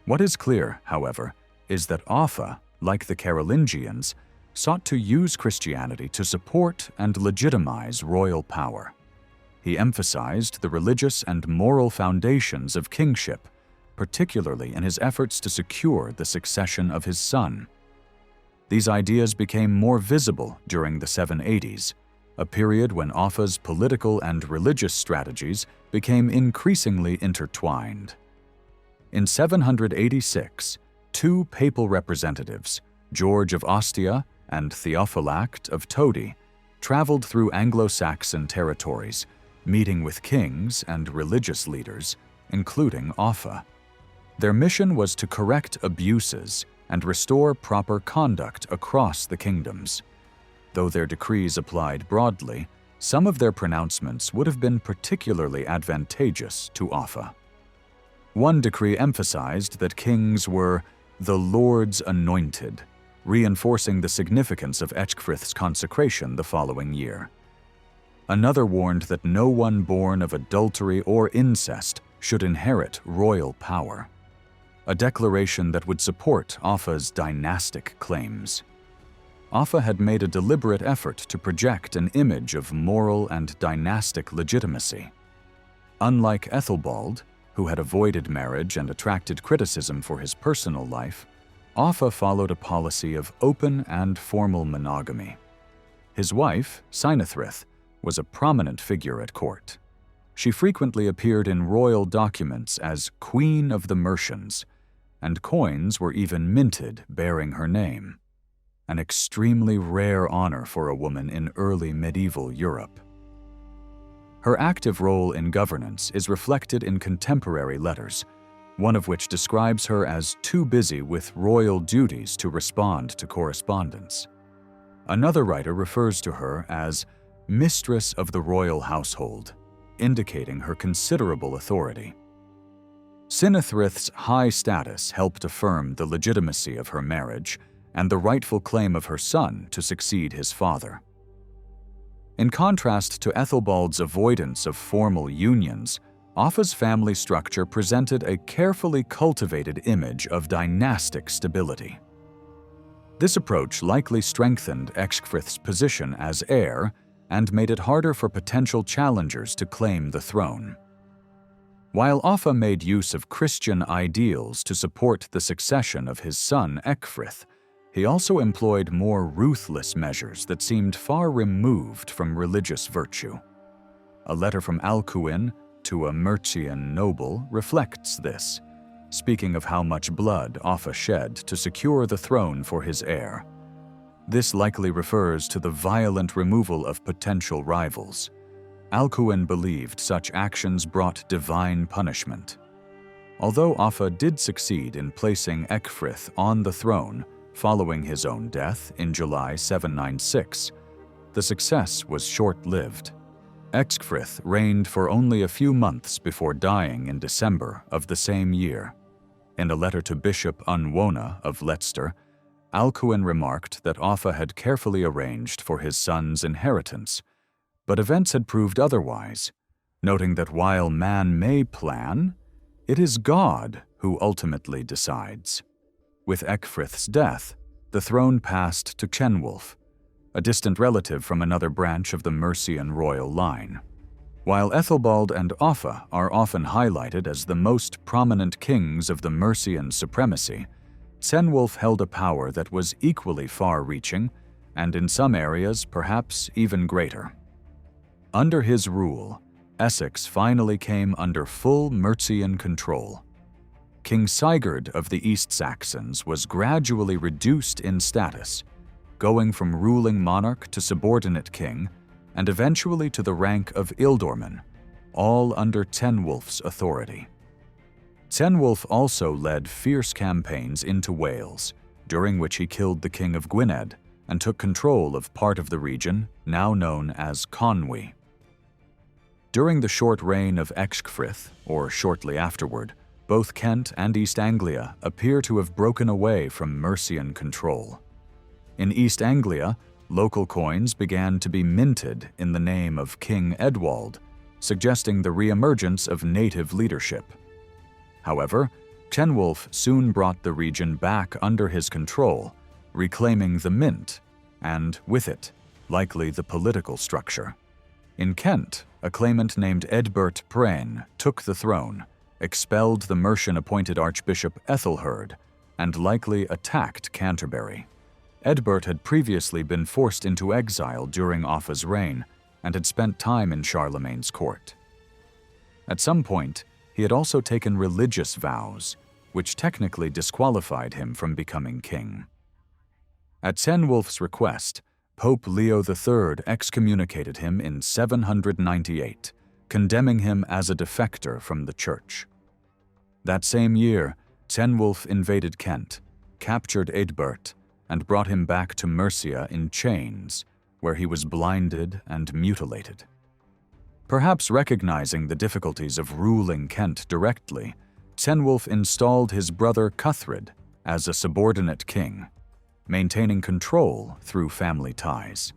What is clear, however, is that Offa, like the Carolingians, sought to use Christianity to support and legitimize royal power. He emphasized the religious and moral foundations of kingship, particularly in his efforts to secure the succession of his son. These ideas became more visible during the 780s, a period when Offa's political and religious strategies became increasingly intertwined. In 786, two papal representatives, George of Ostia and Theophylact of Todi, traveled through Anglo-Saxon territories, meeting with kings and religious leaders, including Offa. Their mission was to correct abuses and restore proper conduct across the kingdoms. Though their decrees applied broadly, some of their pronouncements would have been particularly advantageous to Offa. One decree emphasized that kings were the Lord's anointed, reinforcing the significance of Ecgfrith's consecration the following year. Another warned that no one born of adultery or incest should inherit royal power, a declaration that would support Offa's dynastic claims. Offa had made a deliberate effort to project an image of moral and dynastic legitimacy. Unlike Ethelbald, who had avoided marriage and attracted criticism for his personal life, Offa followed a policy of open and formal monogamy. His wife, Cynethryth, was a prominent figure at court. She frequently appeared in royal documents as Queen of the Mercians, and coins were even minted bearing her name, an extremely rare honor for a woman in early medieval Europe. Her active role in governance is reflected in contemporary letters, one of which describes her as too busy with royal duties to respond to correspondence. Another writer refers to her as mistress of the royal household, indicating her considerable authority. Cynethryth's high status helped affirm the legitimacy of her marriage and the rightful claim of her son to succeed his father. In contrast to Ethelbald's avoidance of formal unions, Offa's family structure presented a carefully cultivated image of dynastic stability. This approach likely strengthened Ecgfrith's position as heir and made it harder for potential challengers to claim the throne. While Offa made use of Christian ideals to support the succession of his son Ecgfrith, he also employed more ruthless measures that seemed far removed from religious virtue. A letter from Alcuin to a Mercian noble reflects this, speaking of how much blood Offa shed to secure the throne for his heir. This likely refers to the violent removal of potential rivals. Alcuin believed such actions brought divine punishment. Although Offa did succeed in placing Ecgfrith on the throne following his own death in July 796, the success was short-lived. Ecgfrith reigned for only a few months before dying in December of the same year. In a letter to Bishop Unwona of Leicester, Alcuin remarked that Offa had carefully arranged for his son's inheritance, but events had proved otherwise, noting that while man may plan, it is God who ultimately decides. With Ecgfrith's death, the throne passed to Cenwulf, a distant relative from another branch of the Mercian royal line. While Ethelbald and Offa are often highlighted as the most prominent kings of the Mercian supremacy, Cenwulf held a power that was equally far-reaching, and in some areas perhaps even greater. Under his rule, Essex finally came under full Mercian control. King Sigurd of the East Saxons was gradually reduced in status, going from ruling monarch to subordinate king, and eventually to the rank of ealdorman, all under Cenwulf's authority. Cenwulf also led fierce campaigns into Wales, during which he killed the king of Gwynedd and took control of part of the region now known as Conwy. During the short reign of Ecgfrith, or shortly afterward, both Kent and East Anglia appear to have broken away from Mercian control. In East Anglia, local coins began to be minted in the name of King Edwald, suggesting the re-emergence of native leadership. However, Cenwulf soon brought the region back under his control, reclaiming the mint, and with it, likely the political structure. In Kent, a claimant named Edbert Prane took the throne, expelled the Mercian-appointed Archbishop Ethelherd, and likely attacked Canterbury. Edbert had previously been forced into exile during Offa's reign and had spent time in Charlemagne's court. At some point, he had also taken religious vows, which technically disqualified him from becoming king. At Cenwulf's request, Pope Leo III excommunicated him in 798, condemning him as a defector from the church. That same year, Cenwulf invaded Kent, captured Eadbert, and brought him back to Mercia in chains, where he was blinded and mutilated. Perhaps recognizing the difficulties of ruling Kent directly, Cenwulf installed his brother Cuthred as a subordinate king. maintaining control through family ties.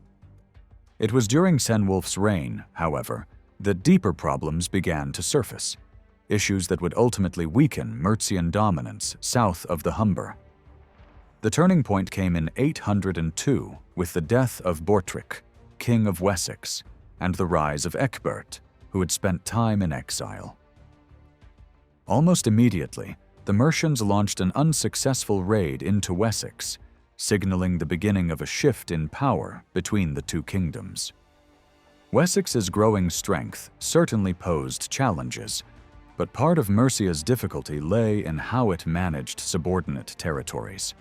It was during Cenwulf's reign, however, that deeper problems began to surface, issues that would ultimately weaken Mercian dominance south of the Humber. The turning point came in 802 with the death of Bortric, King of Wessex, and the rise of Ecgbert, who had spent time in exile. Almost immediately, the Mercians launched an unsuccessful raid into Wessex, signaling the beginning of a shift in power between the two kingdoms. Wessex's growing strength certainly posed challenges, but part of Mercia's difficulty lay in how it managed subordinate territories.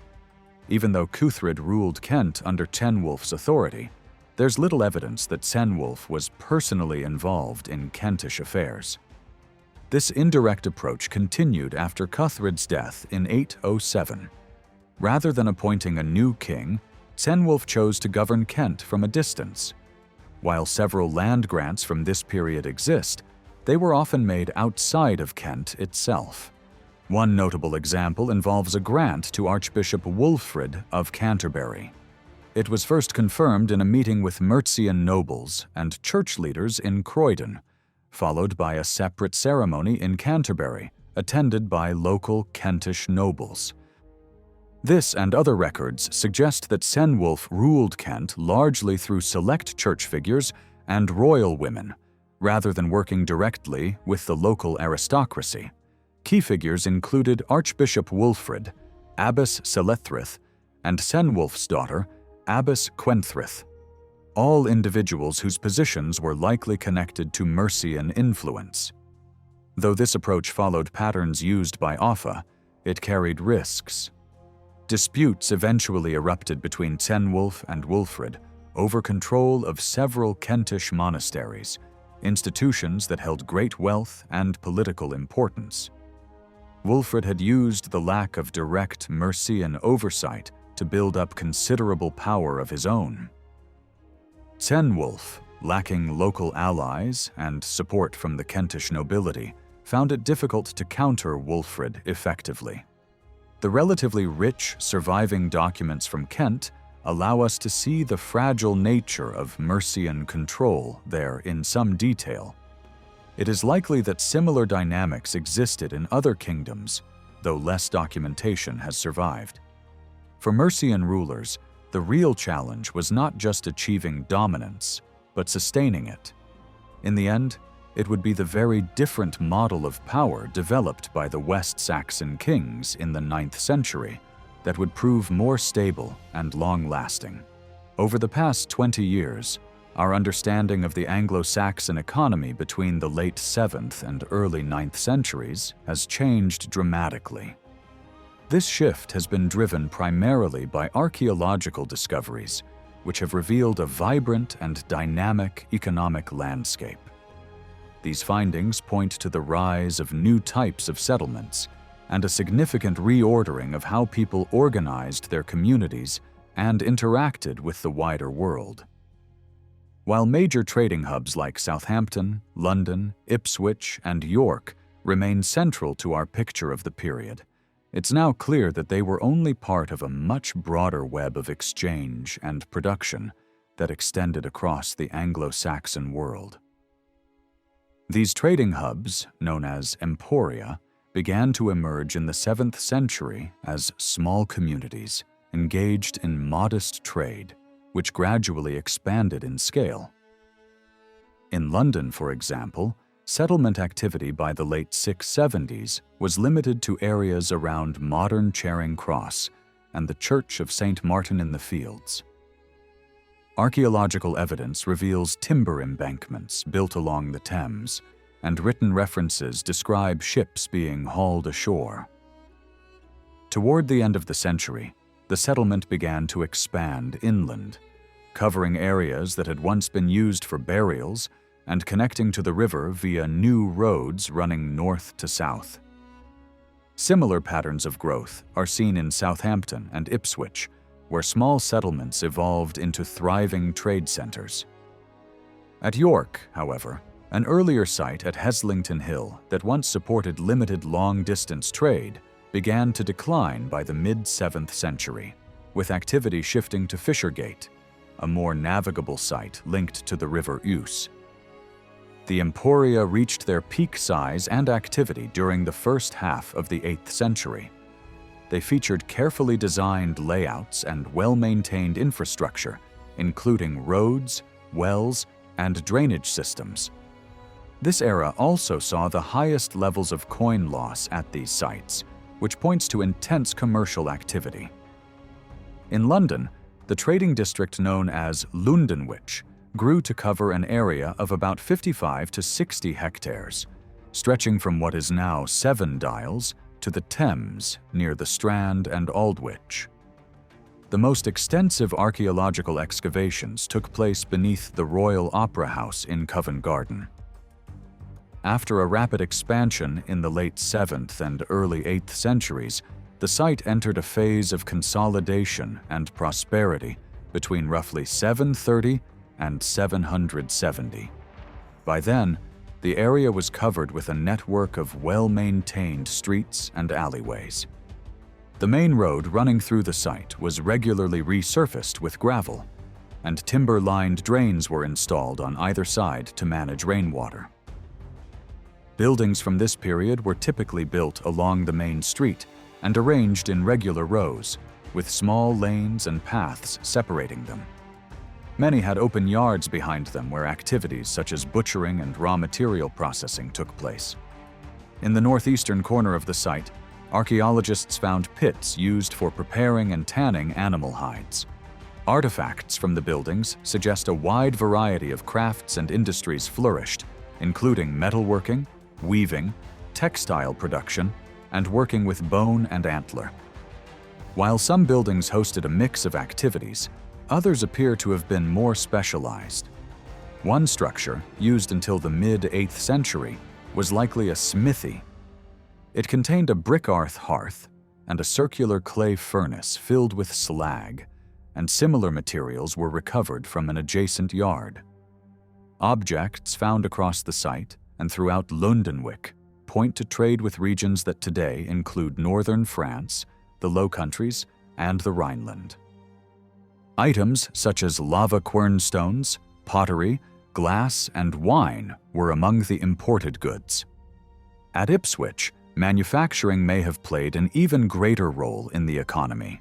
Even though Cuthred ruled Kent under Cenwulf's authority, there's little evidence that Cenwulf was personally involved in Kentish affairs. This indirect approach continued after Cuthred's death in 807. Rather than appointing a new king, Cenwulf chose to govern Kent from a distance. While several land grants from this period exist, they were often made outside of Kent itself. One notable example involves a grant to Archbishop Wulfrid of Canterbury. It was first confirmed in a meeting with Mercian nobles and church leaders in Croydon, followed by a separate ceremony in Canterbury, attended by local Kentish nobles. This and other records suggest that Cenwulf ruled Kent largely through select church figures and royal women, rather than working directly with the local aristocracy. Key figures included Archbishop Wulfrid, Abbess Selethryth, and Cenwulf's daughter, Abbess Cwenthryth, all individuals whose positions were likely connected to Mercian influence. Though this approach followed patterns used by Offa, it carried risks. Disputes eventually erupted between Cenwulf and Wulfrid over control of several Kentish monasteries, institutions that held great wealth and political importance. Wulfrid had used the lack of direct Mercian oversight to build up considerable power of his own. Cenwulf, lacking local allies and support from the Kentish nobility, found it difficult to counter Wulfrid effectively. The relatively rich surviving documents from Kent allow us to see the fragile nature of Mercian control there in some detail. It is likely that similar dynamics existed in other kingdoms, though less documentation has survived. For Mercian rulers, the real challenge was not just achieving dominance, but sustaining it. In the end, it would be the very different model of power developed by the West Saxon kings in the 9th century that would prove more stable and long-lasting. Over the past 20 years, our understanding of the Anglo-Saxon economy between the late 7th and early 9th centuries has changed dramatically. This shift has been driven primarily by archaeological discoveries, which have revealed a vibrant and dynamic economic landscape. These findings point to the rise of new types of settlements and a significant reordering of how people organized their communities and interacted with the wider world. While major trading hubs like Southampton, London, Ipswich, and York remain central to our picture of the period, it's now clear that they were only part of a much broader web of exchange and production that extended across the Anglo-Saxon world. These trading hubs, known as Emporia, began to emerge in the 7th century as small communities engaged in modest trade, which gradually expanded in scale. In London, for example, settlement activity by the late 670s was limited to areas around modern Charing Cross and the Church of St. Martin in the Fields. Archaeological evidence reveals timber embankments built along the Thames, and written references describe ships being hauled ashore. Toward the end of the century, the settlement began to expand inland, covering areas that had once been used for burials and connecting to the river via new roads running north to south. Similar patterns of growth are seen in Southampton and Ipswich, where small settlements evolved into thriving trade centers. At York, however, an earlier site at Heslington Hill that once supported limited long-distance trade began to decline by the mid-7th century. with activity shifting to Fishergate, a more navigable site linked to the River Ouse. The Emporia reached their peak size and activity during the first half of the 8th century. They featured carefully designed layouts and well-maintained infrastructure, including roads, wells, and drainage systems. This era also saw the highest levels of coin loss at these sites, which points to intense commercial activity. In London, the trading district known as Londonwich grew to cover an area of about 55 to 60 hectares, stretching from what is now Seven Dials to the Thames near the Strand and Aldwych. The most extensive archaeological excavations took place beneath the Royal Opera House in Covent Garden. After a rapid expansion in the late 7th and early 8th centuries, the site entered a phase of consolidation and prosperity between roughly 730 and 770. By then, the area was covered with a network of well-maintained streets and alleyways. The main road running through the site was regularly resurfaced with gravel, and timber-lined drains were installed on either side to manage rainwater. Buildings from this period were typically built along the main street and arranged in regular rows, with small lanes and paths separating them. Many had open yards behind them where activities such as butchering and raw material processing took place. In the northeastern corner of the site, archaeologists found pits used for preparing and tanning animal hides. Artifacts from the buildings suggest a wide variety of crafts and industries flourished, including metalworking, weaving, textile production, and working with bone and antler. While some buildings hosted a mix of activities, others appear to have been more specialized. One structure, used until the mid-8th century, was likely a smithy. It contained a brick-earth hearth and a circular clay furnace filled with slag, and similar materials were recovered from an adjacent yard. Objects found across the site and throughout Londonwich point to trade with regions that today include northern France, the Low Countries, and the Rhineland. Items such as lava quernstones, pottery, glass, and wine were among the imported goods. At Ipswich, manufacturing may have played an even greater role in the economy.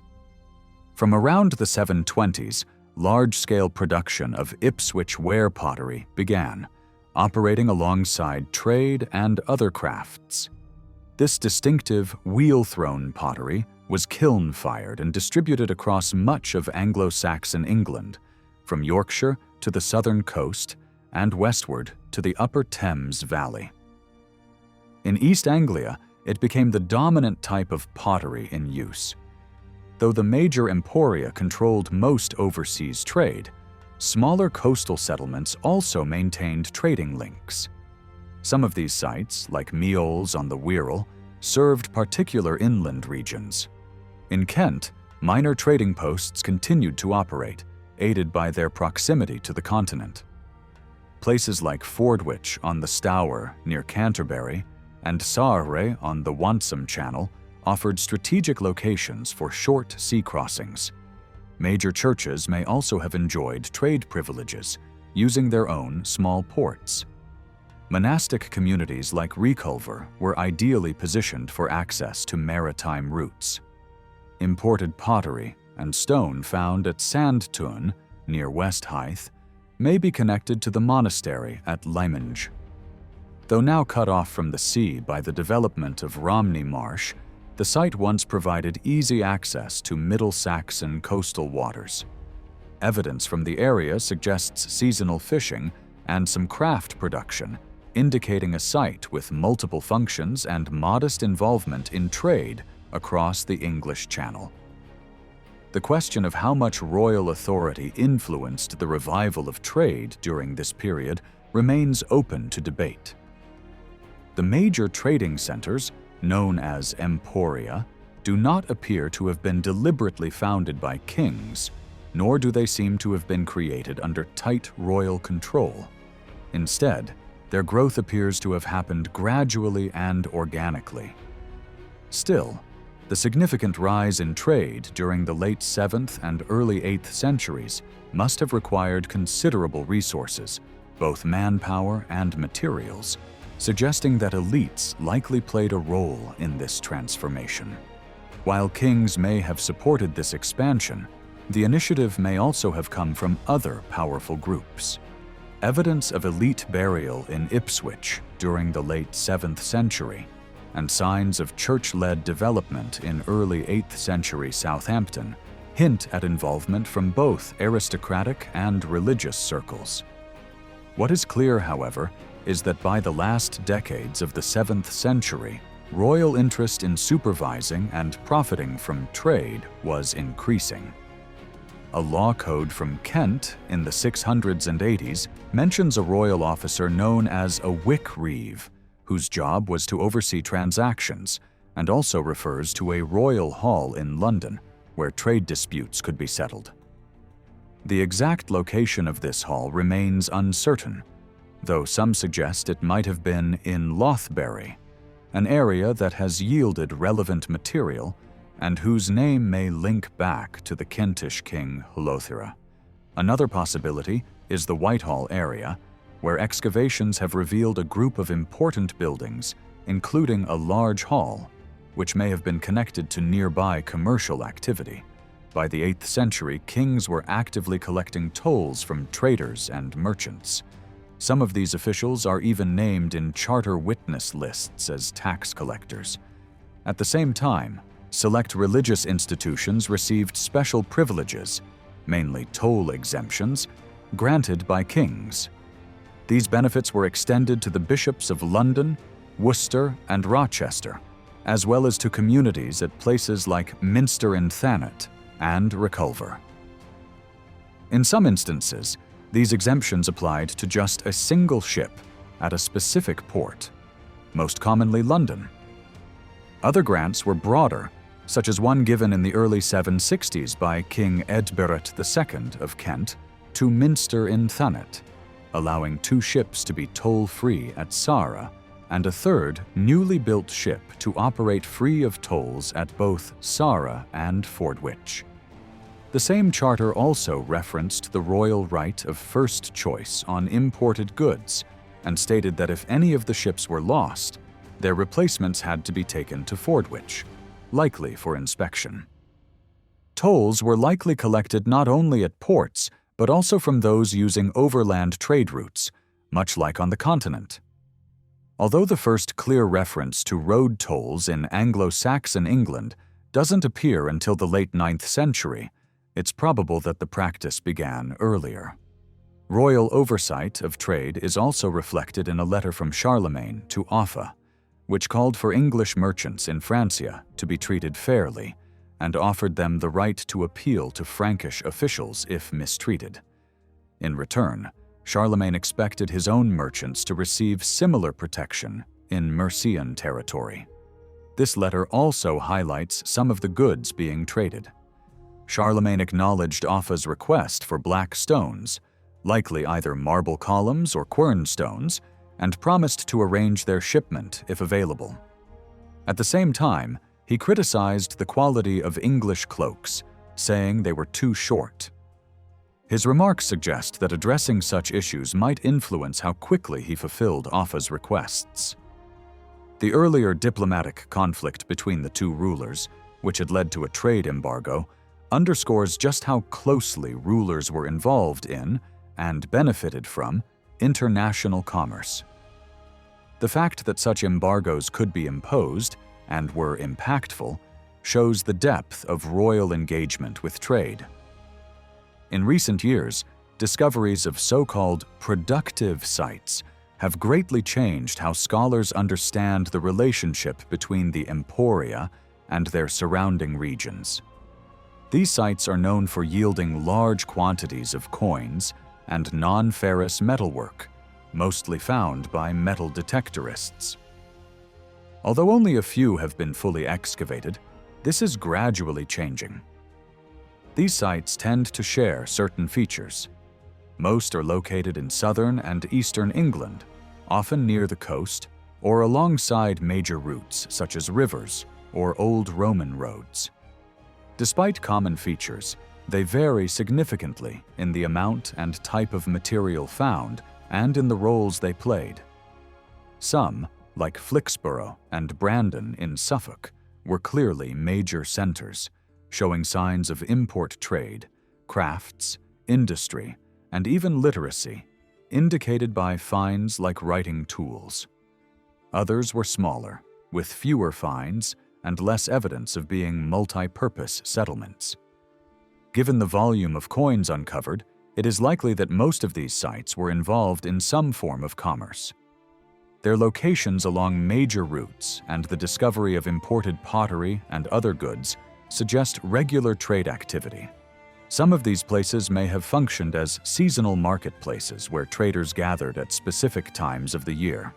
From around the 720s, large-scale production of Ipswich ware pottery began, operating alongside trade and other crafts. This distinctive wheel-thrown pottery was kiln-fired and distributed across much of Anglo-Saxon England, from Yorkshire to the southern coast and westward to the upper Thames Valley. In East Anglia, it became the dominant type of pottery in use. Though the major Emporia controlled most overseas trade, smaller coastal settlements also maintained trading links. Some of these sites, like Meols on the Wirral, served particular inland regions. In Kent, minor trading posts continued to operate, aided by their proximity to the continent. Places like Fordwich on the Stour near Canterbury and Saare on the Wantsum Channel offered strategic locations for short sea crossings. Major churches may also have enjoyed trade privileges, using their own small ports. Monastic communities like Reculver were ideally positioned for access to maritime routes. Imported pottery and stone found at Sandtun, near West Hythe, may be connected to the monastery at Lyminge. Though now cut off from the sea by the development of Romney Marsh, the site once provided easy access to Middle Saxon coastal waters. Evidence from the area suggests seasonal fishing and some craft production, indicating a site with multiple functions and modest involvement in trade across the English Channel. The question of how much royal authority influenced the revival of trade during this period remains open to debate. The major trading centers, known as Emporia, do not appear to have been deliberately founded by kings, nor do they seem to have been created under tight royal control. Instead, their growth appears to have happened gradually and organically. Still, The significant rise in trade during the late 7th and early 8th centuries must have required considerable resources, both manpower and materials, suggesting that elites likely played a role in this transformation. While kings may have supported this expansion, the initiative may also have come from other powerful groups. Evidence of elite burial in Ipswich during the late 7th century and signs of church-led development in early 8th century Southampton hint at involvement from both aristocratic and religious circles. What is clear, however, is that by the last decades of the 7th century, royal interest in supervising and profiting from trade was increasing. A law code from Kent in the 600s and 80s mentions a royal officer known as a wick reeve, whose job was to oversee transactions, and also refers to a royal hall in London, where trade disputes could be settled. The exact location of this hall remains uncertain, though some suggest it might have been in Lothbury, an area that has yielded relevant material and whose name may link back to the Kentish king Hlothere. Another possibility is the Whitehall area, where excavations have revealed a group of important buildings, including a large hall, which may have been connected to nearby commercial activity. By the 8th century, kings were actively collecting tolls from traders and merchants. Some of these officials are even named in charter witness lists as tax collectors. At the same time, select religious institutions received special privileges, mainly toll exemptions, granted by kings. These benefits were extended to the bishops of London, Worcester, and Rochester, as well as to communities at places like Minster in Thanet and Reculver. In some instances, these exemptions applied to just a single ship at a specific port, most commonly London. Other grants were broader, such as one given in the early 760s by King Edberht II of Kent to Minster in Thanet, allowing 2 ships to be toll-free at Sara and a third newly built ship to operate free of tolls at both Sara and Fordwich. The same charter also referenced the royal right of first choice on imported goods and stated that if any of the ships were lost, their replacements had to be taken to Fordwich, likely for inspection. Tolls were likely collected not only at ports, but also from those using overland trade routes, much like on the continent. Although the first clear reference to road tolls in Anglo-Saxon England doesn't appear until the late 9th century, it's probable that the practice began earlier. Royal oversight of trade is also reflected in a letter from Charlemagne to Offa, which called for English merchants in Francia to be treated fairly and offered them the right to appeal to Frankish officials if mistreated. In return, Charlemagne expected his own merchants to receive similar protection in Mercian territory. This letter also highlights some of the goods being traded. Charlemagne acknowledged Offa's request for black stones, likely either marble columns or quern stones, and promised to arrange their shipment if available. At the same time, he criticized the quality of English cloaks, saying they were too short. His remarks suggest that addressing such issues might influence how quickly he fulfilled Offa's requests. The earlier diplomatic conflict between the two rulers, which had led to a trade embargo, underscores just how closely rulers were involved in, and benefited from, international commerce. The fact that such embargoes could be imposed and were impactful shows the depth of royal engagement with trade. In recent years, discoveries of so-called productive sites have greatly changed how scholars understand the relationship between the Emporia and their surrounding regions. These sites are known for yielding large quantities of coins and non-ferrous metalwork, mostly found by metal detectorists. Although only a few have been fully excavated, this is gradually changing. These sites tend to share certain features. Most are located in southern and eastern England, often near the coast or alongside major routes such as rivers, or Old Roman roads. Despite common features, they vary significantly in the amount and type of material found and in the roles they played. Some, like Flixborough and Brandon in Suffolk, were clearly major centers, showing signs of import trade, crafts, industry, and even literacy, indicated by finds like writing tools. Others were smaller, with fewer finds and less evidence of being multi-purpose settlements. Given the volume of coins uncovered, it is likely that most of these sites were involved in some form of commerce. Their locations along major routes and the discovery of imported pottery and other goods suggest regular trade activity. Some of these places may have functioned as seasonal marketplaces where traders gathered at specific times of the year.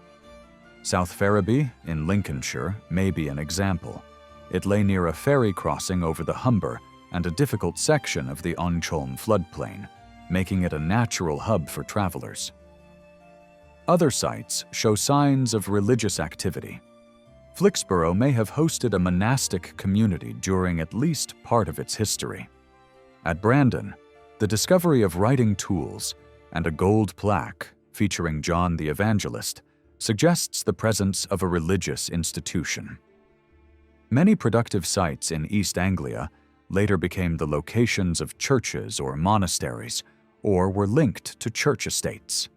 South Ferriby in Lincolnshire may be an example. It lay near a ferry crossing over the Humber and a difficult section of the Oncholm floodplain, making it a natural hub for travelers. Other sites show signs of religious activity. Flixborough may have hosted a monastic community during at least part of its history. At Brandon, the discovery of writing tools and a gold plaque featuring John the Evangelist suggests the presence of a religious institution. Many productive sites in East Anglia later became the locations of churches or monasteries, or were linked to church estates.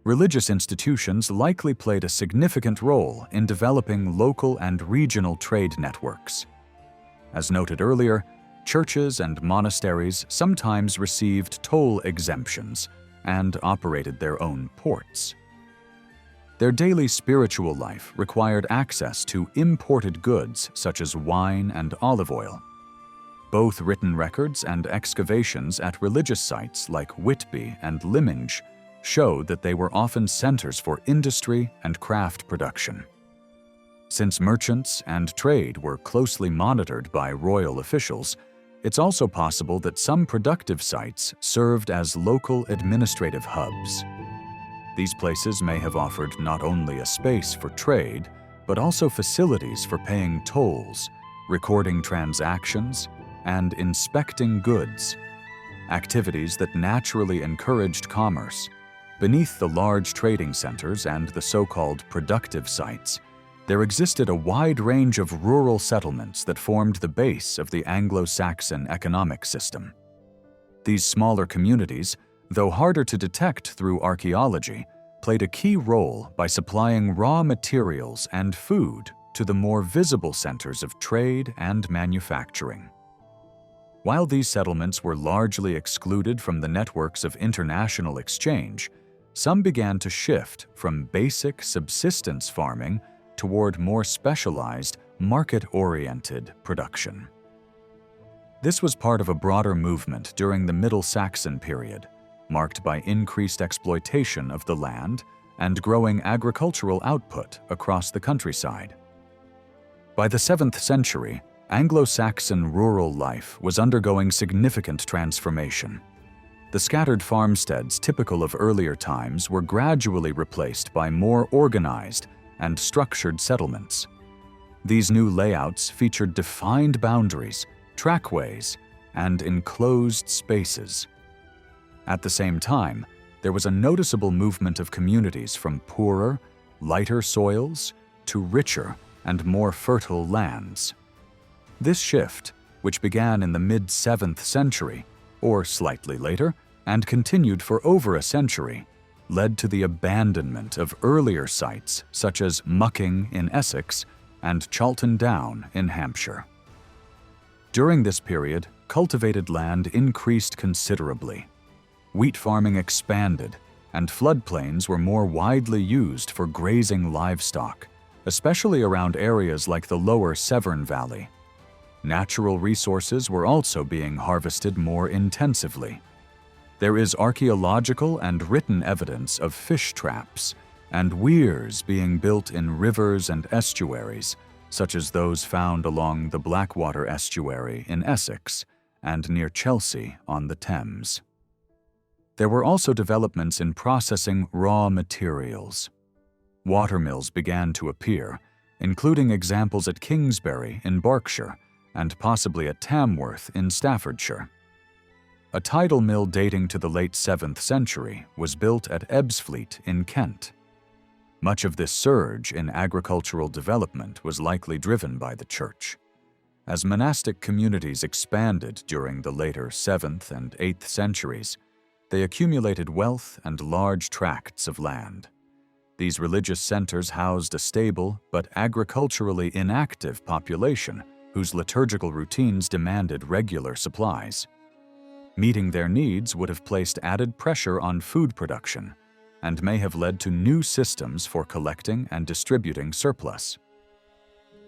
Religious institutions likely played a significant role in developing local and regional trade networks. As noted earlier, churches and monasteries sometimes received toll exemptions and operated their own ports. Their daily spiritual life required access to imported goods such as wine and olive oil. Both written records and excavations at religious sites like Whitby and Lyminge show that they were often centers for industry and craft production. Since merchants and trade were closely monitored by royal officials, it's also possible that some productive sites served as local administrative hubs. These places may have offered not only a space for trade, but also facilities for paying tolls, recording transactions, and inspecting goods, activities that naturally encouraged commerce. Beneath the large trading centers and the so-called productive sites, there existed a wide range of rural settlements that formed the base of the Anglo-Saxon economic system. These smaller communities, though harder to detect through archaeology, played a key role by supplying raw materials and food to the more visible centers of trade and manufacturing. While these settlements were largely excluded from the networks of international exchange, some began to shift from basic subsistence farming toward more specialized, market-oriented production. This was part of a broader movement during the Middle Saxon period, marked by increased exploitation of the land and growing agricultural output across the countryside. By the 7th century, Anglo-Saxon rural life was undergoing significant transformation. The scattered farmsteads typical of earlier times were gradually replaced by more organized and structured settlements. These new layouts featured defined boundaries, trackways, and enclosed spaces. At the same time, there was a noticeable movement of communities from poorer, lighter soils to richer and more fertile lands. This shift, which began in the mid-7th century, or slightly later, and continued for over a century, led to the abandonment of earlier sites such as Mucking in Essex and Chalton Down in Hampshire. During this period, cultivated land increased considerably. Wheat farming expanded, and floodplains were more widely used for grazing livestock, especially around areas like the lower Severn Valley. Natural resources were also being harvested more intensively. There is archaeological and written evidence of fish traps and weirs being built in rivers and estuaries, such as those found along the Blackwater estuary in Essex and near Chelsea on the Thames. There were also developments in processing raw materials. Watermills began to appear, including examples at Kingsbury in Berkshire and possibly at Tamworth in Staffordshire. A tidal mill dating to the late 7th century was built at Ebbsfleet in Kent. Much of this surge in agricultural development was likely driven by the church. As monastic communities expanded during the later 7th and 8th centuries, they accumulated wealth and large tracts of land. These religious centers housed a stable but agriculturally inactive population whose liturgical routines demanded regular supplies. Meeting their needs would have placed added pressure on food production and may have led to new systems for collecting and distributing surplus.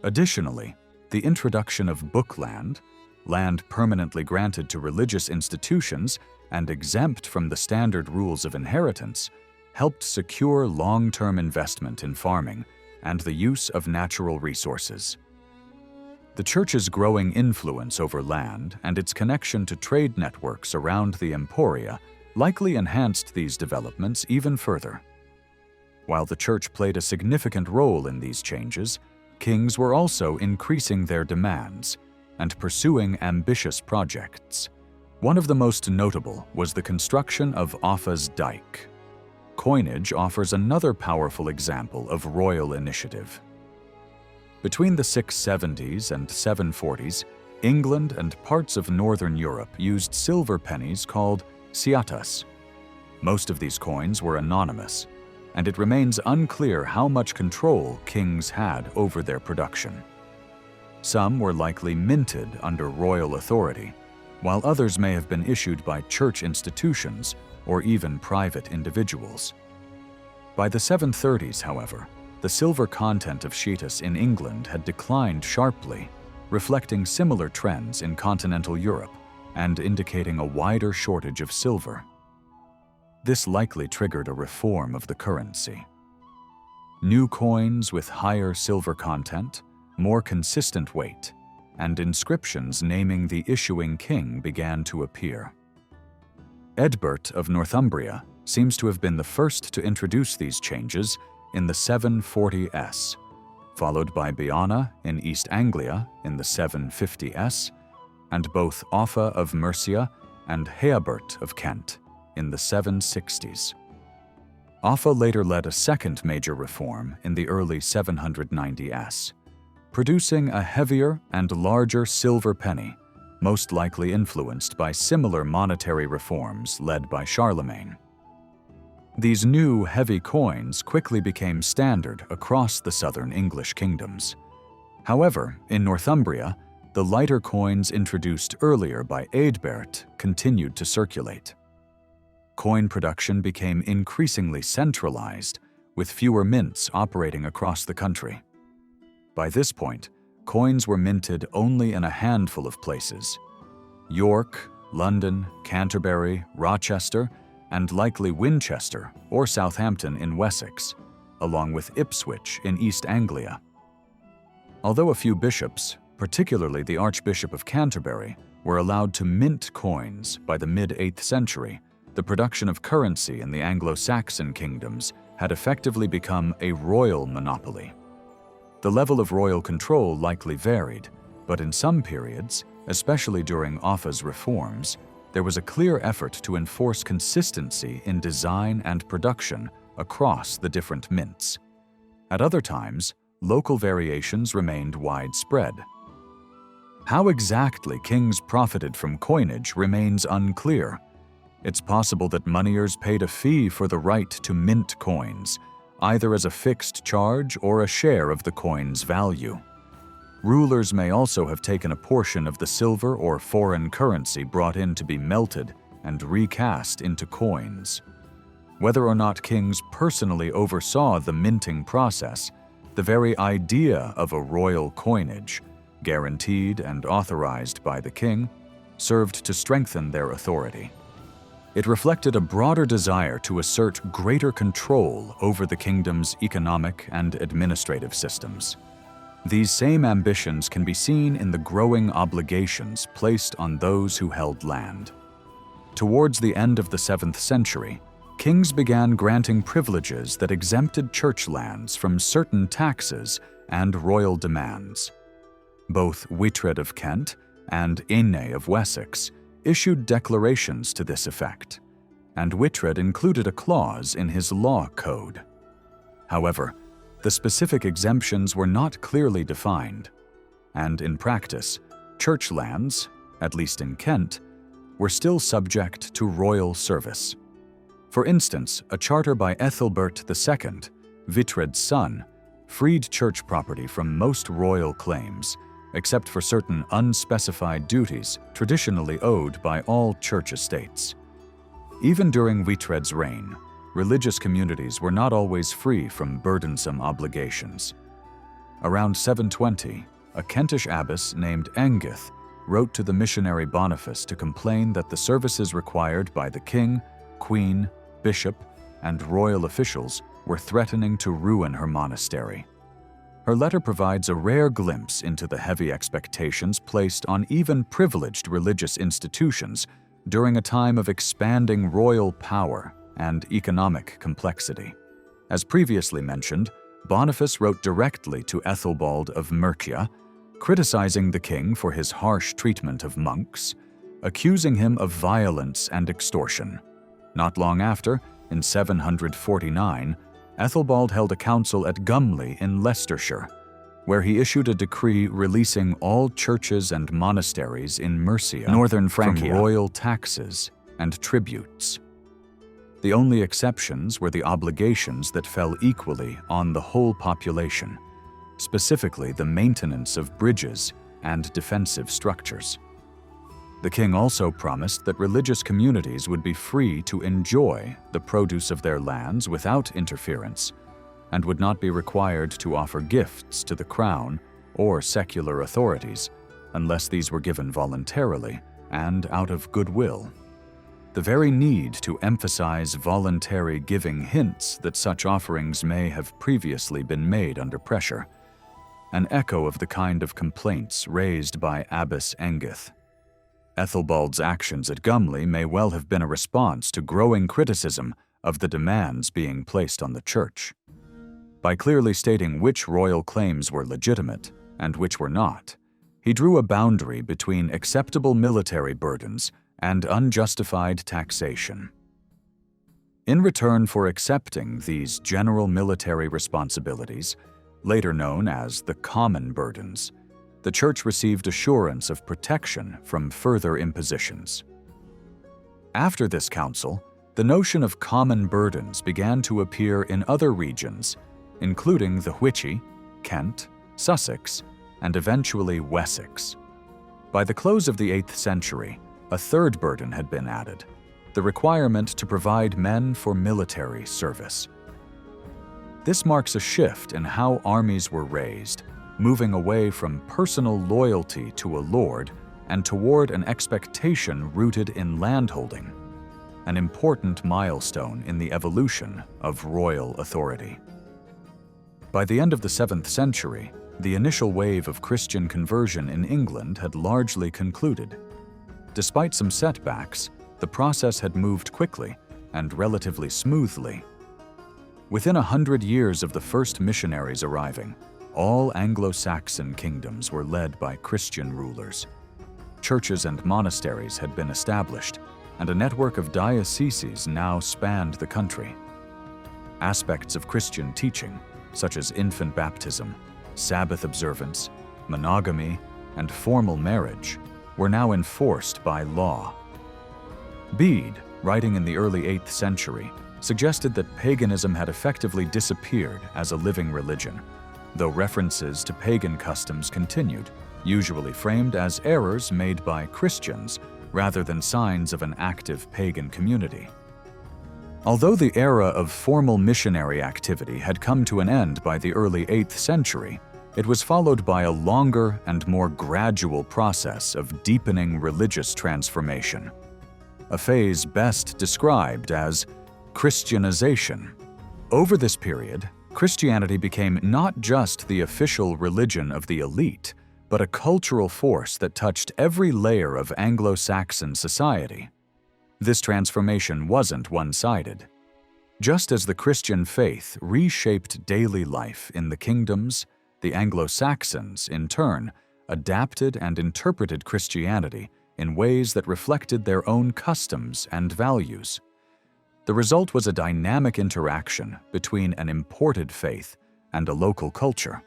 Additionally, the introduction of bookland, land permanently granted to religious institutions and exempt from the standard rules of inheritance, helped secure long-term investment in farming and the use of natural resources. The Church's growing influence over land and its connection to trade networks around the Emporia likely enhanced these developments even further. While the Church played a significant role in these changes, kings were also increasing their demands and pursuing ambitious projects. One of the most notable was the construction of Offa's Dyke. Coinage offers another powerful example of royal initiative. Between the 670s and 740s, England and parts of Northern Europe used silver pennies called ciatas. Most of these coins were anonymous, and it remains unclear how much control kings had over their production. Some were likely minted under royal authority, while others may have been issued by church institutions or even private individuals. By the 730s, however, the silver content of ciatas in England had declined sharply, reflecting similar trends in continental Europe and indicating a wider shortage of silver. This likely triggered a reform of the currency. New coins with higher silver content, more consistent weight, and inscriptions naming the issuing king began to appear. Eadbert of Northumbria seems to have been the first to introduce these changes in the 740s, followed by Beanna in East Anglia in the 750s, and both Offa of Mercia and Heabert of Kent in the 760s. Offa later led a second major reform in the early 790s, producing a heavier and larger silver penny, most likely influenced by similar monetary reforms led by Charlemagne. These new heavy coins quickly became standard across the southern English kingdoms. However, in Northumbria, the lighter coins introduced earlier by Eadbert continued to circulate. Coin production became increasingly centralized, with fewer mints operating across the country. By this point, coins were minted only in a handful of places: York, London, Canterbury, Rochester, and likely Winchester or Southampton in Wessex, along with Ipswich in East Anglia. Although a few bishops, particularly the Archbishop of Canterbury, were allowed to mint coins by the mid-8th century, the production of currency in the Anglo-Saxon kingdoms had effectively become a royal monopoly. The level of royal control likely varied, but in some periods, especially during Offa's reforms, there was a clear effort to enforce consistency in design and production across the different mints. At other times, local variations remained widespread. How exactly kings profited from coinage remains unclear. It's possible that moneyers paid a fee for the right to mint coins, either as a fixed charge or a share of the coin's value. Rulers may also have taken a portion of the silver or foreign currency brought in to be melted and recast into coins. Whether or not kings personally oversaw the minting process, the very idea of a royal coinage, guaranteed and authorized by the king, served to strengthen their authority. It reflected a broader desire to assert greater control over the kingdom's economic and administrative systems. These same ambitions can be seen in the growing obligations placed on those who held land. Towards the end of the 7th century, kings began granting privileges that exempted church lands from certain taxes and royal demands. Both Wihtred of Kent and Aine of Wessex issued declarations to this effect, and Wihtred included a clause in his law code. However, the specific exemptions were not clearly defined, and in practice, church lands, at least in Kent, were still subject to royal service. For instance, a charter by Ethelbert II, Wihtred's son, freed church property from most royal claims, except for certain unspecified duties traditionally owed by all church estates. Even during Wihtred's reign, religious communities were not always free from burdensome obligations. Around 720, a Kentish abbess named Engith wrote to the missionary Boniface to complain that the services required by the king, queen, bishop, and royal officials were threatening to ruin her monastery. Her letter provides a rare glimpse into the heavy expectations placed on even privileged religious institutions during a time of expanding royal power and economic complexity. As previously mentioned, Boniface wrote directly to Ethelbald of Mercia, criticizing the king for his harsh treatment of monks, accusing him of violence and extortion. Not long after, in 749, Ethelbald held a council at Gumley in Leicestershire, where he issued a decree releasing all churches and monasteries in Mercia, northern Francia, from royal taxes and tributes. The only exceptions were the obligations that fell equally on the whole population, specifically the maintenance of bridges and defensive structures. The king also promised that religious communities would be free to enjoy the produce of their lands without interference, and would not be required to offer gifts to the crown or secular authorities unless these were given voluntarily and out of goodwill. The very need to emphasize voluntary giving hints that such offerings may have previously been made under pressure, an echo of the kind of complaints raised by Abbess Engith. Ethelbald's actions at Gumley may well have been a response to growing criticism of the demands being placed on the church. By clearly stating which royal claims were legitimate and which were not, he drew a boundary between acceptable military burdens and unjustified taxation. In return for accepting these general military responsibilities, later known as the common burdens, the church received assurance of protection from further impositions. After this council, the notion of common burdens began to appear in other regions, including the Hwicce, Kent, Sussex, and eventually Wessex. By the close of the 8th century, a third burden had been added, the requirement to provide men for military service. This marks a shift in how armies were raised, moving away from personal loyalty to a lord and toward an expectation rooted in landholding, an important milestone in the evolution of royal authority. By the end of the 7th century, the initial wave of Christian conversion in England had largely concluded. Despite some setbacks, the process had moved quickly and relatively smoothly. Within 100 years of the first missionaries arriving, all Anglo-Saxon kingdoms were led by Christian rulers. Churches and monasteries had been established, and a network of dioceses now spanned the country. Aspects of Christian teaching, such as infant baptism, Sabbath observance, monogamy, and formal marriage, were now enforced by law. Bede, writing in the early 8th century, suggested that paganism had effectively disappeared as a living religion, though references to pagan customs continued, usually framed as errors made by Christians rather than signs of an active pagan community. Although the era of formal missionary activity had come to an end by the early 8th century, it was followed by a longer and more gradual process of deepening religious transformation, a phase best described as Christianization. Over this period, Christianity became not just the official religion of the elite, but a cultural force that touched every layer of Anglo-Saxon society. This transformation wasn't one-sided. Just as the Christian faith reshaped daily life in the kingdoms, The Anglo-Saxons, in turn, adapted and interpreted Christianity in ways that reflected their own customs and values. The result was a dynamic interaction between an imported faith and a local culture.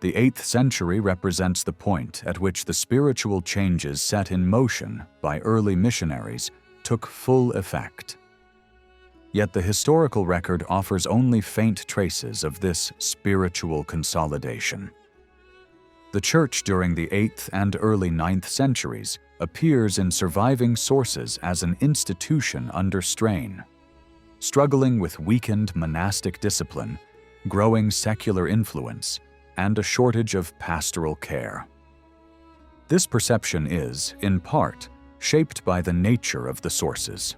The 8th century represents the point at which the spiritual changes set in motion by early missionaries took full effect. Yet the historical record offers only faint traces of this spiritual consolidation. The Church during the 8th and early 9th centuries appears in surviving sources as an institution under strain, struggling with weakened monastic discipline, growing secular influence, and a shortage of pastoral care. This perception is, in part, shaped by the nature of the sources.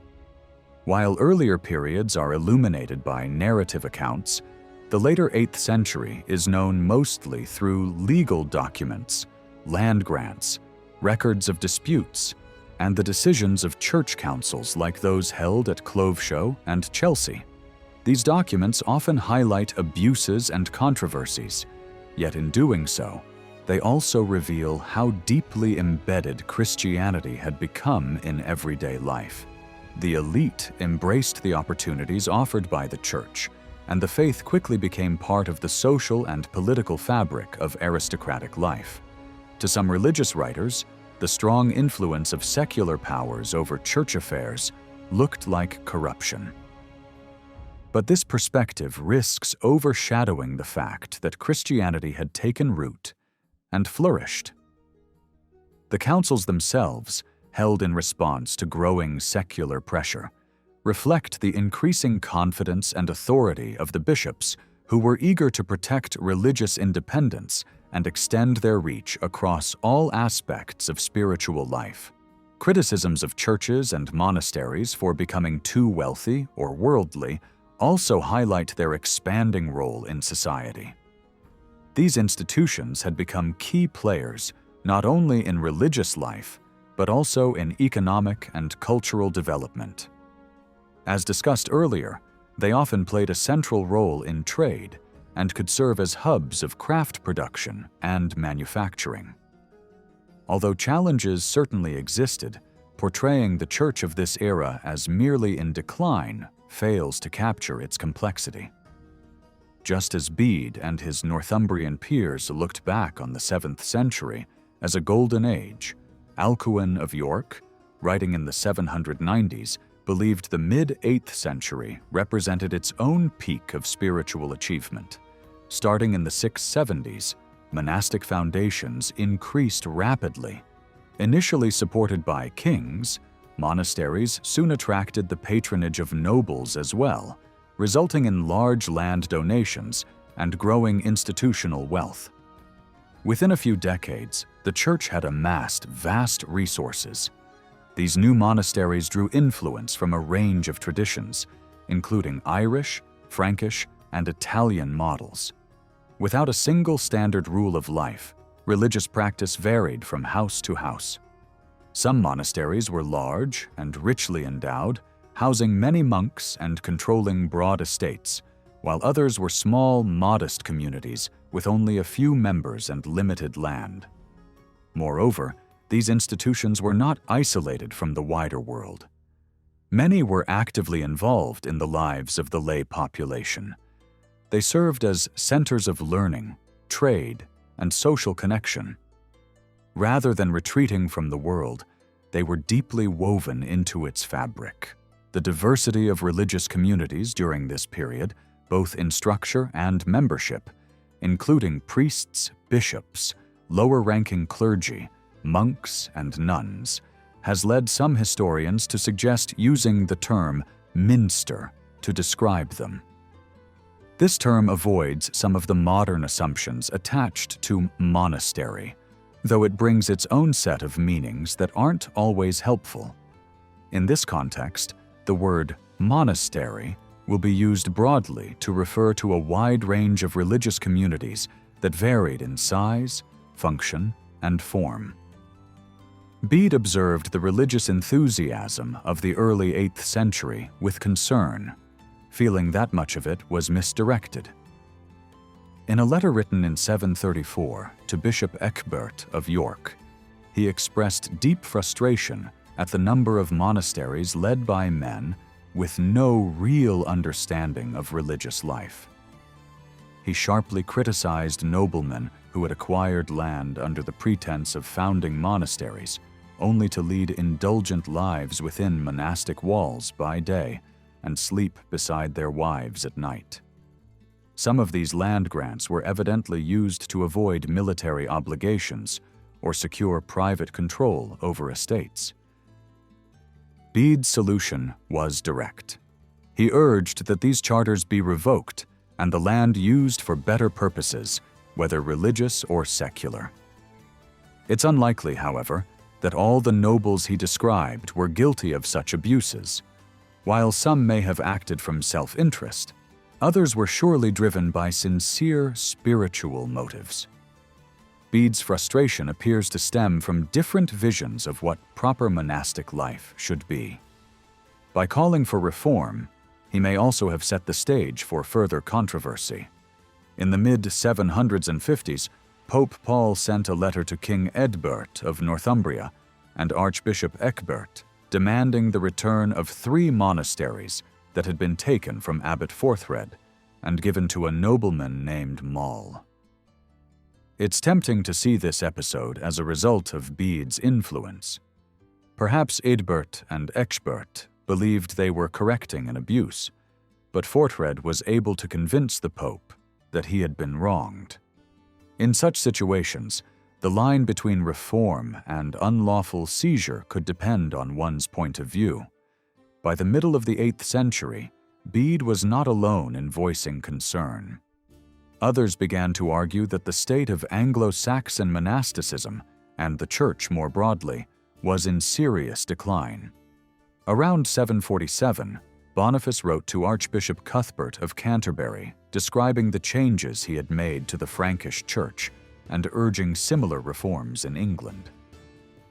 While earlier periods are illuminated by narrative accounts, the later 8th century is known mostly through legal documents, land grants, records of disputes, and the decisions of church councils like those held at Cloveshow and Chelsea. These documents often highlight abuses and controversies, yet in doing so, they also reveal how deeply embedded Christianity had become in everyday life. The elite embraced the opportunities offered by the Church, and the faith quickly became part of the social and political fabric of aristocratic life. To some religious writers, the strong influence of secular powers over church affairs looked like corruption. But this perspective risks overshadowing the fact that Christianity had taken root and flourished. The councils themselves, held in response to growing secular pressure, reflect the increasing confidence and authority of the bishops who were eager to protect religious independence and extend their reach across all aspects of spiritual life. Criticisms of churches and monasteries for becoming too wealthy or worldly also highlight their expanding role in society. These institutions had become key players not only in religious life, but also in economic and cultural development. As discussed earlier, they often played a central role in trade and could serve as hubs of craft production and manufacturing. Although challenges certainly existed, portraying the church of this era as merely in decline fails to capture its complexity. Just as Bede and his Northumbrian peers looked back on the 7th century as a golden age, Alcuin of York, writing in the 790s, believed the mid-8th century represented its own peak of spiritual achievement. Starting in the 670s, monastic foundations increased rapidly. Initially supported by kings, monasteries soon attracted the patronage of nobles as well, resulting in large land donations and growing institutional wealth. Within a few decades, the church had amassed vast resources. These new monasteries drew influence from a range of traditions, including Irish, Frankish, and Italian models. Without a single standard rule of life, religious practice varied from house to house. Some monasteries were large and richly endowed, housing many monks and controlling broad estates, while others were small, modest communities with only a few members and limited land. Moreover, these institutions were not isolated from the wider world. Many were actively involved in the lives of the lay population. They served as centers of learning, trade, and social connection. Rather than retreating from the world, they were deeply woven into its fabric. The diversity of religious communities during this period, both in structure and membership, including priests, bishops, lower-ranking clergy, monks, and nuns, has led some historians to suggest using the term minster to describe them. This term avoids some of the modern assumptions attached to monastery, though it brings its own set of meanings that aren't always helpful. In this context, the word monastery will be used broadly to refer to a wide range of religious communities that varied in size, function, and form. Bede observed the religious enthusiasm of the early 8th century with concern, feeling that much of it was misdirected. In a letter written in 734 to Bishop Ecgbert of York, he expressed deep frustration at the number of monasteries led by men with no real understanding of religious life. He sharply criticized noblemen who had acquired land under the pretense of founding monasteries, only to lead indulgent lives within monastic walls by day and sleep beside their wives at night. Some of these land grants were evidently used to avoid military obligations or secure private control over estates. Bede's solution was direct. He urged that these charters be revoked and the land used for better purposes, whether religious or secular. It's unlikely, however, that all the nobles he described were guilty of such abuses. While some may have acted from self-interest, others were surely driven by sincere spiritual motives. Bede's frustration appears to stem from different visions of what proper monastic life should be. By calling for reform, he may also have set the stage for further controversy. In the mid-750s, Pope Paul sent a letter to King Eadbert of Northumbria and Archbishop Ecgbert, demanding the return of 3 monasteries that had been taken from Abbot Forthred and given to a nobleman named Mall. It's tempting to see this episode as a result of Bede's influence. Perhaps Eadbert and Ecgbert believed they were correcting an abuse, but Forthred was able to convince the Pope that he had been wronged. In such situations, the line between reform and unlawful seizure could depend on one's point of view. By the middle of the 8th century, Bede was not alone in voicing concern. Others began to argue that the state of Anglo-Saxon monasticism, and the Church more broadly, was in serious decline. Around 747, Boniface wrote to Archbishop Cuthbert of Canterbury, describing the changes he had made to the Frankish Church and urging similar reforms in England.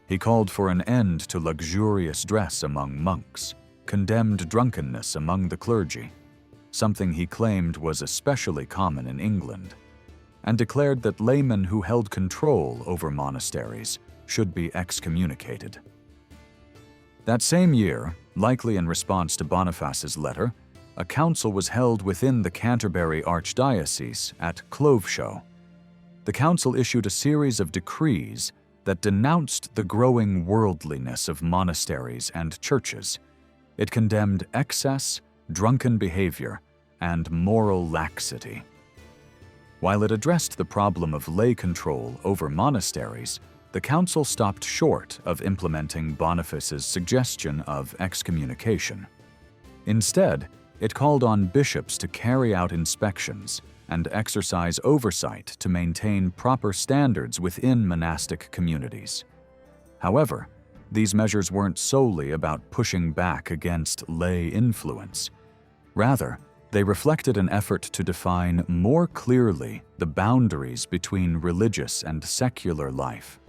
He called for an end to luxurious dress among monks, condemned drunkenness among the clergy, something he claimed was especially common in England, and declared that laymen who held control over monasteries should be excommunicated. That same year, likely in response to Boniface's letter, a council was held within the Canterbury Archdiocese at Cloveshow. The council issued a series of decrees that denounced the growing worldliness of monasteries and churches. It condemned excess, drunken behavior, and moral laxity. While it addressed the problem of lay control over monasteries, the council stopped short of implementing Boniface's suggestion of excommunication. Instead, it called on bishops to carry out inspections and exercise oversight to maintain proper standards within monastic communities. However, these measures weren't solely about pushing back against lay influence. Rather, they reflected an effort to define more clearly the boundaries between religious and secular life.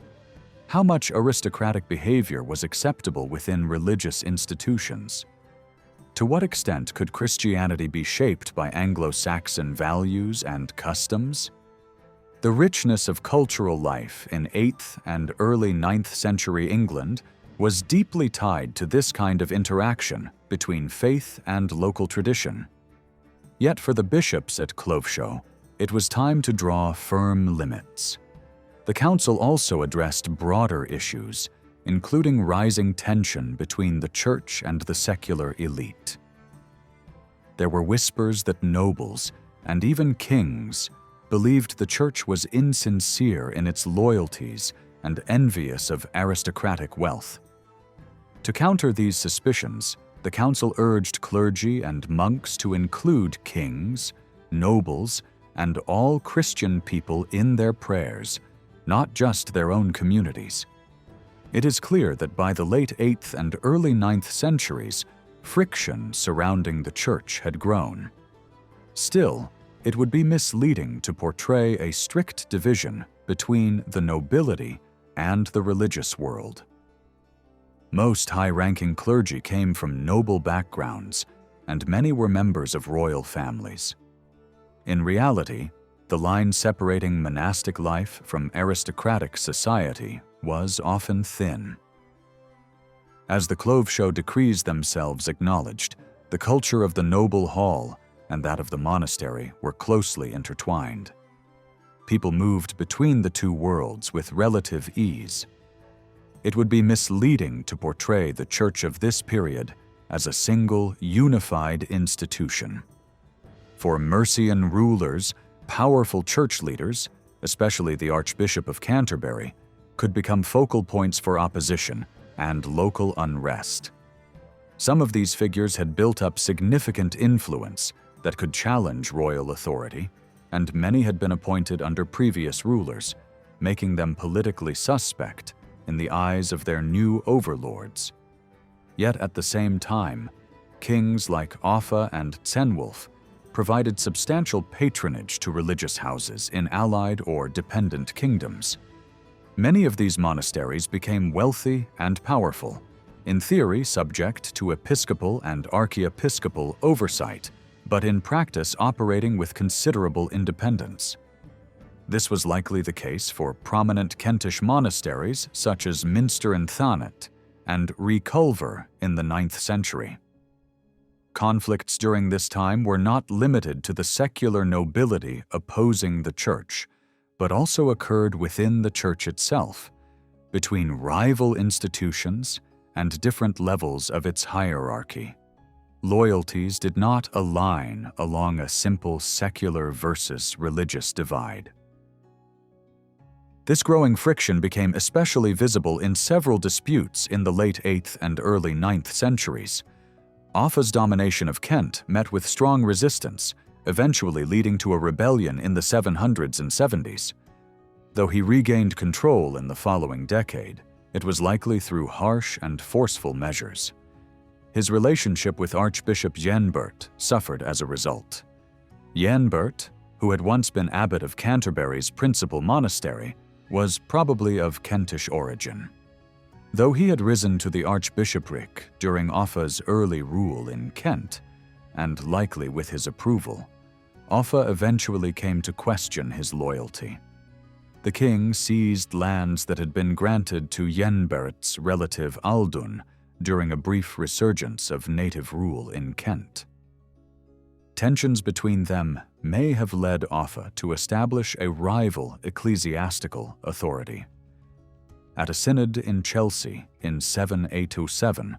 How much aristocratic behavior was acceptable within religious institutions? To what extent could Christianity be shaped by Anglo-Saxon values and customs? The richness of cultural life in 8th and early 9th century England was deeply tied to this kind of interaction between faith and local tradition. Yet for the bishops at Cloveshow, it was time to draw firm limits. The council also addressed broader issues, including rising tension between the church and the secular elite. There were whispers that nobles, and even kings, believed the church was insincere in its loyalties and envious of aristocratic wealth. To counter these suspicions, the council urged clergy and monks to include kings, nobles, and all Christian people in their prayers, not just their own communities. It is clear that by the late 8th and early 9th centuries, friction surrounding the church had grown. Still, it would be misleading to portray a strict division between the nobility and the religious world. Most high-ranking clergy came from noble backgrounds, and many were members of royal families. In reality, The line separating monastic life from aristocratic society was often thin. As the Clove Show decrees themselves acknowledged, the culture of the noble hall and that of the monastery were closely intertwined. People moved between the two worlds with relative ease. It would be misleading to portray the church of this period as a single, unified institution. For Mercian rulers, powerful church leaders, especially the Archbishop of Canterbury, could become focal points for opposition and local unrest. Some of these figures had built up significant influence that could challenge royal authority, and many had been appointed under previous rulers, making them politically suspect in the eyes of their new overlords. Yet at the same time, kings like Offa and Cenwulf provided substantial patronage to religious houses in allied or dependent kingdoms. Many of these monasteries became wealthy and powerful, in theory subject to episcopal and archiepiscopal oversight, but in practice operating with considerable independence. This was likely the case for prominent Kentish monasteries such as Minster and Thanet and Reculver in the 9th century. Conflicts during this time were not limited to the secular nobility opposing the church, but also occurred within the church itself, between rival institutions and different levels of its hierarchy. Loyalties did not align along a simple secular versus religious divide. This growing friction became especially visible in several disputes in the late 8th and early 9th centuries. Offa's domination of Kent met with strong resistance, eventually leading to a rebellion in the 700s and 70s. Though he regained control in the following decade, it was likely through harsh and forceful measures. His relationship with Archbishop Jenbert suffered as a result. Jenbert, who had once been abbot of Canterbury's principal monastery, was probably of Kentish origin. Though he had risen to the archbishopric during Offa's early rule in Kent, and likely with his approval, Offa eventually came to question his loyalty. The king seized lands that had been granted to Jenbert's relative Aldun during a brief resurgence of native rule in Kent. Tensions between them may have led Offa to establish a rival ecclesiastical authority. At a synod in Chelsea in 707,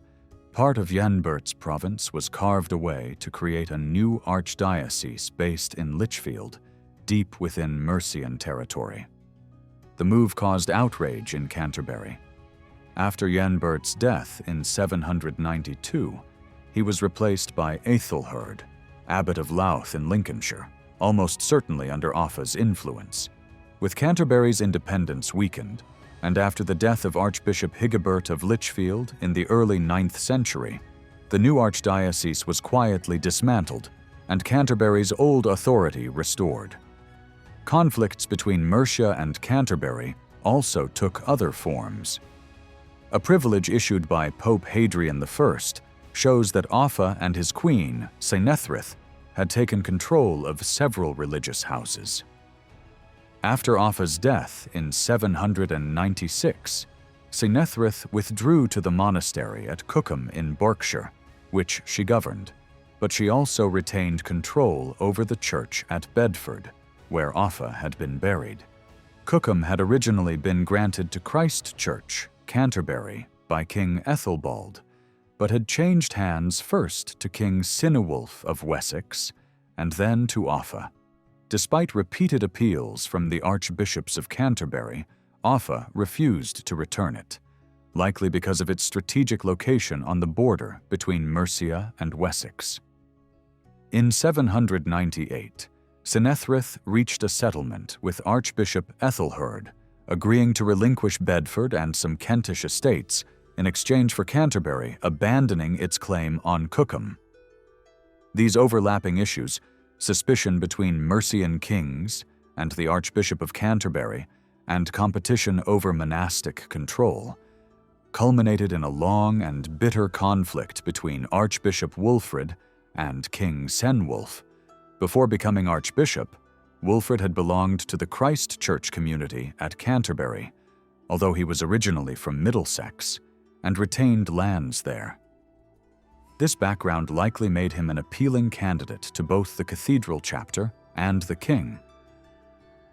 part of Jenbert's province was carved away to create a new archdiocese based in Lichfield, deep within Mercian territory. The move caused outrage in Canterbury. After Jenbert's death in 792, he was replaced by Aethelherd, abbot of Louth in Lincolnshire, almost certainly under Offa's influence. With Canterbury's independence weakened, and after the death of Archbishop Higibert of Lichfield in the early 9th century, the new archdiocese was quietly dismantled and Canterbury's old authority restored. Conflicts between Mercia and Canterbury also took other forms. A privilege issued by Pope Hadrian I shows that Offa and his queen, Cynethryth, had taken control of several religious houses. After Offa's death in 796, Cynethryth withdrew to the monastery at Cookham in Berkshire, which she governed, but she also retained control over the church at Bedford, where Offa had been buried. Cookham had originally been granted to Christ Church, Canterbury, by King Ethelbald, but had changed hands first to King Cynewulf of Wessex and then to Offa. Despite repeated appeals from the archbishops of Canterbury, Offa refused to return it, likely because of its strategic location on the border between Mercia and Wessex. In 798, Cynethryth reached a settlement with Archbishop Ethelherd, agreeing to relinquish Bedford and some Kentish estates in exchange for Canterbury abandoning its claim on Cookham. These overlapping issues, suspicion between Mercian kings and the Archbishop of Canterbury, and competition over monastic control, culminated in a long and bitter conflict between Archbishop Wulfrid and King Cenwulf. Before becoming archbishop, Wulfred had belonged to the Christ Church community at Canterbury, although he was originally from Middlesex, and retained lands there. This background likely made him an appealing candidate to both the cathedral chapter and the king.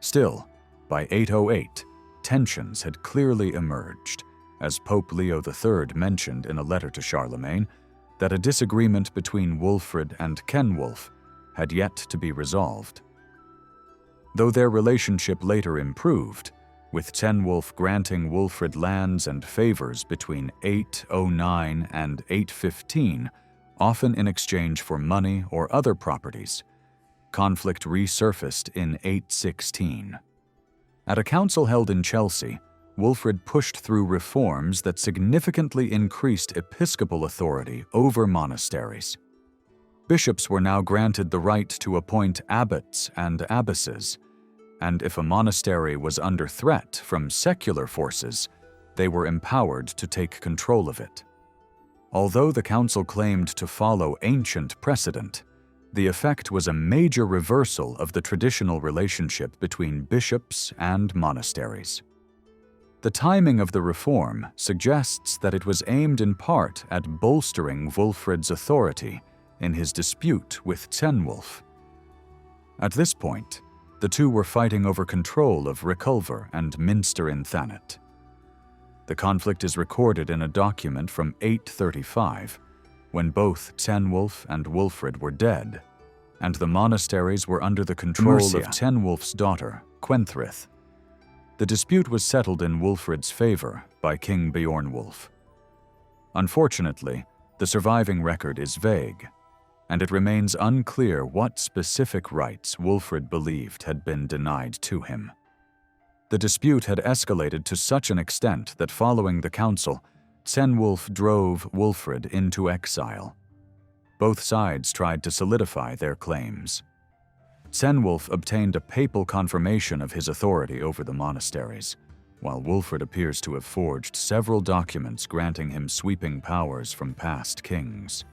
Still, by 808, tensions had clearly emerged, as Pope Leo III mentioned in a letter to Charlemagne that a disagreement between Wulfred and Cenwulf had yet to be resolved. Though their relationship later improved, with Cenwulf granting Wulfred lands and favors between 809 and 815, often in exchange for money or other properties, conflict resurfaced in 816. At a council held in Chelsea, Wulfred pushed through reforms that significantly increased episcopal authority over monasteries. Bishops were now granted the right to appoint abbots and abbesses, and if a monastery was under threat from secular forces, they were empowered to take control of it. Although the council claimed to follow ancient precedent, the effect was a major reversal of the traditional relationship between bishops and monasteries. The timing of the reform suggests that it was aimed in part at bolstering Wulfred's authority in his dispute with Cenwulf. At this point, the two were fighting over control of Reculver and Minster in Thanet. The conflict is recorded in a document from 835, when both Cenwulf and Wulfred were dead, and the monasteries were under the control of Cenwulf's daughter, Quenthrith. The dispute was settled in Wulfred's favor by King Beornwulf. Unfortunately, the surviving record is vague, and it remains unclear what specific rights Wulfred believed had been denied to him. The dispute had escalated to such an extent that following the council, Cenwulf drove Wulfred into exile. Both sides tried to solidify their claims. Cenwulf obtained a papal confirmation of his authority over the monasteries, while Wulfred appears to have forged several documents granting him sweeping powers from past kings.